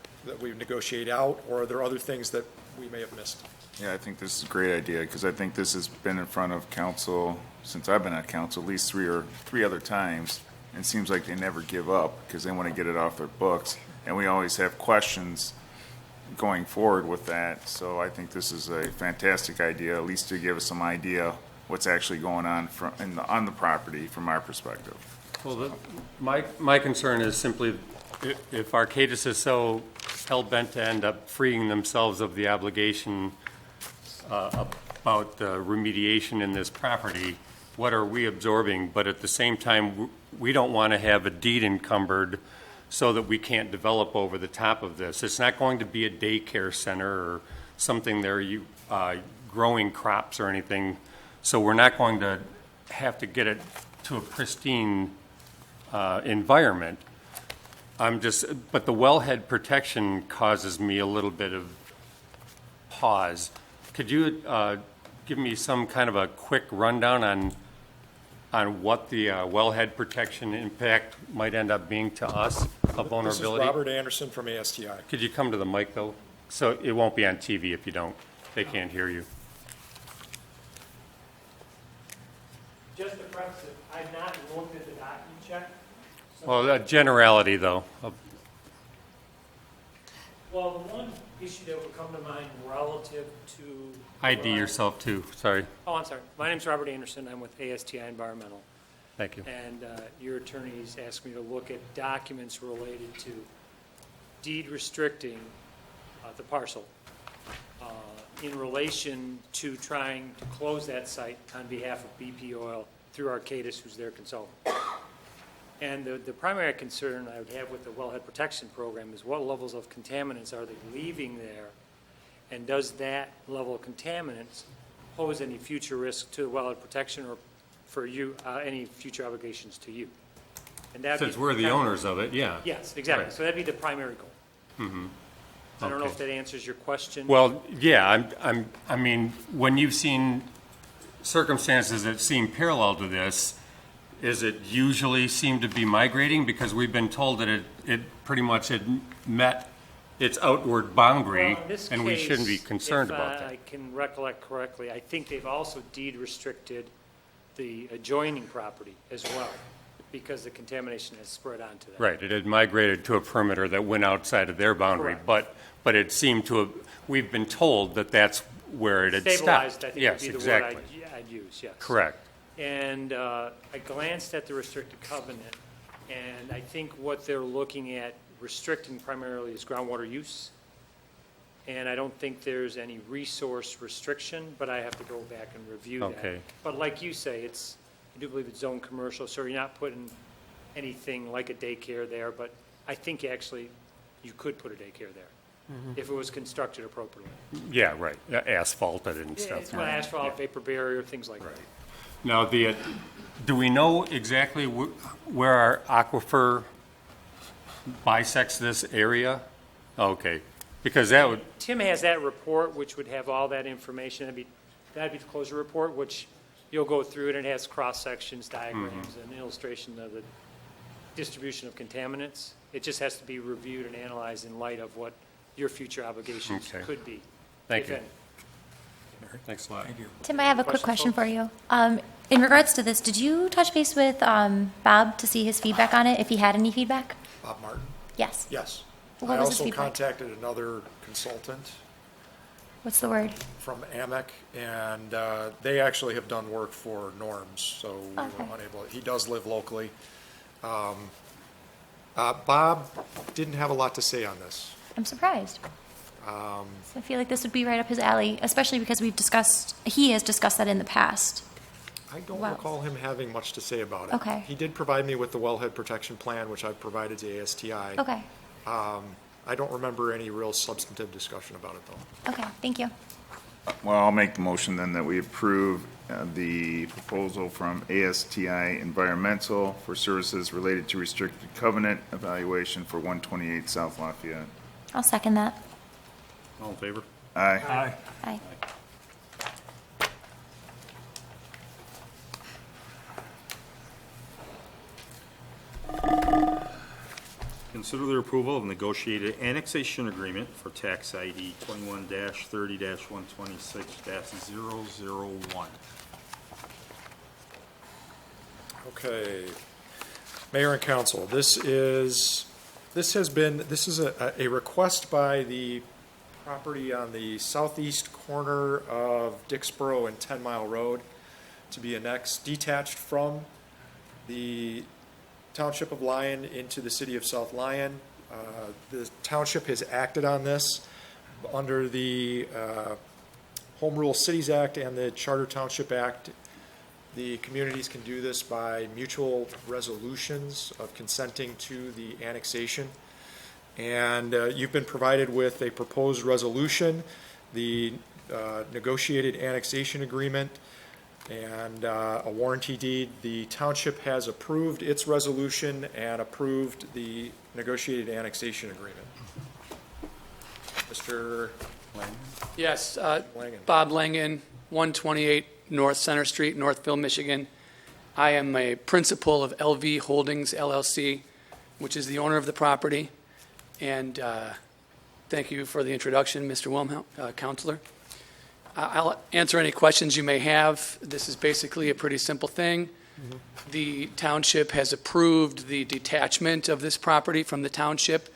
we negotiate out? Or are there other things that we may have missed? Yeah, I think this is a great idea because I think this has been in front of council since I've been at council at least three other times. And it seems like they never give up because they want to get it off their books. And we always have questions going forward with that. So I think this is a fantastic idea, at least to give us some idea what's actually going on on the property from our perspective. Well, my concern is simply if Arcadis is so hell-bent to end up freeing themselves of the obligation about remediation in this property, what are we absorbing? But at the same time, we don't want to have a deed encumbered so that we can't develop over the top of this. It's not going to be a daycare center or something there, growing crops or anything. So we're not going to have to get it to a pristine environment. But the wellhead protection causes me a little bit of pause. Could you give me some kind of a quick rundown on what the wellhead protection impact might end up being to us? a vulnerability? This is Robert Anderson from ASTI. Could you come to the mic, though? So it won't be on TV if you don't. They can't hear you. Just to preface it, I've not looked at the document check. Well, a generality, though. Well, the one issue that would come to mind relative to... ID yourself, too. Sorry. Oh, I'm sorry. My name's Robert Anderson. I'm with ASTI Environmental. Thank you. And your attorneys asked me to look at documents related to deed restricting the parcel in relation to trying to close that site on behalf of BP Oil through Arcadis, who's their consultant. And the primary concern I would have with the wellhead protection program is what levels of contaminants are they leaving there? And does that level of contaminants pose any future risk to the wellhead protection or for you, any future obligations to you? And that'd Since be we're the kind of- owners of it, yeah. Yes, exactly. Right. So that'd be the primary goal. Mm-hmm. I don't know if that answers your question. Well, yeah, I mean, when you've seen circumstances that seem parallel to this, is it usually seem to be migrating? Because we've been told that it pretty much had met its outward boundary, Well, in this and we shouldn't be case, concerned if, about that. I can recollect correctly, I think they've also deed restricted the adjoining property as well, because the contamination has spread onto that. Right, it had migrated to a perimeter that went outside of their boundary, Correct. but it seemed to have, we've been told that that's where it had stopped. Stabilized, I think would Yes, be the exactly. word I'd use, yes. Correct. And I glanced at the restricted covenant, and I think what they're looking at restricting primarily is groundwater use. And I don't think there's any resource restriction, but I have to go back and review that. Okay. But like you say, I do believe it's zone commercial, so you're not putting anything like a daycare there, but I think actually you could put a daycare there if it was constructed appropriately. Yeah, right, asphalted and Yeah, stuff. it's got asphalt, vapor barrier, things like that. Now, do we know exactly where our aquifer bisects this area? Okay, because that would, Tim has that report, which would have all that information. That'd be the closure report, which you'll go through it, and it has cross-sections, diagrams, and illustration of the distribution of contaminants. It just has to be reviewed and analyzed in light of what your future obligations Okay. could be. Thank if you. any. Thanks a lot. Thank you. Tim, I have a quick question for you. In regards to this, did you touch base with Bob to see his feedback on it, if he had any feedback? Bob Martin? Yes. Yes. What I was his also feedback? contacted another consultant What's the word? from AMEC, and they actually have done work for Norms, so we Okay. were unable, he does live locally. Bob didn't have a lot to say on this. I'm surprised. I feel like this would be right up his alley, especially because he has discussed that in the past. I don't Wow. recall him having much to say about it. Okay. He did provide me with the wellhead protection plan, which I've provided to ASTI. Okay. I don't remember any real substantive discussion about it, though. Okay, thank you. Well, I'll make the motion then that we approve the proposal from ASTI Environmental for services related to restricted covenant evaluation for 128 South Lafayette. I'll second that. All in favor? Aye. Aye. Consider the approval of negotiated annexation agreement for tax ID 21-30-126-001. Okay. Mayor and council, this is a request by the property on the southeast corner of Dixboro and 10 Mile Road to be annexed, detached from the Township of Lyon into the city of South Lyon. The township has acted on this under the Home Rule Cities Act and the Charter Township Act. The communities can do this by mutual resolutions of consenting to the annexation. And you've been provided with a proposed resolution, the negotiated annexation agreement, and a warranty deed. The township has approved its resolution and approved the negotiated annexation agreement. Mr. Langen? Yes, Langen. Bob Langen, 128 North Center Street, Northville, Michigan. I am a principal of LV Holdings LLC. which is the owner of the property. And thank you for the introduction, Mr. Wilhelm, Counselor. I'll answer any questions you may have. This is basically a pretty simple thing. The township has approved the detachment of this property from the township.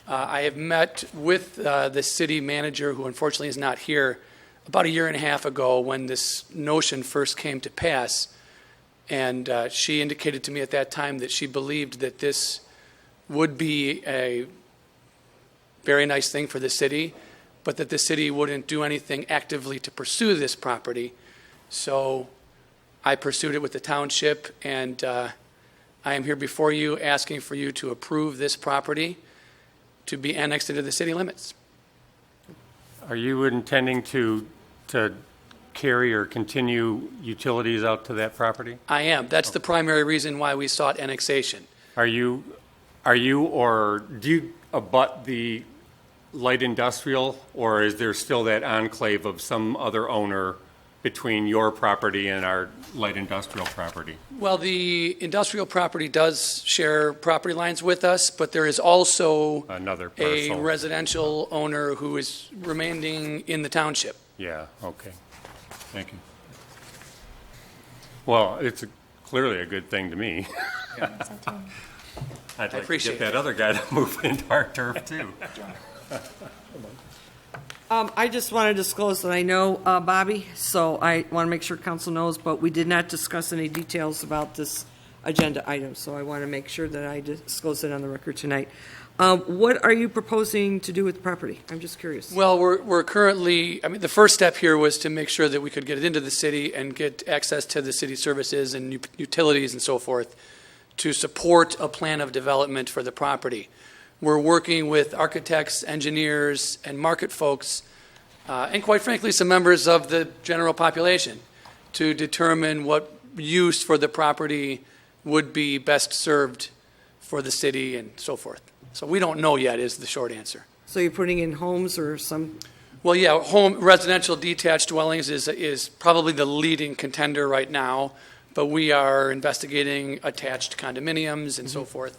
I have met with the city manager, who unfortunately is not here, about a year and a half ago when this notion first came to pass. And she indicated to me at that time that she believed that this would be a very nice thing for the city, but that the city wouldn't do anything actively to pursue this property. So I pursued it with the township, and I am here before you asking for you to approve this property to be annexed into the city limits. Are you intending to carry or continue utilities out to that property? I am. That's the primary reason why we sought annexation. Are you or do you abut the light industrial, or is there still that enclave of some other owner between your property and our light industrial property? Well, the industrial property does share property lines with us, but there is also Another a parcel. residential owner who is remaining in the township. Yeah, okay. Thank you. Well, it's clearly a good thing to me. I'd like to appreciate get that other guy to move into our turf too. I just want to disclose that I know Bobby, so I want to make sure council knows, but we did not discuss any details about this agenda item, so I want to make sure that I disclose it on the record tonight. What are you proposing to do with the property? I'm just curious. Well, we're currently, I mean, the first step here was to make sure that we could get it into the city and get access to the city services and utilities and so forth to support a plan of development for the property. We're working with architects, engineers, and market folks, and quite frankly, some members of the general population to determine what use for the property would be best served for the city and so forth. So we don't know yet is the short answer. So you're putting in homes or some? Well, yeah, residential detached dwellings is probably the leading contender right now, but we are investigating attached condominiums and so forth.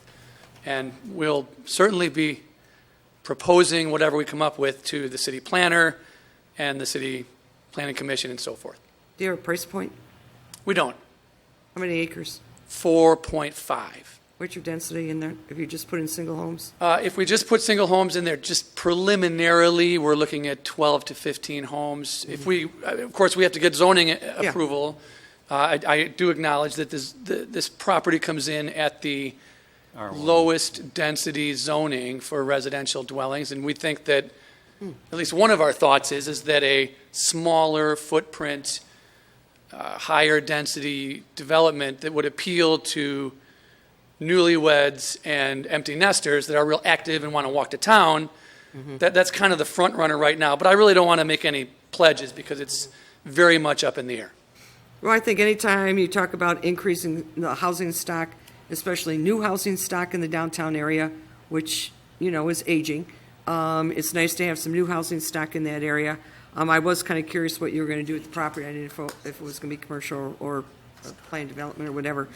And we'll certainly be proposing whatever we come up with to the city planner and the city planning commission and so forth. Do you have a price point? We don't. How many acres? 4.5. What's your density in there, if you just put in single homes? If we just put single homes in there, just preliminarily, we're looking at 12 to 15 homes. If we, of course, we have to get zoning approval. I do acknowledge that this property comes in at the lowest density zoning for residential dwellings, and we think that, at least one of our thoughts is that a smaller footprint, higher density development that would appeal to newlyweds and empty nesters that are real active and want to walk to town, that's kind of the front runner right now. But I really don't want to make any pledges because it's very much up in the air. Well, I think anytime you talk about increasing the housing stock, especially new housing stock in the downtown area, which, you know, is aging, it's nice to have some new housing stock in that area. I was kind of curious what you were going to do with the property. I didn't know if it was going to be commercial or planned development or whatever.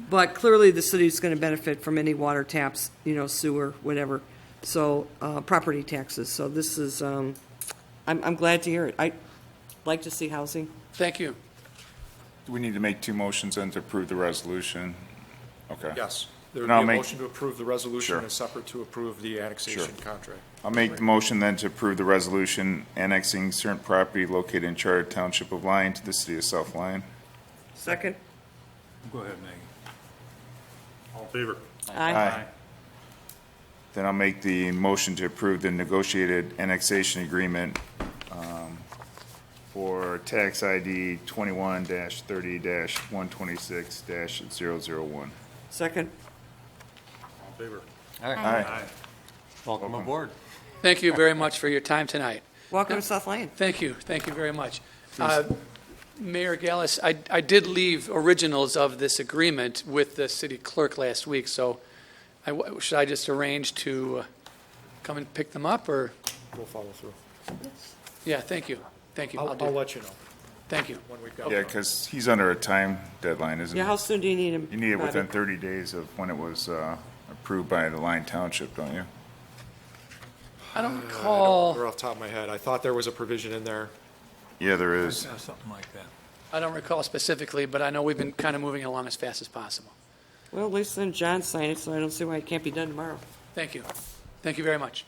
But clearly the city's going to benefit from any water taps, you know, sewer, whatever. So property taxes. So this is, I'm glad to hear it. I'd like to see housing. Thank you. Do we need to make two motions then to approve the resolution? Okay. Yes. There would And I'll be a make- motion to approve the resolution Sure. and a separate to approve the annexation Sure. contract. I'll make the motion then to approve the resolution annexing certain property located in Charter Township of Lyon to the city of South Lyon. Second? Go ahead, Maggie. All in favor? Aye. Then I'll make the motion to approve the negotiated annexation agreement for tax ID 21-30-126-001. Second? All in favor? Aye. Welcome aboard. Thank you very much for your time tonight. Welcome to South Lyon. Thank you. Thank you very much. Mayor Gallus, I did leave originals of this agreement with the city clerk last week, so should I just arrange to come and pick them up, or? We'll follow through. Yeah, thank you. Thank you. I'll do that. let you know Thank you. when we've got. Yeah, because he's under a time deadline, isn't he? Yeah, how soon do you need him? You need it within Bobby? 30 days of when it was approved by the Lyon Township, don't you? I don't I don't recall, remember off the top of my head. I thought there was a provision in there. Yeah, there is. Yeah, something like that. I don't recall specifically, but I know we've been kind of moving along as fast as possible. Well, at least then John signed it, so I don't see why it can't be done tomorrow. Thank you. Thank you very much.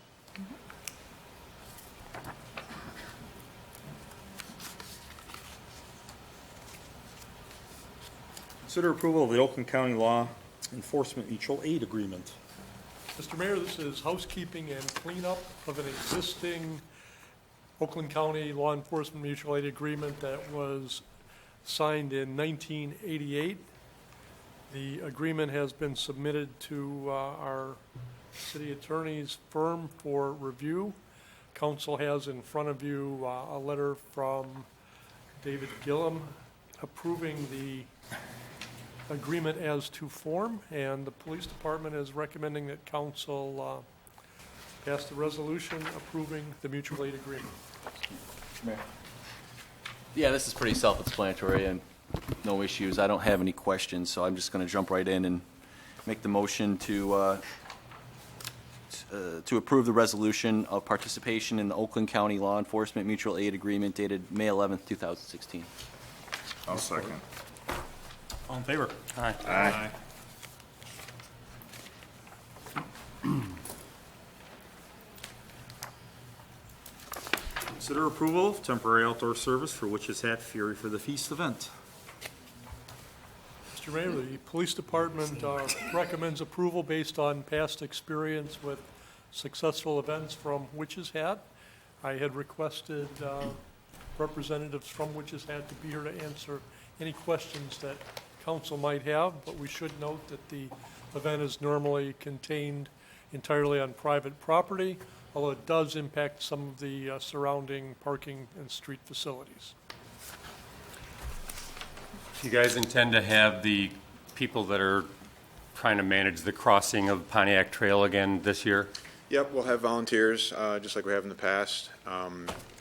Consider approval of the Oakland County Law Enforcement Mutual Aid Agreement. Mr. Mayor, this is housekeeping and cleanup of an existing Oakland County Law Enforcement Mutual Aid Agreement that was signed in 1988. The agreement has been submitted to our city attorney's firm for review. Council has in front of you a letter from David Gillum approving the agreement as to form, and the police department is recommending that council pass the resolution approving the mutual aid agreement. Yeah, this is pretty self-explanatory and no issues. I don't have any questions, so I'm just going to jump right in and make the motion to approve the resolution of participation in the Oakland County Law Enforcement Mutual Aid Agreement dated May 11th, 2016. I'll second. All in favor? Aye. Aye. Consider approval of temporary outdoor service for Witch's Hat Fury for the Feast event. Mr. Mayor, the police department recommends approval based on past experience with successful events from Witch's Hat. I had requested representatives from Witch's Hat to be here to answer any questions that council might have, but we should note that the event is normally contained entirely on private property, although it does impact some of the surrounding parking and street facilities. Do you guys intend to have the people that are trying to manage the crossing of Pontiac Trail again this year? Yep, we'll have volunteers, just like we have in the past.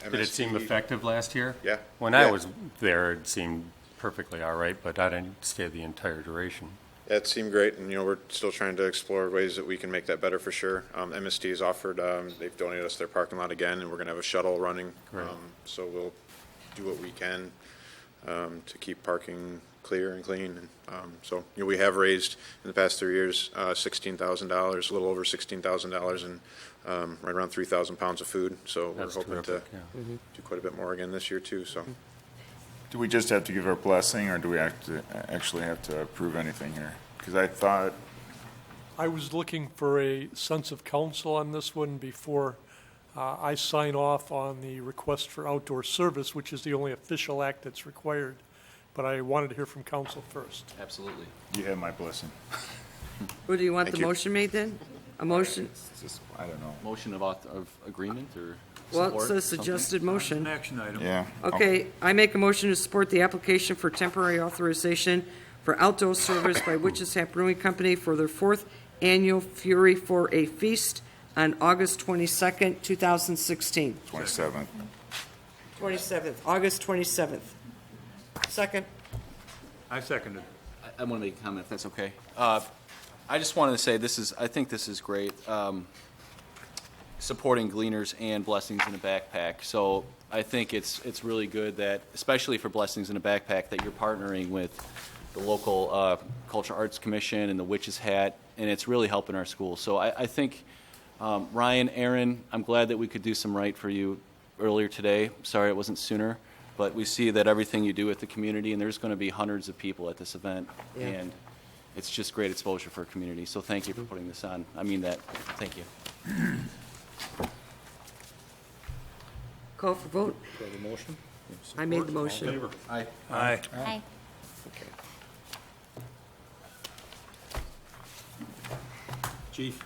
Did it seem MST effective last year? Yeah. When I Yeah. was there, it seemed perfectly all right, but I didn't stay the entire duration. Yeah, it seemed great, and, we're still trying to explore ways that we can make that better for sure. MST has offered, they've donated us their parking lot again, and we're gonna have a shuttle running. Great. So we'll do what we can, to keep parking clear and clean. And, so, we have raised in the past 3 years, $16,000, a little over $16,000, and, right around 3,000 pounds of food. So we're That's hoping terrific, to yeah. do quite a bit more again this year too, so. Do we just have to give our blessing, or do we actually have to approve anything here? Because I thought, I was looking for a sense of council on this one before I sign off on the request for outdoor service, which is the only official act that's required. But I wanted to hear from council first. Absolutely. you have my blessing. Who do you want Thank the you. motion made then? A motion? It's just, I don't know. Motion of agreement or Well, it support? says something? suggested An motion. action item. Yeah. Okay, I make a motion to support the application for temporary authorization for outdoor service by Witch's Hat Brewing Company for their 4th annual Fury for a Feast on August 22nd, 2016. 27th. 27th, August 27th. Second. I seconded. I want to make a comment, if that's okay. I just wanted to say I think this is great, supporting Gleaners and Blessings in a Backpack. So I think it's really good that, especially for Blessings in a Backpack, that you're partnering with the local Cultural Arts Commission and the Witch's Hat, and it's really helping our schools. So I think, Ryan, Aaron, I'm glad that we could do some right for you earlier today. Sorry it wasn't sooner. But we see that everything you do with the community, and there's going to be hundreds of people at this event, Yeah. and it's just great exposure for our community. So thank you for putting this on. I mean that. Thank you. Call for vote. Do I have a motion? I made the Support? All in motion. favor? Aye. Aye. Aye. Chief?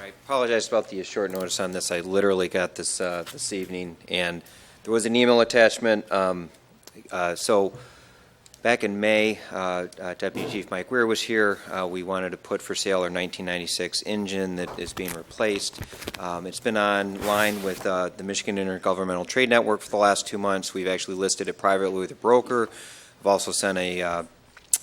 I apologize about the short notice on this. I literally got this this evening, and there was an email attachment. So back in May, Deputy Chief Mike Weir was here. We wanted to put for sale our 1996 engine that is being replaced. It's been online with the Michigan Intergovernmental Trade Network for the last 2 months. We've actually listed it privately with a broker. I've also sent a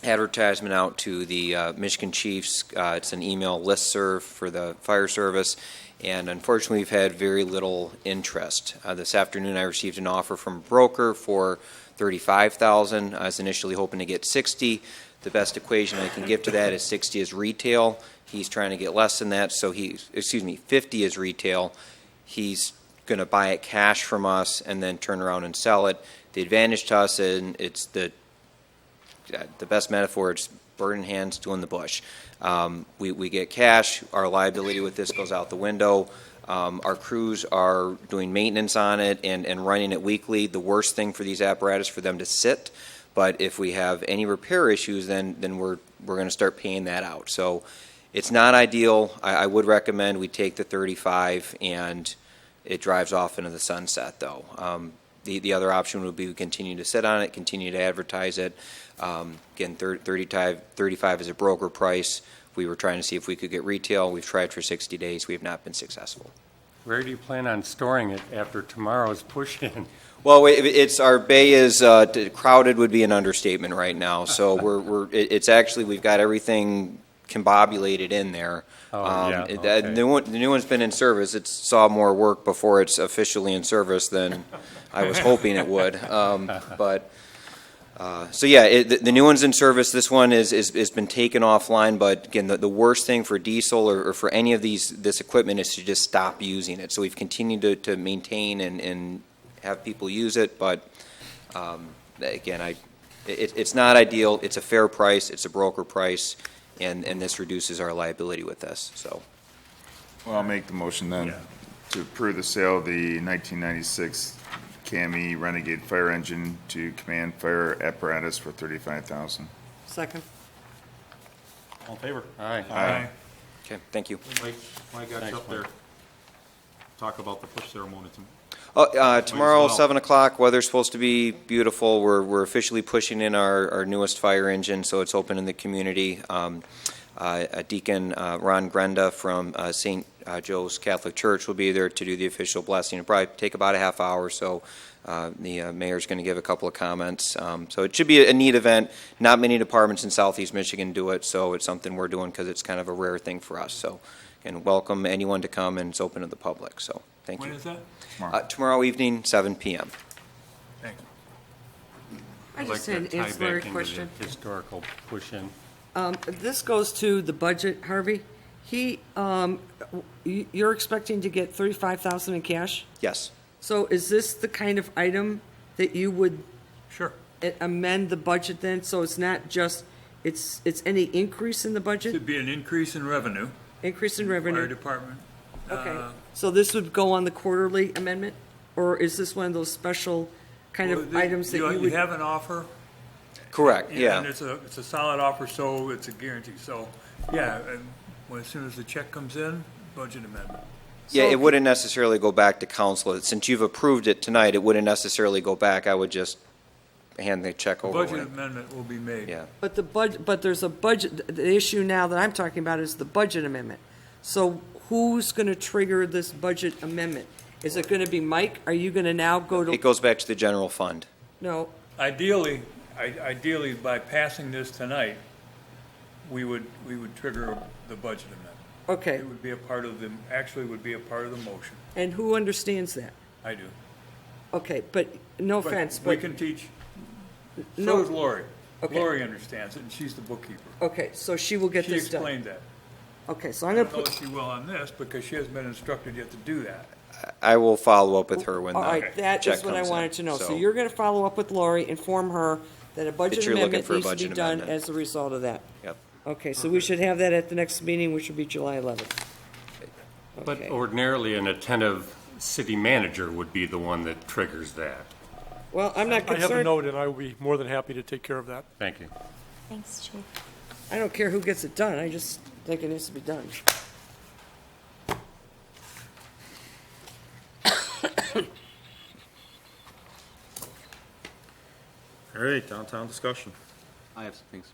advertisement out to the Michigan Chiefs. It's an email listserv for the fire service, and unfortunately, we've had very little interest. This afternoon, I received an offer from a broker for $35,000. I was initially hoping to get 60. The best equation I can give to that is 60 is retail. He's trying to get less than that, so 50 is retail. He's going to buy it cash from us and then turn around and sell it. The advantage to us, and it's the best metaphor, it's bird in hand, tool in the bush. We get cash. Our liability with this goes out the window. Our crews are doing maintenance on it and running it weekly. The worst thing for these apparatus for them to sit, but if we have any repair issues, then we're going to start paying that out. So it's not ideal. I would recommend we take the 35 and it drives off into the sunset, though. The other option would be we continue to sit on it, continue to advertise it. Again, 35 is a broker price. We were trying to see if we could get retail. We've tried for 60 days. We have not been successful. Where do you plan on storing it after tomorrow's push-in? Well, it's our bay is crowded would be an understatement right now. So it's actually we've got everything combobulated in there. Okay. The new one's been in service. It saw more work before it's officially in service than I was hoping it would. The new one's in service. This one has been taken offline. But again, the worst thing for diesel or for any of this equipment is to just stop using it. So we've continued to maintain and have people use it. But again, it's not ideal. It's a fair price. It's a broker price. And this reduces our liability with this. So, Well, I'll make the motion then to approve the sale of the 1996 CAMI Renegade fire engine to Command Fire Apparatus for $35,000. Second. All in favor? Aye. okay, thank you. Mike, when I got you up there, talk about the push ceremony. Tomorrow, well. 7 o'clock. Weather's supposed to be beautiful. We're officially pushing in our newest fire engine, so it's open in the community. Deacon Ron Grenda from St. Joe's Catholic Church will be there to do the official blessing. It'll probably take about a half hour, so the mayor's going to give a couple of comments. So it should be a neat event. Not many departments in Southeast Michigan do it, so it's something we're doing because it's kind of a rare thing for us. So, and welcome anyone to come, and it's open to the public. So, thank you. When is that? Tomorrow evening, 7 p.m. Thank you. I I'd just like had to an tie ancillary back into question. the historical push-in. This goes to the budget, Harvey. You're expecting to get $35,000 in cash? Yes. So is this the kind of item that you would Sure. amend the budget then? So it's not just, it's any increase in the budget? Should be an increase in revenue. Increase in Fire revenue? department. Okay. So this would go on the quarterly amendment? Or is this one of those special kind of items that you would? You have an offer. Correct, yeah. And it's a solid offer, so it's a guarantee. So, yeah, and as soon as the check comes in, budget amendment. Yeah, it wouldn't necessarily go back to council. Since you've approved it tonight, it wouldn't necessarily go back. I would just hand the check over. Budget amendment will be made. Yeah. But there's a budget, the issue now that I'm talking about is the budget amendment. So who's going to trigger this budget amendment? Is it going to be Mike? Are you going to now go to? It goes back to the general fund. No. Ideally, by passing this tonight, we would trigger the budget amendment. Okay. It would be a part of the motion. And who understands that? I do. Okay, but no offense, We but, can teach, so No. does Lori. Okay. Lori understands it, and she's the bookkeeper. okay, so she will get She this done. explained that. Okay, so I'm I going to don't know put, if she will on this, because she hasn't been instructed yet to do that. I will follow up with her when all the right, that check is what I comes in. wanted to know. So you're going to follow up with Lori, inform her that a budget you're looking amendment for a needs to be budget done amendment. as a result of that. Yep. Okay, so we should have that at the next meeting, which will be July 11th. But Okay. ordinarily, an attentive city manager would be the one that triggers that. Well, I'm not I have a concerned. note, and I will be more than happy to take care of that. Thank you. Thanks, Chief. I don't care who gets it done, I just think it needs to be done. All right, downtown discussion. I have some things.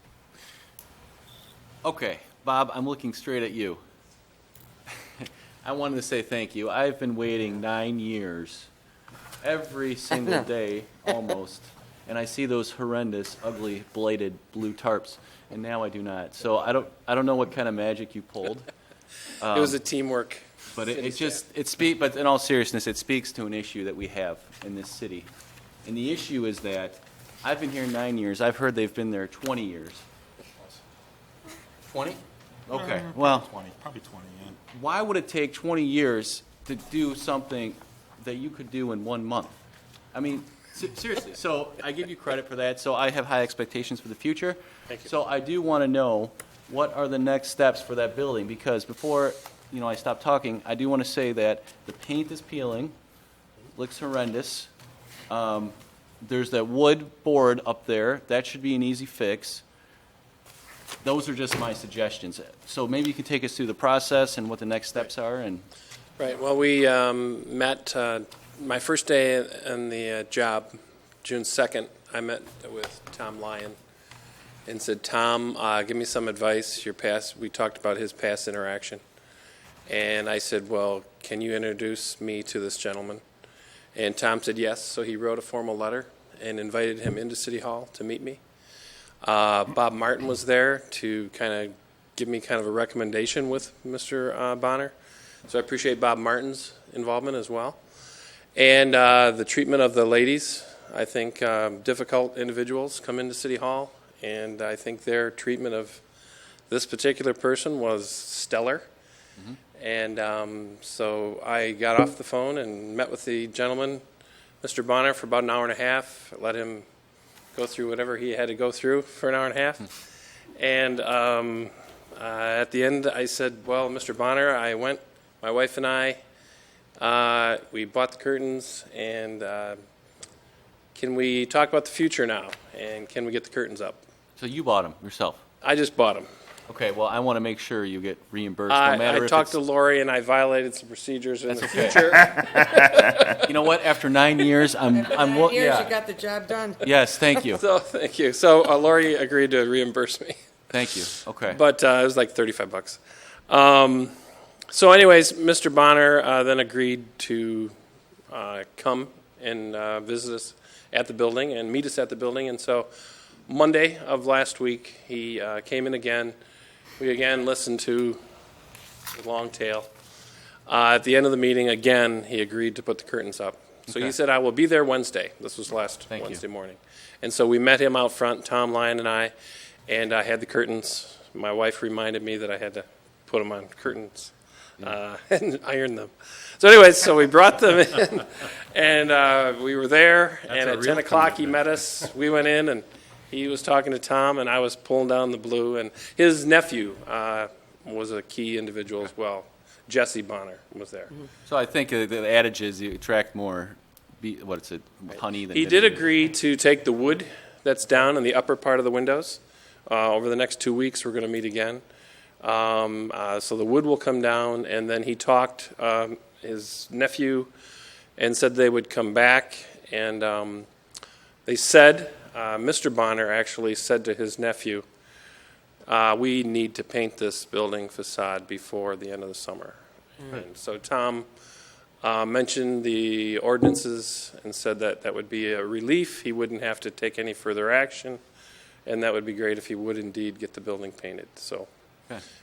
Okay, Bob, I'm looking straight at you. I wanted to say thank you. I've been waiting 9 years, every single day, almost, and I see those horrendous, ugly, blighted blue tarps, and now I do not. So I don't know what kind of magic you pulled. It was a teamwork. But but in all seriousness, it speaks to an issue that we have in this city. And the issue is that I've been here 9 years. I've heard they've been there 20 years. 20? Okay, well. 20, probably 20, yeah. Why would it take 20 years to do something that you could do in 1 month? I mean, seriously. So I give you credit for that. So I have high expectations for the future. Thank you. So I do want to know what are the next steps for that building, because before I stop talking, I do want to say that the paint is peeling, looks horrendous. There's that wood board up there. That should be an easy fix. Those are just my suggestions. So maybe you can take us through the process and what the next steps are. And Right. Well, we met my first day on the job, June 2nd. I met with Tom Lyon and said, Tom, give me some advice. We talked about his past interaction. And I said, well, can you introduce me to this gentleman? And Tom said yes. So he wrote a formal letter and invited him into City Hall to meet me. Bob Martin was there to kind of give me kind of a recommendation with Mr. Bonner. So I appreciate Bob Martin's involvement as well. And the treatment of the ladies. I think difficult individuals come into City Hall, and I think their treatment of this particular person was stellar. Mm-hmm. And so I got off the phone and met with the gentleman, Mr. Bonner, for about an hour and a half. Let him go through whatever he had to go through for an hour and a half. And at the end, I said, well, Mr. Bonner, my wife and I, we bought the curtains, and can we talk about the future now? And can we get the curtains up? so you bought them yourself? I just bought them. Okay, well, I want to make sure you get reimbursed, no matter I if talked it's... to Lori, and I violated some procedures in the okay. future. You know what? After 9 years, You got the job done. Yes, thank you. So thank you. So Lori agreed to reimburse me. Thank you. Okay. But it was like $35. So anyways, Mr. Bonner then agreed to come and visit us at the building and meet us at the building. And so Monday of last week, he came in again. We again listened to the long tale. At the end of the meeting, again, he agreed to put the curtains up. So Okay. he said, I will be there Wednesday. This was last Thank you. Wednesday morning. And so we met him out front, Tom Lyon and I had the curtains. My wife reminded me that I had to put them on curtains and iron them. So anyways, so we brought them in, and we were there, and at 10 o'clock he met us. We went in, and he was talking to Tom, and I was pulling down the blue, and his nephew was a key individual as well. Jesse Bonner was there. So I think the adage is you attract more, honey than... He did agree to take the wood that's down in the upper part of the windows. Over the next 2 weeks, we're going to meet again. So the wood will come down, and then he talked his nephew and said they would come back, and they said, Mr. Bonner actually said to his nephew, we need to paint this building facade before the end of the summer. And so Tom mentioned the ordinances and said that would be a relief. He wouldn't have to take any further action, and that would be great if he would indeed get the building painted. So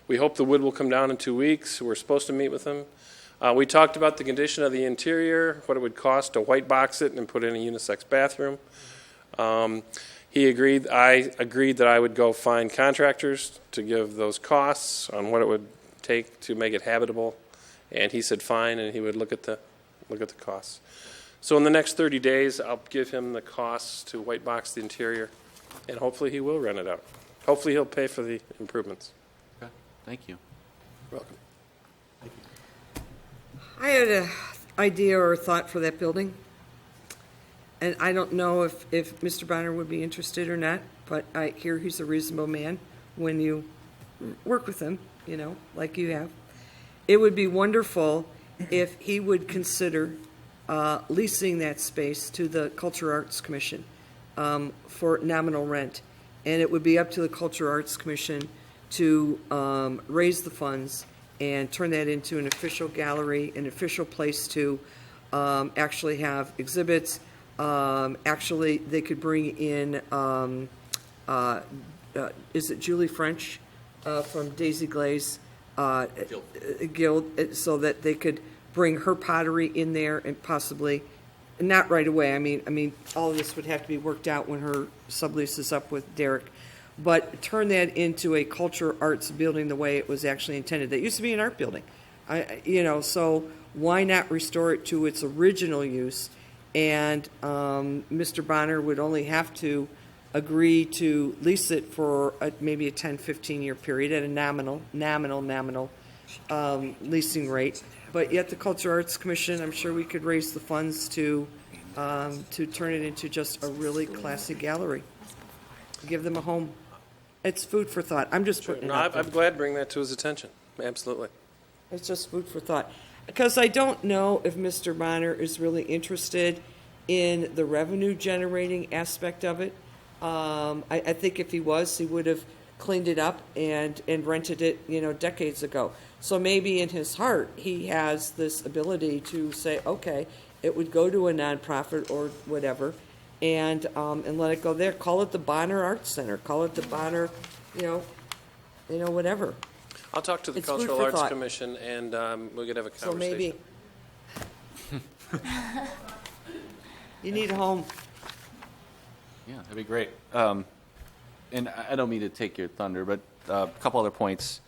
we hope the wood will come down in 2 weeks. We're supposed to meet with him. We talked about the condition of the interior, what it would cost to white box it and put in a unisex bathroom. He agreed, I agreed that I would go find contractors to give those costs on what it would take to make it habitable. And he said fine, and he would look at the costs. So in the next 30 days, I'll give him the costs to white box the interior, and hopefully he will rent it out. Hopefully he'll pay for the improvements. Okay. Thank you. You're welcome. I had an idea or a thought for that building. And I don't know if Mr. Bonner would be interested or not, but I hear he's a reasonable man when you work with him, like you have. It would be wonderful if he would consider leasing that space to the Culture Arts Commission for nominal rent. And it would be up to the Culture Arts Commission to raise the funds and turn that into an official gallery, an official place to actually have exhibits, Actually, they could bring in, is it Julie French from Daisy Glaze Guild, so that they could bring her pottery in there and possibly, not right away, I mean, all of this would have to be worked out when her sublease is up with Derek, but turn that into a culture arts building the way it was actually intended. That used to be an art building. So why not restore it to its original use? And Mr. Bonner would only have to agree to lease it for maybe a 10, 15-year period at a nominal leasing rate. But yet the Cultural Arts Commission, I'm sure we could raise the funds to turn it into just a really classy gallery. Give them a home. It's food for thought. I'm just putting it out there. I'm glad to bring that to his attention. Absolutely. It's It's just food for thought. Because I don't know if Mr. Bonner is really interested in the revenue generating aspect of it. I think if he was, he would have cleaned it up and rented it, decades ago. So maybe in his heart, he has this ability to say, okay, it would go to a nonprofit or whatever, and let it go there. Call it the Bonner Arts Center. Call it the Bonner, whatever. I'll talk to the It's food Cultural for Arts thought. Commission, and we could have a So conversation. maybe you need a home. Yeah, that'd be great. And I don't mean to take your thunder, but a couple other points.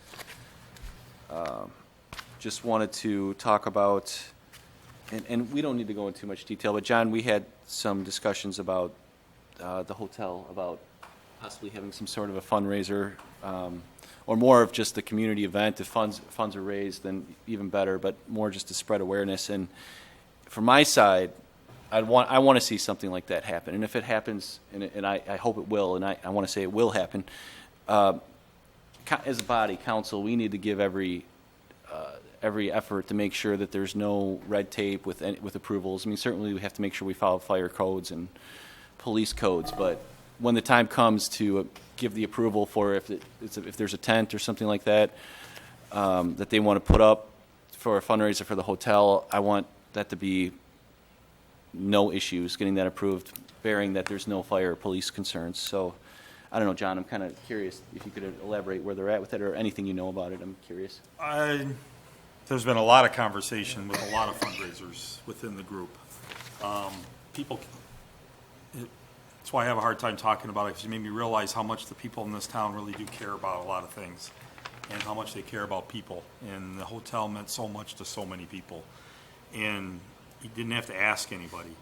Just wanted to talk about, and we don't need to go into too much detail, but John, we had some discussions about the hotel, about possibly having some sort of a fundraiser, or more of just a community event. If funds are raised, then even better, but more just to spread awareness. And from my side, I want to see something like that happen. And if it happens, and I hope it will, and I want to say it will happen, as a body, council, we need to give every effort to make sure that there's no red tape with approvals. I mean, certainly we have to make sure we follow fire codes and police codes, but when the time comes to give the approval for if there's a tent or something like that that they want to put up for a fundraiser for the hotel, I want that to be no issues getting that approved, bearing that there's no fire or police concerns. So, I don't know, John, I'm kind of curious if you could elaborate where they're at with it or anything you know about it. I'm curious. There's been a lot of conversation with a lot of fundraisers within the group. That's why I have a hard time talking about it, because you made me realize how much the people in this town really do care about a lot of things and how much they care about people. And the hotel meant so much to so many people. And you didn't have to ask anybody.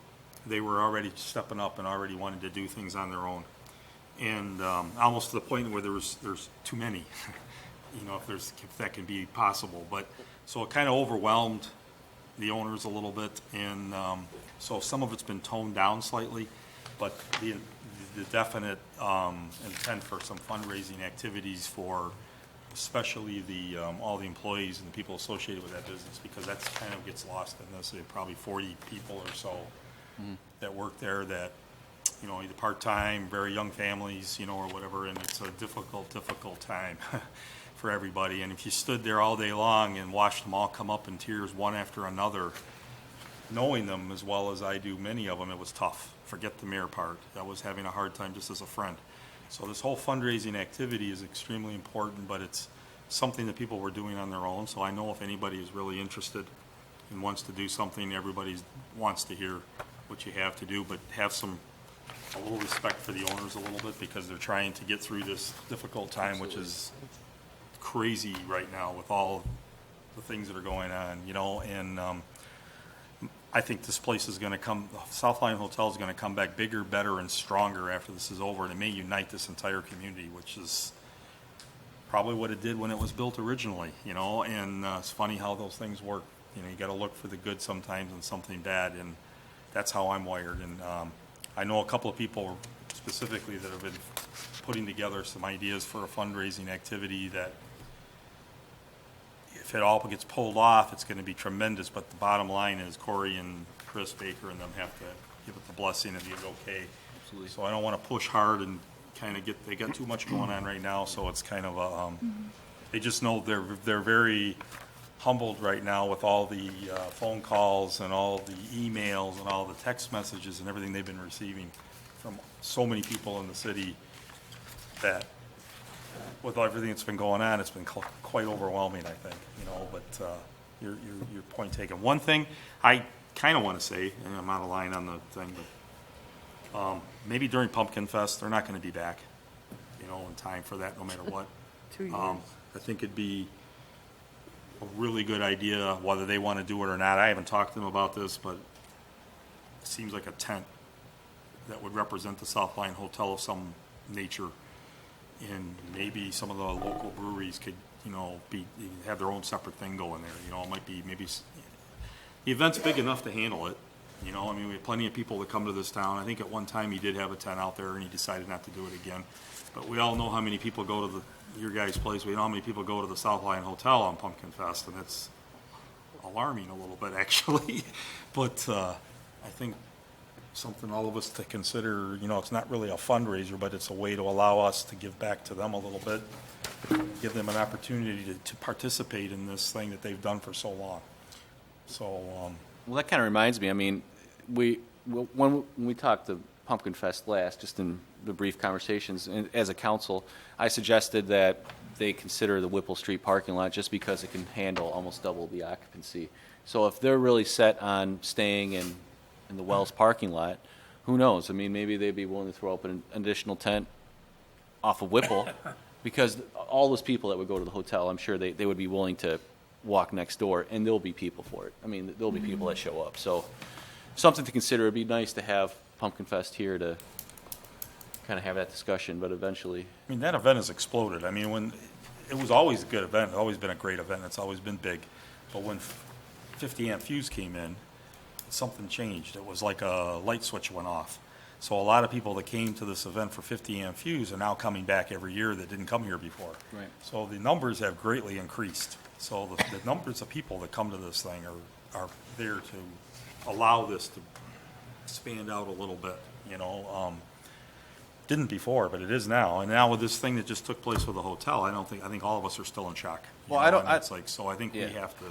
They were already stepping up and already wanted to do things on their own. And almost to the point where there's too many, if that can be possible. But so it kind of overwhelmed the owners a little bit, and so some of it's been toned down slightly. But the definite intent for some fundraising activities for especially all the employees and the people associated with that business, because that's kind of gets lost in this. There are probably 40 people or so that work there that, either part-time, very young families, or whatever, and it's a difficult time for everybody. And if you stood there all day long and watched them all come up in tears one after another, knowing them as well as I do many of them, it was tough. Forget the mayor part. I was having a hard time just as a friend. So this whole fundraising activity is extremely important, but it's something that people were doing on their own. So I know if anybody is really interested and wants to do something, everybody wants to hear what you have to do, but have a little respect for the owners a little bit, because they're trying to get through this difficult time, which is crazy right now with all the things that are going on, and I think this place is going to South Lyon Hotel is going to come back bigger, better, and stronger after this is over, and it may unite this entire community, which is probably what it did when it was built originally, and it's funny how those things work. You got to look for the good sometimes and something bad, and that's how I'm wired. And I know a couple of people specifically that have been putting together some ideas for a fundraising activity that, if it all gets pulled off, it's going to be tremendous. But the bottom line is Corey and Chris Baker and them have to give it the blessing and be okay. Absolutely. So I don't want to push hard and kind of they got too much going on right now. So it's kind of they just know they're very humbled right now with all the phone calls and all the emails and all the text messages and everything they've been receiving from so many people in the city that with everything that's been going on, it's been quite overwhelming, I think, but your point taken. One thing I kind of want to say, and I'm out of line on the thing, but maybe during Pumpkin Fest, they're not going to be back, in time for that, no matter what. 2 years. I think it'd be a really good idea, whether they want to do it or not. I haven't talked to them about this, but it seems like a tent that would represent the South Lyon Hotel of some nature, and maybe some of the local breweries could, have their own separate thing going there. It might be maybe the event's big enough to handle it. We have plenty of people that come to this town. I think at one time he did have a tent out there, and he decided not to do it again. But we all know how many people go to your guys' place. We know how many people go to the South Lyon Hotel on Pumpkin Fest, and it's alarming a little bit, actually. But I think something all of us to consider, it's not really a fundraiser, but it's a way to allow us to give back to them a little bit, give them an opportunity to participate in this thing that they've done for so long. So, Well, that kind of reminds me, when we talked to Pumpkin Fest last, just in the brief conversations, and as a council, I suggested that they consider the Whipple Street parking lot just because it can handle almost double the occupancy. So if they're really set on staying in the Wells parking lot, who knows? Maybe they'd be willing to throw up an additional tent off of Whipple, because all those people that would go to the hotel, I'm sure they would be willing to walk next door, and there'll be people for it. There'll be people that show up. So something to consider. It'd be nice to have Pumpkin Fest here to kind of have that discussion, but eventually. that event has exploded. When it was always a good event, it's always been a great event, it's always been big. But when 50 amp fuse came in, something changed. It was like a light switch went off. So a lot of people that came to this event for 50 amp fuse are now coming back every year that didn't come here before. Right. So the numbers have greatly increased. So the numbers of people that come to this thing are there to allow this to expand out a little bit, Didn't before, but it is now. And now with this thing that just took place with the hotel, I think all of us are still in shock. Well, So I think we have to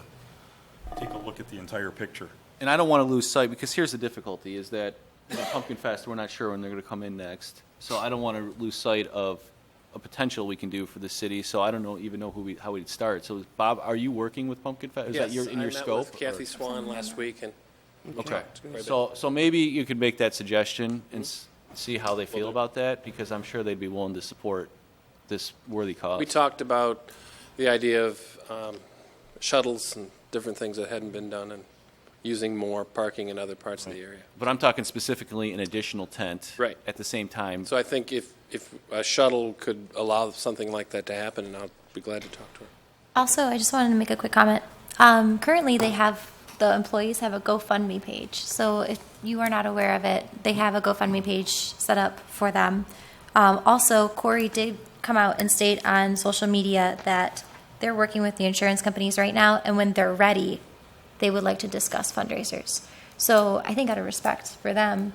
take a look at the entire picture. And I don't want to lose sight, because here's the difficulty, is that Pumpkin Fest, we're not sure when they're going to come in next. So I don't want to lose sight of a potential we can do for the city. So I don't even know how we'd start. So Bob, are you working with Pumpkin Fest? Is that in your scope? I met with Kathy Swan last week, and Okay. So maybe you could make that suggestion and see how they feel about that, because I'm sure they'd be willing to support this worthy cause. we talked about the idea of shuttles and different things that hadn't been done, and using more parking in other parts of the area. But I'm talking specifically an additional tent. Right. At the same time. So I think if a shuttle could allow something like that to happen, and I'll be glad to talk to her. Also, I just wanted to make a quick comment. Currently, the employees have a GoFundMe page. So if you are not aware of it, they have a GoFundMe page set up for them. Also, Corey did come out and state on social media that they're working with the insurance companies right now, and when they're ready, they would like to discuss fundraisers. So I think out of respect for them,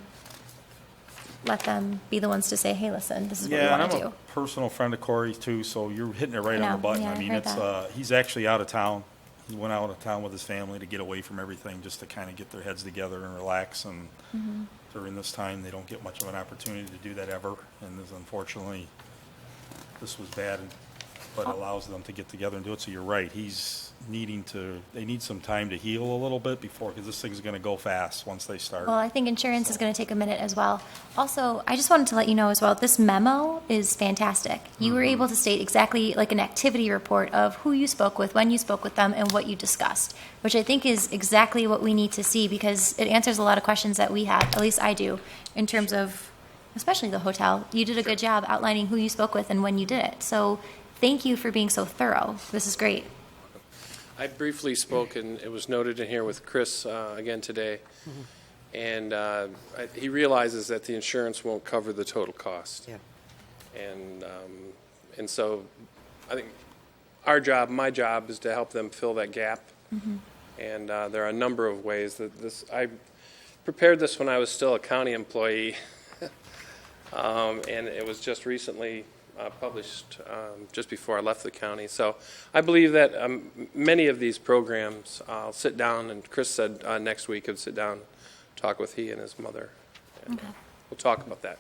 let them be the ones to say, hey, listen, this is what we Yeah, and want to I'm do. a personal friend of Corey's too, so you're hitting it right on the button. Yeah, I heard that. He's actually out of town. He went out of town with his family to get away from everything, just to kind of get their heads together and relax. And during this time, they don't get much of an opportunity to do that ever. And unfortunately, this was bad, but it allows them to get together and do it. So you're right. They need some time to heal a little bit because this thing's going to go fast once they start. Well, I think insurance is going to take a minute as well. Also, I just wanted to let you know as well, this memo is fantastic. You were able to state exactly like an activity report of who you spoke with, when you spoke with them, and what you discussed, which I think is exactly what we need to see, because it answers a lot of questions that we had, at least I do, in terms of, especially the hotel. You did a good job outlining who you spoke with and when you did it. So thank you for being so thorough. This is great. I briefly spoke, and it was noted in here with Chris again today, and he realizes that the insurance won't cover the total cost. Yeah. And so I think my job is to help them fill that gap. And there are a number of ways that I prepared this when I was still a county employee, and it was just recently published just before I left the county. So I believe that many of these programs, I'll sit down, and Chris said next week he'd sit down, talk with he and his mother. And, Okay. we'll talk about that.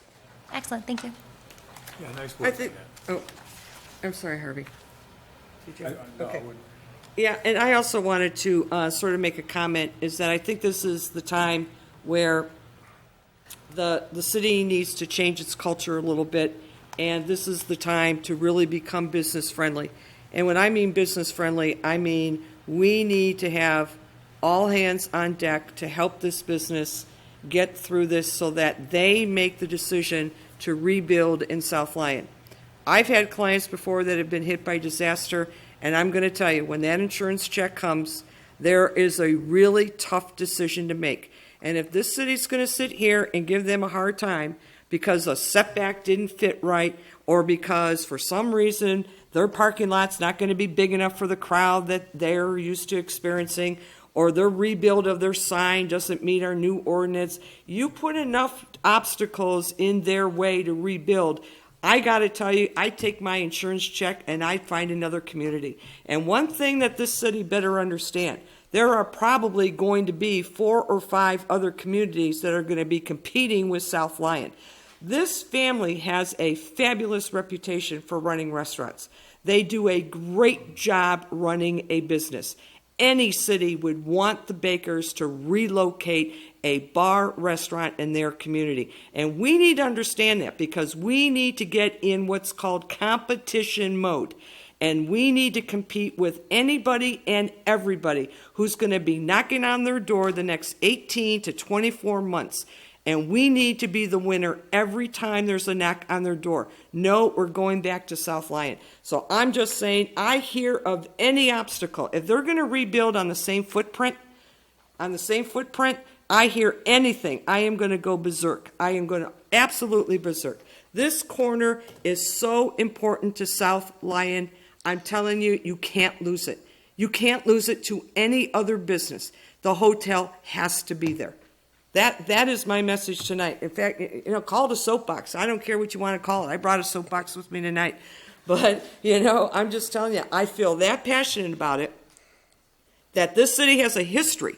Excellent, thank you. Yeah, nice I work. think, oh, I'm sorry, Harvey. Did you? No, I Okay. wouldn't. Yeah, and I also wanted to sort of make a comment, is that I think this is the time where the city needs to change its culture a little bit, and this is the time to really become business-friendly. And when I mean business-friendly, I mean we need to have all hands on deck to help this business get through this so that they make the decision to rebuild in South Lyon. I've had clients before that have been hit by disaster, and I'm going to tell you, when that insurance check comes, there is a really tough decision to make. And if this city's going to sit here and give them a hard time because a setback didn't fit right, or because for some reason their parking lot's not going to be big enough for the crowd that they're used to experiencing, or their rebuild of their sign doesn't meet our new ordinance, you put enough obstacles in their way to rebuild, I got to tell you, I take my insurance check and I find another community. And one thing that this city better understand, there are probably going to be 4 or 5 other communities that are going to be competing with South Lyon. This family has a fabulous reputation for running restaurants. They do a great job running a business. Any city would want the Bakers to relocate a bar restaurant in their community. And we need to understand that, because we need to get in what's called competition mode. And we need to compete with anybody and everybody who's going to be knocking on their door the next 18 to 24 months. And we need to be the winner every time there's a knock on their door. No, we're going back to South Lyon. So I'm just saying, I hear of any obstacle. If they're going to rebuild on the same footprint, I hear anything, I am going to go berserk. I am going to absolutely berserk. This corner is so important to South Lyon. I'm telling you, you can't lose it. You can't lose it to any other business. The hotel has to be there. That is my message tonight. In fact, call it a soapbox. I don't care what you want to call it. I brought a soapbox with me tonight. But, I'm just telling you, I feel that passionate about it, that this city has a history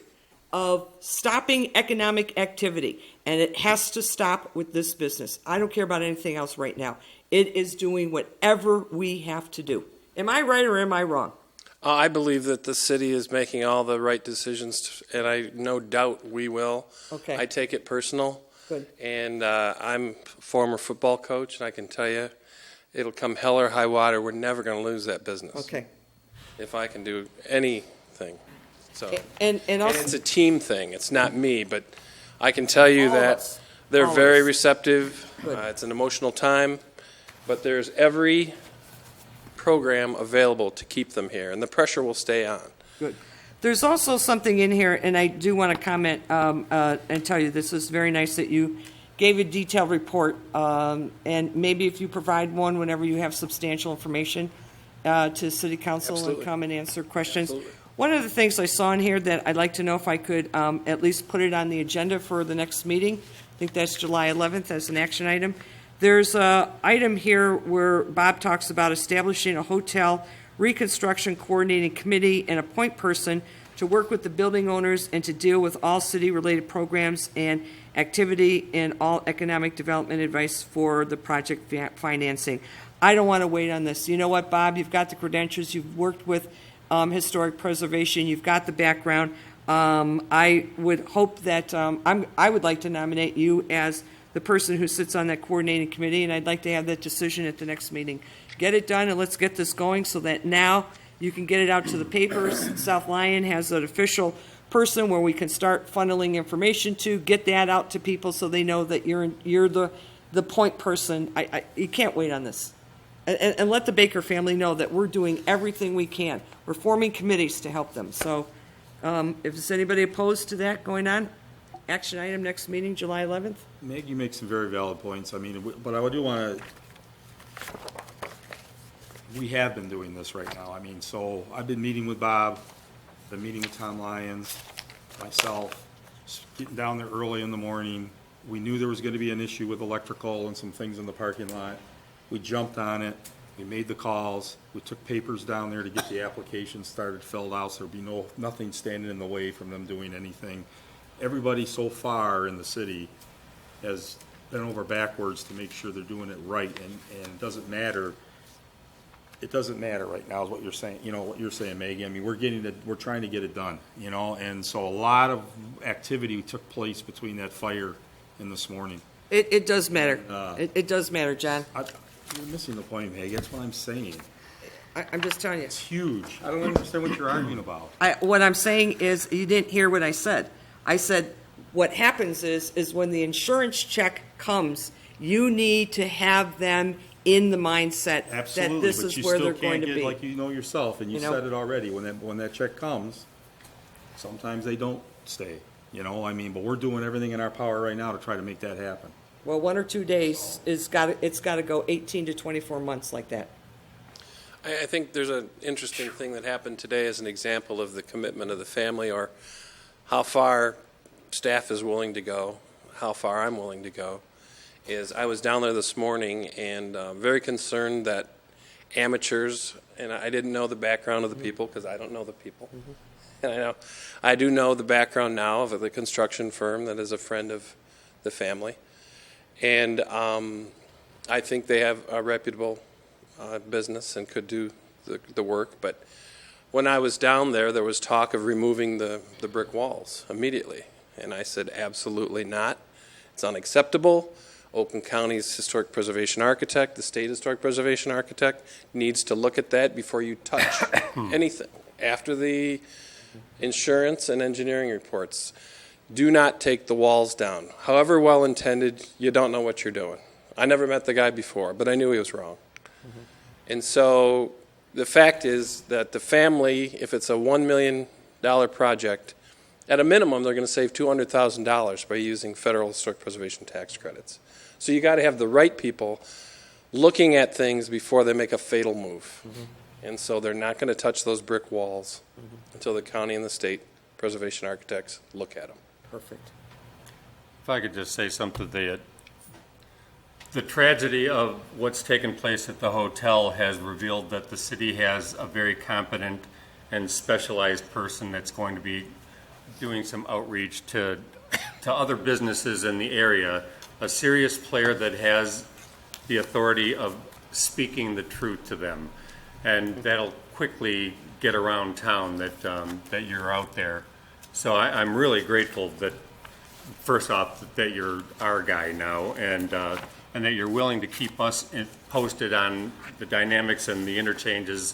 of stopping economic activity, and it has to stop with this business. I don't care about anything else right now. It is doing whatever we have to do. Am I right or am I wrong? I believe that the city is making all the right decisions, and I no doubt we will. Okay. I take it personal. Good. And I'm a former football coach, and I can tell you, it'll come hell or high water, we're never going to lose that business. Okay. If I can do anything. So, And also, it's a team thing. It's not me, but I can tell you All of that us. they're All of very us. receptive. Good. It's an emotional time, but there's every program available to keep them here, and the pressure will stay on. Good. There's also something in here, and I do want to comment and tell you this is very nice that you gave a detailed report, and maybe if you provide one whenever you have substantial information to City Council Absolutely. and come and answer questions. Absolutely. One of the things I saw in here that I'd like to know if I could at least put it on the agenda for the next meeting, I think that's July 11th as an action item. There's an item here where Bob talks about establishing a hotel reconstruction coordinating committee and a point person to work with the building owners and to deal with all city-related programs and activity and all economic development advice for the project financing. I don't want to wait on this. You know what, Bob? You've got the credentials. You've worked with historic preservation. You've got the background. I would hope that I would like to nominate you as the person who sits on that coordinating committee, and I'd like to have that decision at the next meeting. Get it done, and let's get this going so that now you can get it out to the papers. South Lyon has an official person where we can start funneling information to, get that out to people so they know that you're the point person. You can't wait on this. And let the Baker family know that we're doing everything we can. We're forming committees to help them. So if there's anybody opposed to that going on, action item next meeting, July 11th? Meg, you make some very valid points. I mean, but I do want to, we have been doing this right now. I mean, so I've been meeting with Bob, been meeting with Tom Lyons, myself, getting down there early in the morning. We knew there was going to be an issue with electrical and some things in the parking lot. We jumped on it, we made the calls, we took papers down there to get the application started, filled out, so there'd be nothing standing in the way from them doing anything. Everybody so far in the city has bent over backwards to make sure they're doing it right, and it doesn't matter. It doesn't matter right now is what you're saying, what you're saying, Maggie. I mean, we're trying to get it done, and so a lot of activity took place between that fire and this morning. It does matter. It does matter, John. You're missing the point, Maggie. That's what I'm saying. I'm just telling you. It's huge. I don't understand what you're arguing about. What I'm saying is, you didn't hear what I said. I said, what happens is when the insurance check comes, you need to have them in the mindset Absolutely, that this but is you where still they're going can't to get, be. like you know yourself, and you said it already, when that check comes, sometimes they don't stay, I mean, but we're doing everything in our power right now to try to make that happen. Well, 1 or 2 days it's got to go 18 to 24 months like that. I think there's an interesting thing that happened today as an example of the commitment of the family, or how far staff is willing to go, how far I'm willing to go. Is I was down there this morning and very concerned that amateurs, and I didn't know the background of the people because I don't know the people. And I do know the background now of the construction firm that is a friend of the family. And I think they have a reputable business and could do the work. But when I was down there, there was talk of removing the brick walls immediately. And I said, absolutely not. It's unacceptable. Oakland County's historic preservation architect, the state historic preservation architect, needs to look at that before you touch anything. After the insurance and engineering reports, do not take the walls down. However well-intended, you don't know what you're doing. I never met the guy before, but I knew he was wrong. And so the fact is that the family, if it's a $1 million project, at a minimum, they're going to save $200,000 by using federal historic preservation tax credits. So you got to have the right people looking at things before they make a fatal move. And so they're not going to touch those brick walls until the county and the state preservation architects look at them. Perfect. If I could just say something, the tragedy of what's taken place at the hotel has revealed that the city has a very competent and specialized person that's going to be doing some outreach to other businesses in the area, a serious player that has the authority of speaking the truth to them. And that'll quickly get around town that you're out there. So I'm really grateful that, first off, that you're our guy now, and that you're willing to keep us posted on the dynamics and the exchanges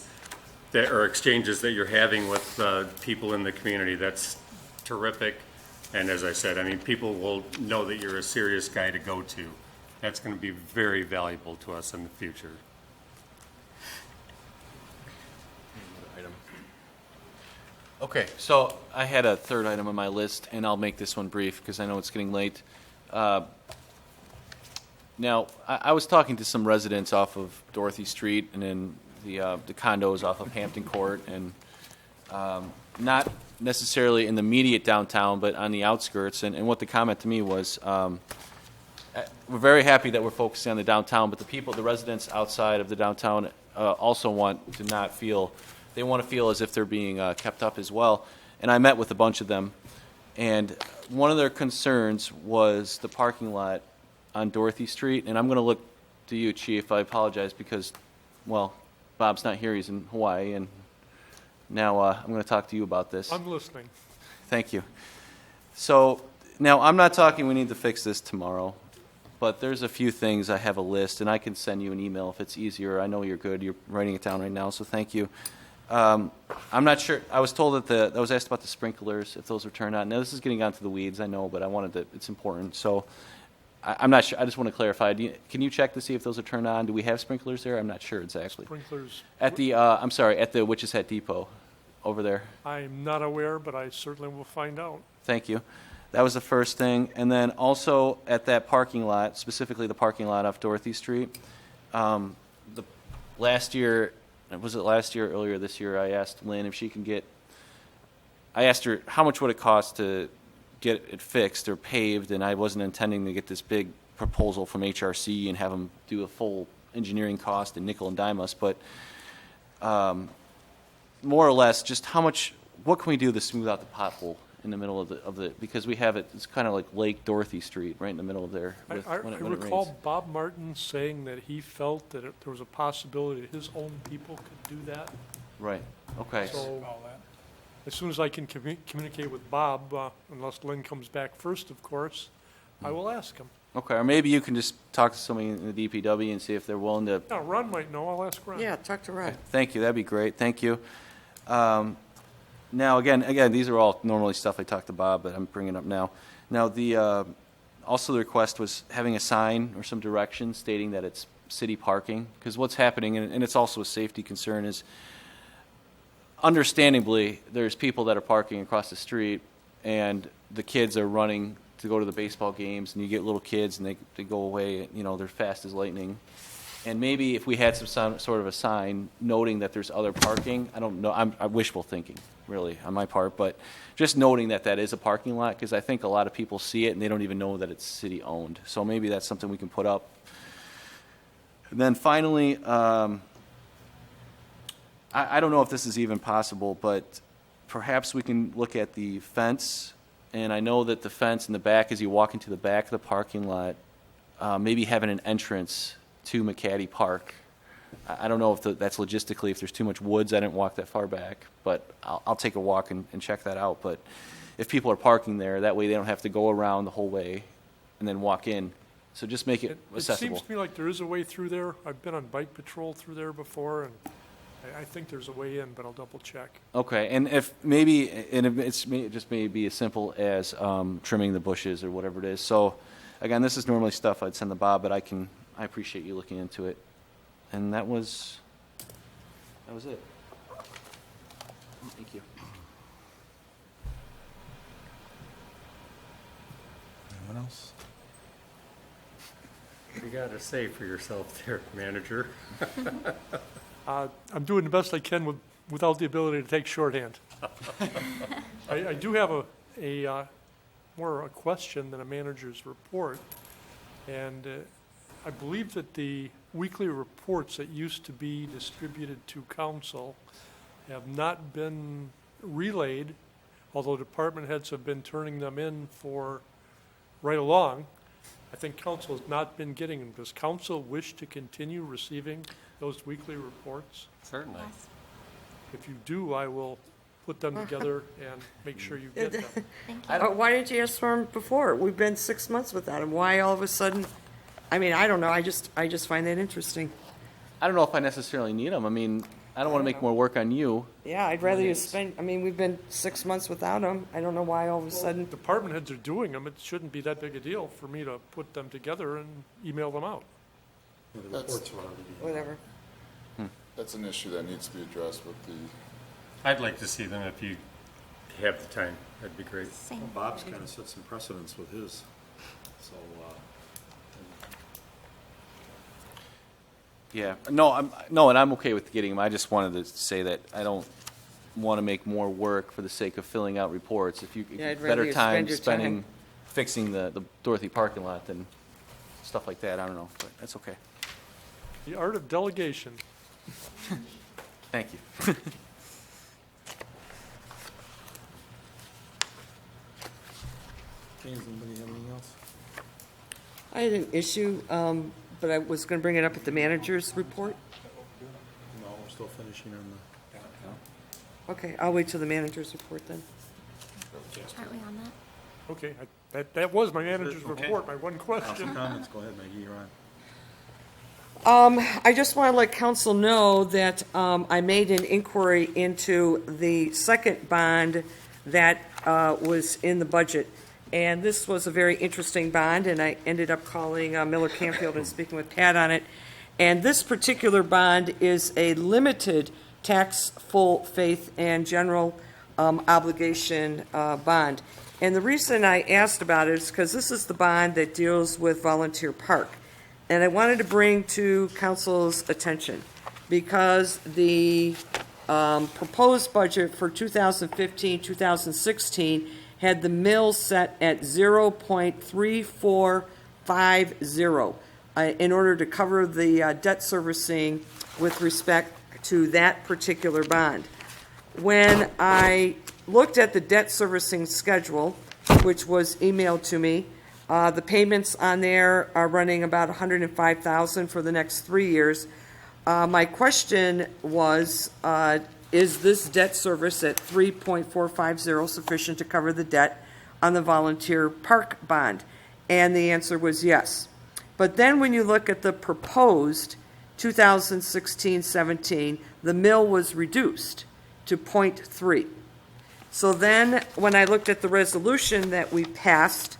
that you're having with people in the community. That's terrific. And as I said, I mean, people will know that you're a serious guy to go to. That's going to be very valuable to us in the future. Okay, so I had a third item on my list, and I'll make this one brief because I know it's getting late. Now, I was talking to some residents off of Dorothy Street and in the condos off of Hampton Court, and not necessarily in the immediate downtown, but on the outskirts. And what the comment to me was, we're very happy that we're focusing on the downtown, but the residents outside of the downtown also want to not feel, they want to feel as if they're being kept up as well. And I met with a bunch of them, and one of their concerns was the parking lot on Dorothy Street. And I'm going to look to you, Chief. I apologize because, well, Bob's not here. He's in Hawaii, and now I'm going to talk to you about this. I'm listening. Thank you. So now I'm not talking we need to fix this tomorrow, but there's a few things. I have a list, and I can send you an email if it's easier. I know you're good. You're writing it down right now, so thank you. I'm not sure. I was told that I was asked about the sprinklers, if those were turned on. Now, this is getting onto the weeds, I know, but I wanted to, it's important. So I'm not sure. I just want to clarify. Can you check to see if those are turned on? Do we have sprinklers there? I'm not sure exactly. Sprinklers. At the, I'm sorry, at the Witches Hat Depot over there. I'm not aware, but I certainly will find out. Thank you. That was the first thing. And then also at that parking lot, specifically the parking lot off Dorothy Street, last year, was it last year or earlier this year, I asked Lynn if she can I asked her how much would it cost to get it fixed or paved, and I wasn't intending to get this big proposal from HRC and have them do a full engineering cost and nickel and dime us, but more or less, just what can we do to smooth out the pothole in the middle of the because we have it's kind of like Lake Dorothy Street right in the middle of there. I recall Bob Martin saying that he felt that there was a possibility that his own people could do that. Right, okay. So, as soon as I can communicate with Bob, unless Lynn comes back first, of course, I will ask him. Okay, or maybe you can just talk to somebody in the DPW and see if they're willing to. No, Ron might know. I'll ask Ron. Yeah, talk to Ron. Thank you, that'd be great, thank you. Now, again, these are all normally stuff I talked to Bob, but I'm bringing up now. Now, also the request was having a sign or some direction stating that it's city parking, because what's happening, and it's also a safety concern, is understandably, there's people that are parking across the street, and the kids are running to go to the baseball games, and you get little kids, and they go away, they're fast as lightning. And maybe if we had some sort of a sign noting that there's other parking, I don't know, I'm wishful thinking, really, on my part, but just noting that is a parking lot, because I think a lot of people see it and they don't even know that it's city-owned. So maybe that's something we can put up. And then finally, I don't know if this is even possible, but perhaps we can look at the fence. And I know that the fence in the back, as you walk into the back of the parking lot, maybe having an entrance to McCaddy Park. I don't know if that's logistically, if there's too much woods, I didn't walk that far back, but I'll take a walk and check that out. But if people are parking there, that way they don't have to go around the whole way and then walk in. So just make it accessible. It seems to me like there is a way through there. I've been on bike patrol through there before, and I think there's a way in, but I'll double check. Okay, and if maybe, and it just may be as simple as trimming the bushes or whatever it is. So again, this is normally stuff I'd send to Bob, but I appreciate you looking into it. And that was it. Thank you. Anyone else? You got to say for yourself there, manager. I'm doing the best I can without the ability to take shorthand. I do have more a question than a manager's report, and I believe that the weekly reports that used to be distributed to council have not been relayed, although department heads have been turning them in for right along. I think council has not been getting them. Does council wish to continue receiving those weekly reports? Certainly. If you do, I will put them together and make sure you get them. Why didn't you ask for them before? We've been 6 months without them. Why all of a sudden? I mean, I don't know. I just find that interesting. I don't know if I necessarily need them. I mean, I don't want to make more work on you. Yeah, I'd rather you spend, we've been 6 months without them. I don't know why all of a sudden. Department heads are doing them. It shouldn't be that big a deal for me to put them together and email them out. The reports are already being. Whatever. That's an issue that needs to be addressed with the. I'd like to see them if you have the time. That'd be great. Well, Bob's kind of set some precedents with his, so, Yeah, no, and I'm okay with getting them. I just wanted to say that I don't want to make more work for the sake of filling out reports. If you I'd rather better you time spend your spending time. fixing the Dorothy parking lot than stuff like that. I don't know, but that's okay. The art of delegation. Thank you. James, anybody have anything else? I had an issue, but I was going to bring it up at the manager's report. No, we're still finishing on the. Okay, I'll wait till the manager's report then. Aren't we on that? Okay, that was my manager's Okay. report, my one Council question. comments, go ahead, Maggie, you're on. I just want to let council know that I made an inquiry into the second bond that was in the budget. And this was a very interesting bond, and I ended up calling Miller Canfield and speaking with Pat on it. And this particular bond is a limited tax full faith and general obligation bond. And the reason I asked about it is because this is the bond that deals with Volunteer Park. And I wanted to bring to council's attention because the proposed budget for 2015-2016 had the mill set at 0.3450, in order to cover the debt servicing with respect to that particular bond. When I looked at the debt servicing schedule, which was emailed to me, the payments on there are running about $105,000 for the next 3 years. My question was, is this debt service at 3.450 sufficient to cover the debt on the volunteer park bond? And the answer was yes. But then when you look at the proposed 2016-17, the mill was reduced to 0.3. So then, when I looked at the resolution that we passed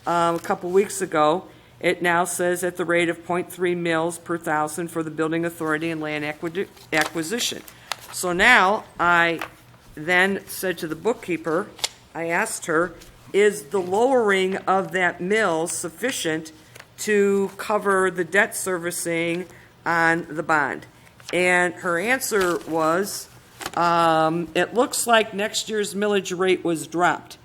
a couple weeks ago, it now says at the rate of 0.3 mils per thousand for the building authority and land acquisition. So now, I then said to the bookkeeper, I asked her, is the lowering of that mill sufficient to cover the debt servicing on the bond? And her answer was, it looks like next year's millage rate was dropped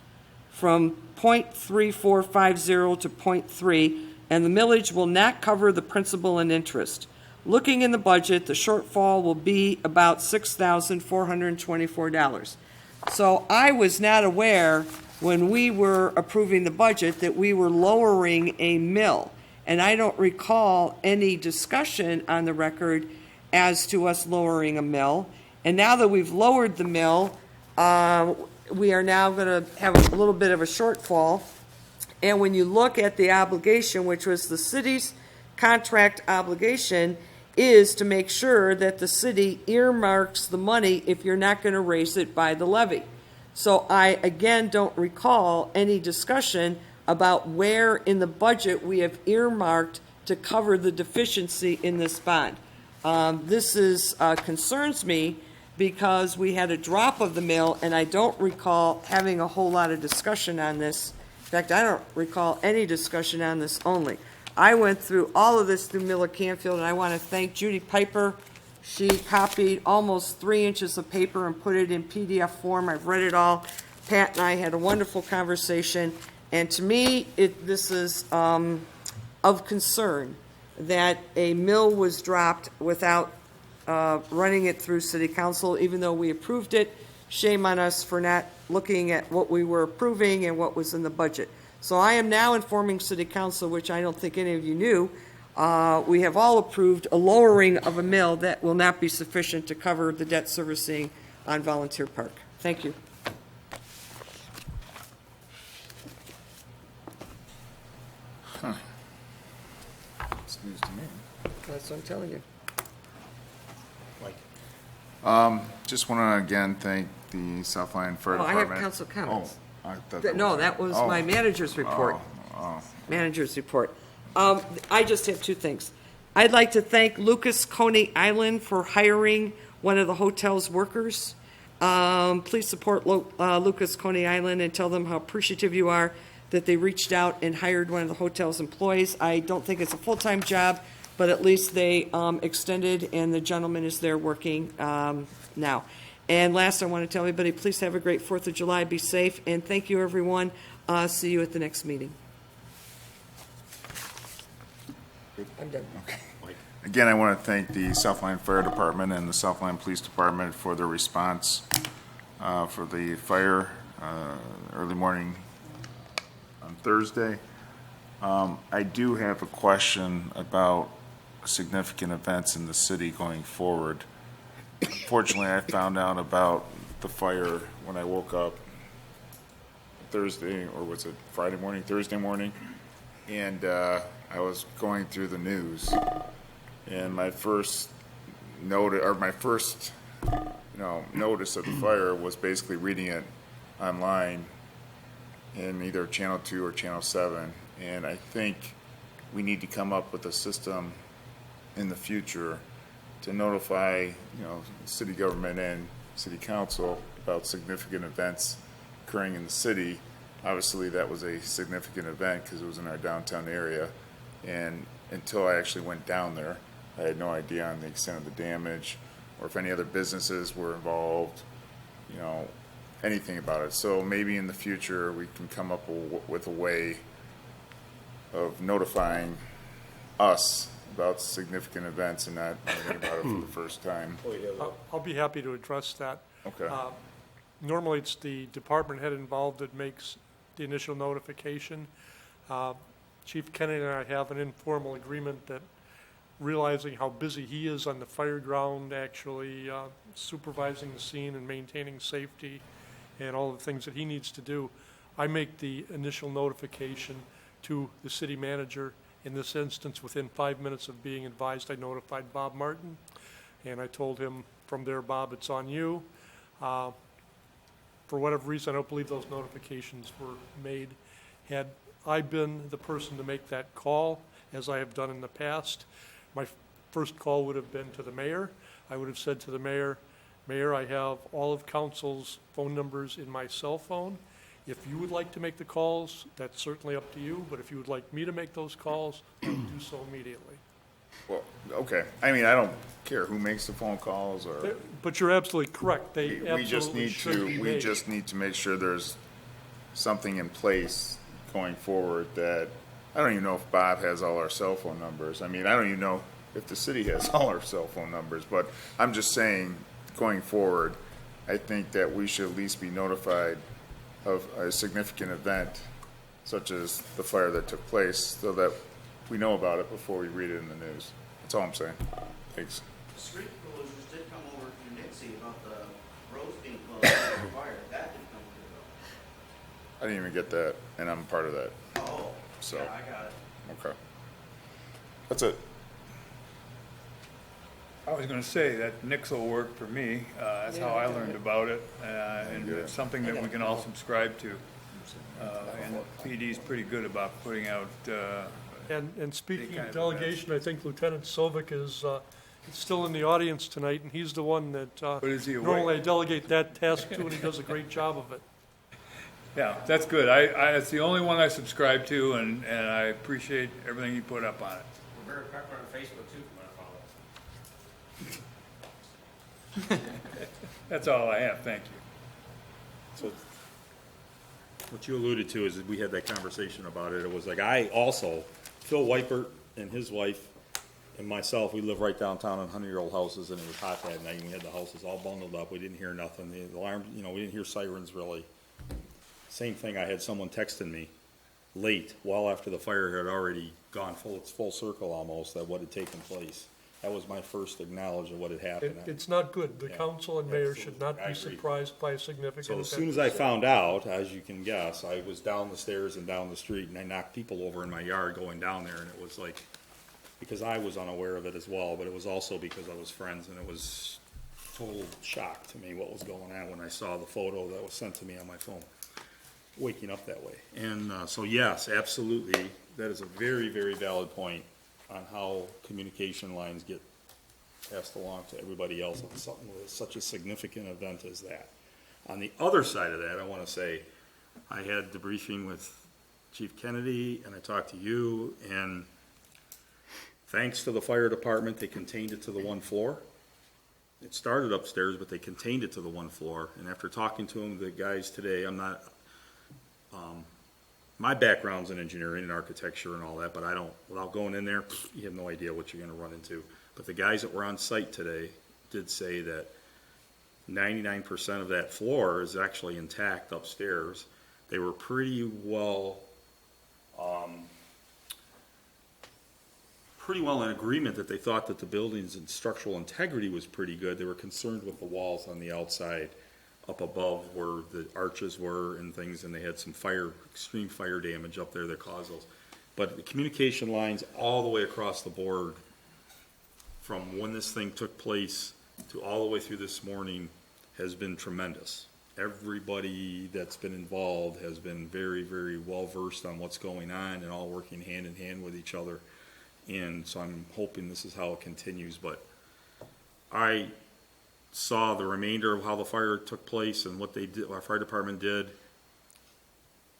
from 0.3450 to 0.3, and the millage will not cover the principal and interest. Looking in the budget, the shortfall will be about $6,424. So I was not aware when we were approving the budget that we were lowering a mill. And I don't recall any discussion on the record as to us lowering a mill. And now that we've lowered the mill, we are now going to have a little bit of a shortfall. And when you look at the obligation, which was the city's contract obligation, is to make sure that the city earmarks the money if you're not going to raise it by the levy. So I, again, don't recall any discussion about where in the budget we have earmarked to cover the deficiency in this bond. This concerns me because we had a drop of the mill, and I don't recall having a whole lot of discussion on this. In fact, I don't recall any discussion on this only. I went through all of this through Miller Canfield, and I want to thank Judy Piper. She copied almost 3 inches of paper and put it in PDF form. I've read it all. Pat and I had a wonderful conversation, and to me, this is of concern that a mill was dropped without running it through City Council, even though we approved it. Shame on us for not looking at what we were approving and what was in the budget. So I am now informing City Council, which I don't think any of you knew, we have all approved a lowering of a mill that will not be sufficient to cover the debt servicing on Volunteer Park. Thank you. It's news to me. That's what I'm telling you. Just want to again thank the South Lyon Fire I Department. have council comments. Oh, I thought That was my manager's report. Manager's report. I just have 2 things. I'd like to thank Lucas Coney Island for hiring one of the hotel's workers. Please support Lucas Coney Island and tell them how appreciative you are that they reached out and hired one of the hotel's employees. I don't think it's a full-time job, but at least they extended, and the gentleman is there working now. And last, I want to tell everybody, please have a great 4th of July. Be safe, and thank you, everyone. See you at the next meeting. I'm done. Okay. Again, I want to thank the South Lyon Fire Department and the South Lyon Police Department for their response for the fire early morning on Thursday. I do have a question about significant events in the city going forward. Fortunately, I found out about the fire when I woke up Thursday, or was it Friday morning, Thursday morning, and I was going through the news, and my first notice of the fire was basically reading it online in either Channel 2 or Channel 7, and I think we need to come up with a system in the future to notify, city government and city council about significant events occurring in the city. Obviously, that was a significant event because it was in our downtown area, and until I actually went down there, I had no idea on the extent of the damage or if any other businesses were involved, anything about it. So maybe in the future we can come up with a way of notifying us about significant events and not learning about it for the first time. I'll be happy to address that. Okay. Normally, it's the department head involved that makes the initial notification. Chief Kennedy and I have an informal agreement that, realizing how busy he is on the fire ground, actually supervising the scene and maintaining safety and all the things that he needs to do, I make the initial notification to the city manager. In this instance, within 5 minutes of being advised, I notified Bob Martin, and I told him, from there, Bob, it's on you. For whatever reason, I don't believe those notifications were made. Had I been the person to make that call, as I have done in the past, my first call would have been to the mayor. I would have said to the mayor, Mayor, I have all of council's phone numbers in my cell phone. If you would like to make the calls, that's certainly up to you, but if you would like me to make those calls, I will do so immediately. Well, okay. I mean, I don't care who makes the phone calls or. But you're absolutely correct. They We just absolutely need should be to, we made. just need to make sure there's something in place going forward that, I don't even know if Bob has all our cell phone numbers. I mean, I don't even know if the city has all our cell phone numbers, but I'm just saying, going forward, I think that we should at least be notified of a significant event, such as the fire that took place, so that we know about it before we read it in the news. That's all I'm saying. Thanks. The street closures did come over to Nixie about the roads being closed for the fire. That didn't come through. I didn't even get that, and I'm part of that. Oh, So, yeah, I got it. okay. That's it. I was going to say that Nixle worked for me. That's how I learned about it, and it's something that we can all subscribe to. And PD's pretty good about putting out. And speaking kind of of delegation, I think Lieutenant Sovic is still in the audience tonight, and he's the one that But is he awake? normally I delegate that task to, and he does a great job of it. Yeah, that's good. It's the only one I subscribe to, and I appreciate everything you put up on it. We're very popular on Facebook too, if you want to follow us. That's all I have. Thank you. So what you alluded to is that we had that conversation about it. It was like, I also, Phil Weipert and his wife and myself, we live right downtown in 100-year-old houses, and it was hot that night, and we had the houses all bundled up. We didn't hear nothing. The alarm, we didn't hear sirens really. Same thing, I had someone texting me late, well after the fire had already gone full circle almost, at what had taken place. That was my first acknowledge of what had happened. It's not good. The Yeah, council and mayor should not I be agree. surprised by a significant So event. as soon as I found out, as you can guess, I was down the stairs and down the street, and I knocked people over in my yard going down there, and it was like, because I was unaware of it as well, but it was also because I was friends, and it was total shock to me what was going on when I saw the photo that was sent to me on my phone, waking up that way. And so yes, absolutely, that is a very, very valid point on how communication lines get passed along to everybody else on something with such a significant event as that. On the other side of that, I want to say, I had the briefing with Chief Kennedy, and I talked to you, and thanks to the fire department, they contained it to the one floor. It started upstairs, but they contained it to the one floor, and after talking to them, the guys today, I'm not, my background's in engineering and architecture and all that, but I don't, without going in there, you have no idea what you're gonna run into. But the guys that were on site today did say that 99% of that floor is actually intact upstairs. They were pretty well in agreement that they thought that the building's structural integrity was pretty good. They were concerned with the walls on the outside up above where the arches were and things, and they had some extreme fire damage up there that caused those. But the communication lines all the way across the board, from when this thing took place to all the way through this morning, has been tremendous. Everybody that's been involved has been very, very well versed on what's going on and all working hand in hand with each other. And so I'm hoping this is how it continues. But I saw the remainder of how the fire took place and what they did, our fire department did.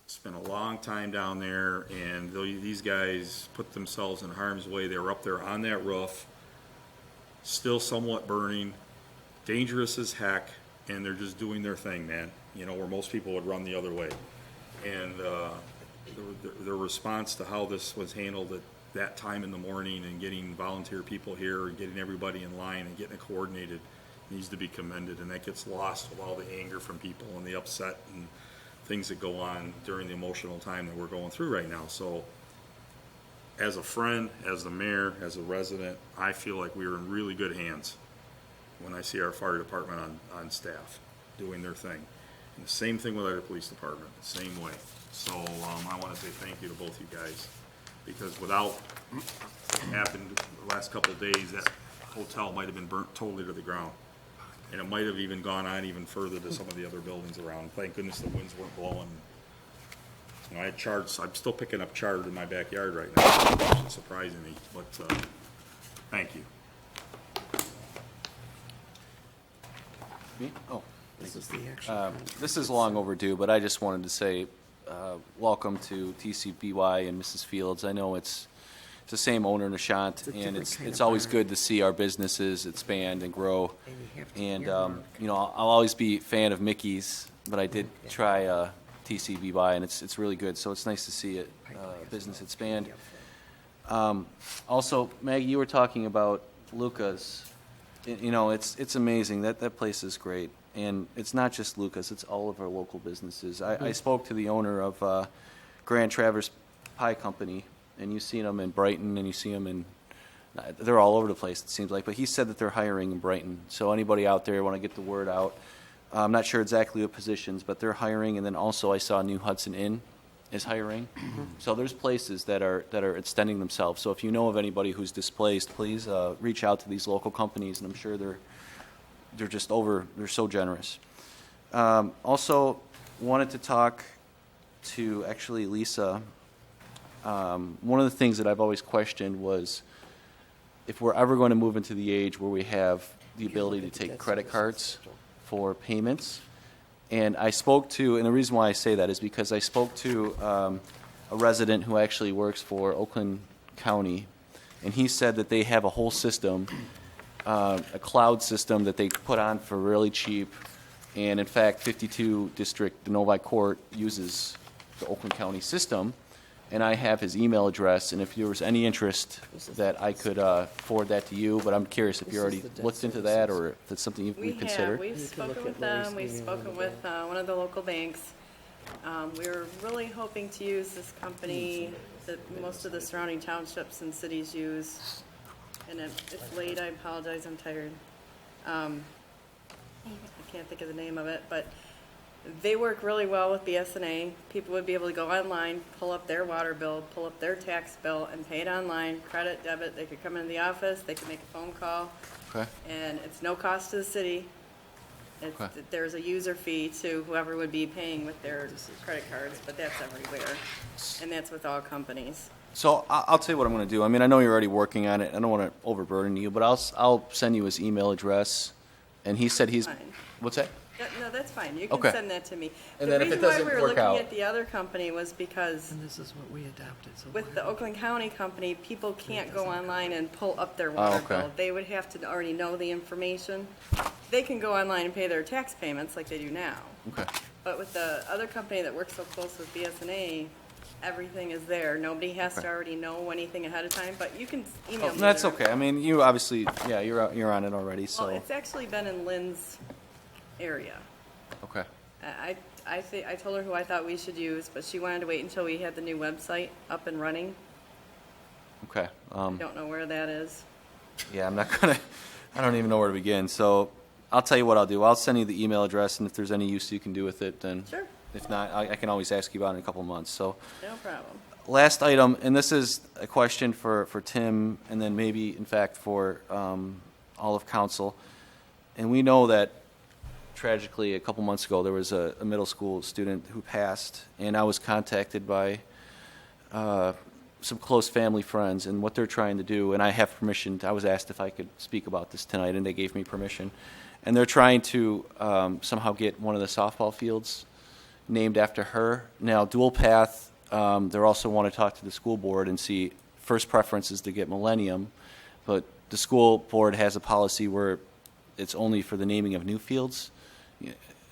Spent a long time down there, and these guys put themselves in harm's way. They were up there on that roof, still somewhat burning, dangerous as heck, and they're just doing their thing, man. Where most people would run the other way. And their response to how this was handled, that that time in the morning and getting volunteer people here and getting everybody in line and getting it coordinated needs to be commended, and that gets lost with all the anger from people and the upset and things that go on during the emotional time that we're going through right now. So as a friend, as the mayor, as a resident, I feel like we are in really good hands when I see our fire department on staff doing their thing. And the same thing with our police department, same way. So I want to say thank you to both you guys, because without what happened the last couple of days, that hotel might have been burnt totally to the ground. And it might have even gone on even further to some of the other buildings around. Thank goodness the winds weren't blowing. You know, I had chard, I'm still picking up chard in my backyard right now, which is surprising me, but thank you. Me? Oh. This is long overdue, but I just wanted to say welcome to TCBY and Mrs. Fields. I know it's the same owner, Nishant, and it's always good to see our businesses expand and grow. And you know, I'll always be a fan of Mickey's, but I did try TCBY, and it's really good. So it's nice to see it business expand. Also, Maggie, you were talking about Luca's. You know, it's amazing. That place is great. And it's not just Luca's, it's all of our local businesses. I spoke to the owner of Grand Traverse Pie Company, and you've seen them in Brighton, and you see them in, they're all over the place, it seems like. But he said that they're hiring in Brighton. So anybody out there want to get the word out, I'm not sure exactly what positions, but they're hiring. And then also I saw New Hudson Inn is hiring. So there's places that are extending themselves. So if you know of anybody who's displaced, please reach out to these local companies, and I'm sure they're just they're so generous. Also wanted to talk to actually Lisa. One of the things that I've always questioned was if we're ever going to move into the age where we have the ability to take credit cards for payments. And I spoke to, and the reason why I say that is because I spoke to a resident who actually works for Oakland County, and he said that they have a whole system, a cloud system that they put on for really cheap. And in fact, 52 District, the Novi Court, uses the Oakland County system. And I have his email address, and if there was any interest that I could forward that to you, but I'm curious if you already looked into that or if it's something you've considered. We've spoken with them, we've spoken with one of the local banks. We're really hoping to use this company that most of the surrounding townships and cities use. And it's late, I apologize, I'm tired. I can't think of the name of it, but they work really well with BSNA. People would be able to go online, pull up their water bill, pull up their tax bill, and pay it online, credit, debit. They could come into the office, they could make a phone call, and it's no cost to the city. There's a user fee to whoever would be paying with their credit cards, but that's everywhere, and that's with all companies. So I'll tell you what I'm going to do. I mean, I know you're already working on it. I don't want to overburden you, but I'll send you his email address. And he said he's, what's that? No, that's fine. You can send that to me. And the then if reason it doesn't why we were work looking out- at the other company was because And this is what we adopted, so. with the Oakland County company, people can't go online and pull up their water okay. bill. They would have to already know the information. They can go online and pay their tax payments like they do now. Okay. But with the other company that works so close with BSNA, everything is there. Nobody has to already know anything ahead of time, but you can email me. That's their- okay. I mean, you obviously, yeah, you're on it already, so. Well, it's actually been in Lynn's area. Okay. I told her who I thought we should use, but she wanted to wait until we had the new website up and running. Okay. I don't know where that is. Yeah, I don't even know where to begin. So I'll tell you what I'll do. I'll send you the email address, and if there's any use you can do with it, then. Sure. If not, I can always ask you about it in a couple of months. So. No problem. Last item, and this is a question for Tim, and then maybe, in fact, for all of council. And we know that tragically, a couple months ago, there was a middle school student who passed, and I was contacted by some close family friends and what they're trying to do, and I have permission. I was asked if I could speak about this tonight, and they gave me permission. And they're trying to somehow get one of the softball fields named after her. Now, dual path, they also want to talk to the school board and see, first preference is to get Millennium, but the school board has a policy where it's only for the naming of new fields.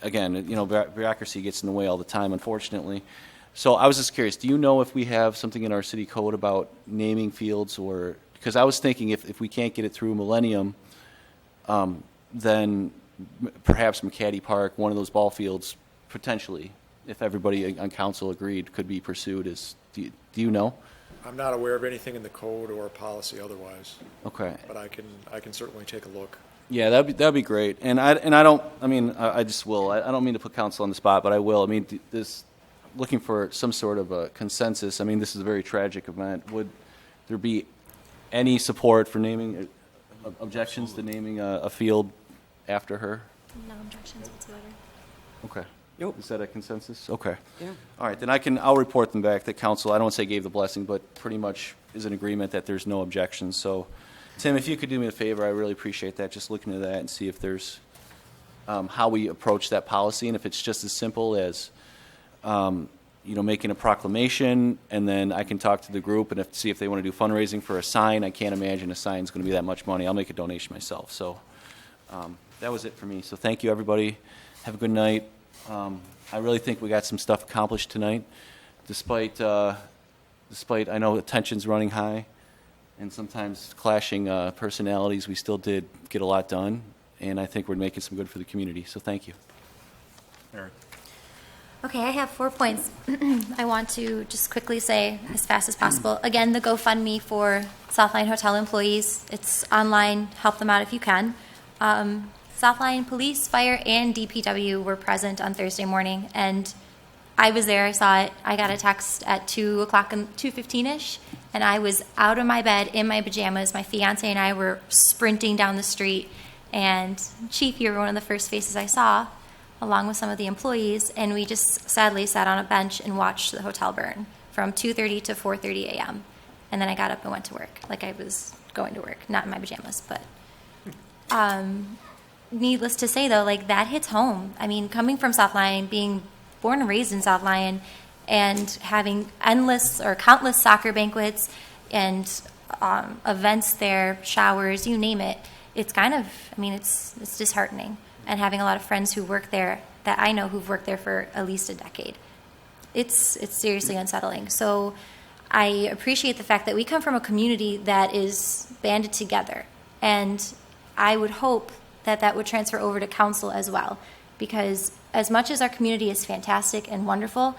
Again, bureaucracy gets in the way all the time, unfortunately. So I was just curious, do you know if we have something in our city code about naming fields, or, because I was thinking if we can't get it through Millennium, then perhaps McCaddy Park, one of those ball fields, potentially, if everybody on council agreed, could be pursued. Do you know? I'm not aware of anything in the code or policy otherwise. Okay. But I can certainly take a look. Yeah, that'd be great. And I don't, I mean, I just will. I don't mean to put council on the spot, but I will. I mean, looking for some sort of a consensus. I mean, this is a very tragic event. Would there be any support for naming, objections to naming a field after her? No objections whatsoever. Okay. Nope. Is that a consensus? Okay. Yeah. All right, then I'll report them back that council, I don't want to say gave the blessing, but pretty much is in agreement that there's no objections. So, Tim, if you could do me a favor, I really appreciate that. Just looking at that and see if there's how we approach that policy, and if it's just as simple as making a proclamation, and then I can talk to the group and see if they want to do fundraising for a sign. I can't imagine a sign's going to be that much money. I'll make a donation myself. So that was it for me. So thank you, everybody. Have a good night. I really think we got some stuff accomplished tonight, despite I know the tension's running high, and sometimes clashing personalities. We still did get a lot done, and I think we're making some good for the community. So thank you. Eric. Okay, I have 4 points. I want to just quickly say as fast as possible. Again, the GoFundMe for Southline Hotel employees. It's online. Help them out if you can. Southline Police, Fire, and DPW were present on Thursday morning, and I was there. I saw it. I got a text at 2 o'clock, 2:15-ish, and I was out of my bed in my pajamas. My fiance and I were sprinting down the street, and Chief, you were one of the first faces I saw, along with some of the employees, and we just sadly sat on a bench and watched the hotel burn from 2:30 to 4:30 a.m. And then I got up and went to work, like I was going to work, not in my pajamas, but needless to say, though, like, that hits home. I mean, coming from South Lyon, being born and raised in South Lyon, and having endless or countless soccer banquets and events there, showers, you name it, it's kind of, I mean, it's disheartening. And having a lot of friends who work there that I know who've worked there for at least a decade, it's seriously unsettling. So I appreciate the fact that we come from a community that is banded together, and I would hope that would transfer over to council as well, because as much as our community is fantastic and wonderful,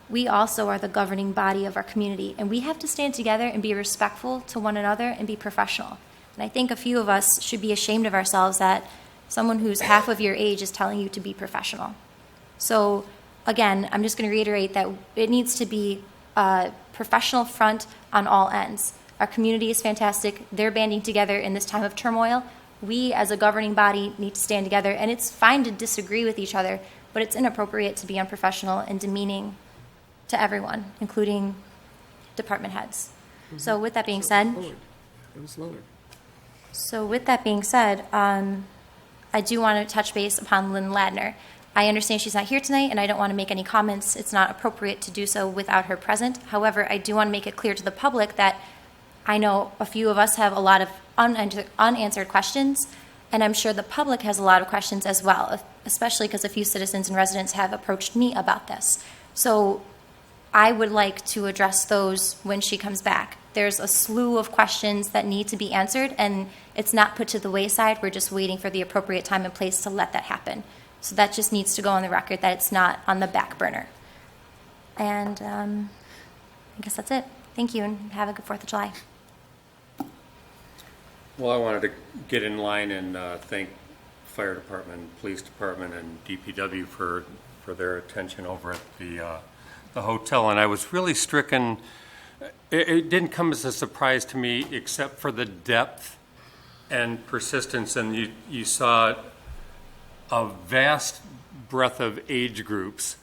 we also are the governing body of our community, and we have to stand together and be respectful to one another and be professional. And I think a few of us should be ashamed of ourselves that someone who's half of your age is telling you to be professional. So again, I'm just going to reiterate that it needs to be a professional front on all ends. Our community is fantastic. They're banding together in this time of turmoil. We, as a governing body, need to stand together, and it's fine to disagree with each other, but it's inappropriate to be unprofessional and demeaning to everyone, including department heads. So with that being said, It was lowered. So with that being said, I do want to touch base upon Lynn Ladner. I understand she's not here tonight, and I don't want to make any comments. It's not appropriate to do so without her present. However, I do want to make it clear to the public that I know a few of us have a lot of unanswered questions, and I'm sure the public has a lot of questions as well, especially because a few citizens and residents have approached me about this. So I would like to address those when she comes back. There's a slew of questions that need to be answered, and it's not put to the wayside. We're just waiting for the appropriate time and place to let that happen. So that just needs to go on the record that it's not on the back burner. And I guess that's it. Thank you, and have a good 4th of July. Well, I wanted to get in line and thank Fire Department, Police Department, and DPW for their attention over at the hotel. And I was really stricken. It didn't come as a surprise to me, except for the depth and persistence. And you saw a vast breadth of age groups,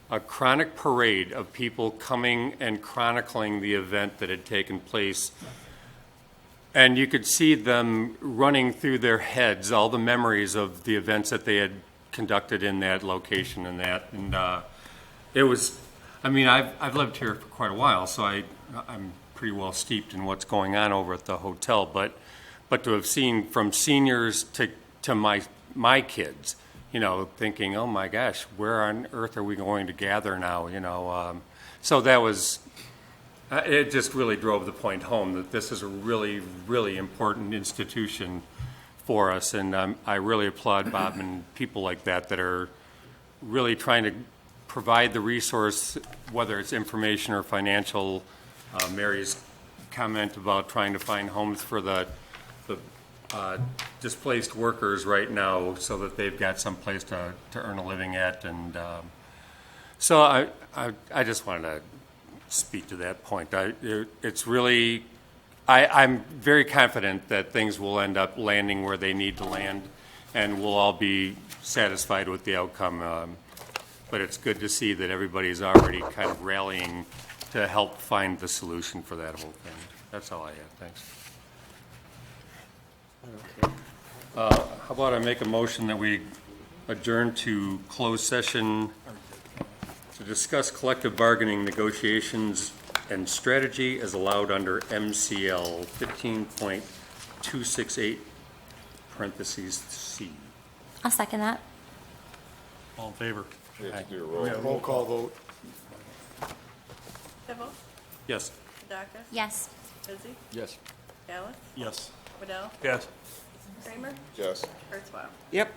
a chronic parade of people coming and chronicling the event that had taken place. And you could see them running through their heads all the memories of the events that they had conducted in that location and that. And it was, I mean, I've lived here for quite a while, so I'm pretty well steeped in what's going on over at the hotel. But to have seen from seniors to my kids, you know, thinking, oh my gosh, where on earth are we going to gather now? You know, So that was, it just really drove the point home that this is a really, really important institution for us. And I really applaud Bob and people like that that are really trying to provide the resource, whether it's information or financial. Mary's comment about trying to find homes for the displaced workers right now so that they've got some place to earn a living at. And so I just wanted to speak to that point. It's really, I'm very confident that things will end up landing where they need to land, and we'll all be satisfied with the outcome. But it's good to see that everybody's already kind of rallying to help find the solution for that whole thing. That's all I have. Thanks. How about I make a motion that we adjourn to closed session to discuss collective bargaining negotiations and strategy as allowed under MCL 15.268 parentheses C. I'll second that. All in favor? We have to do a roll. Roll call vote. Kibble? Yes. Sedaka? Yes. Busy? Yes. Alice? Yes. Waddell? Yes. Kramer? Yes. Kurzweil? Yep.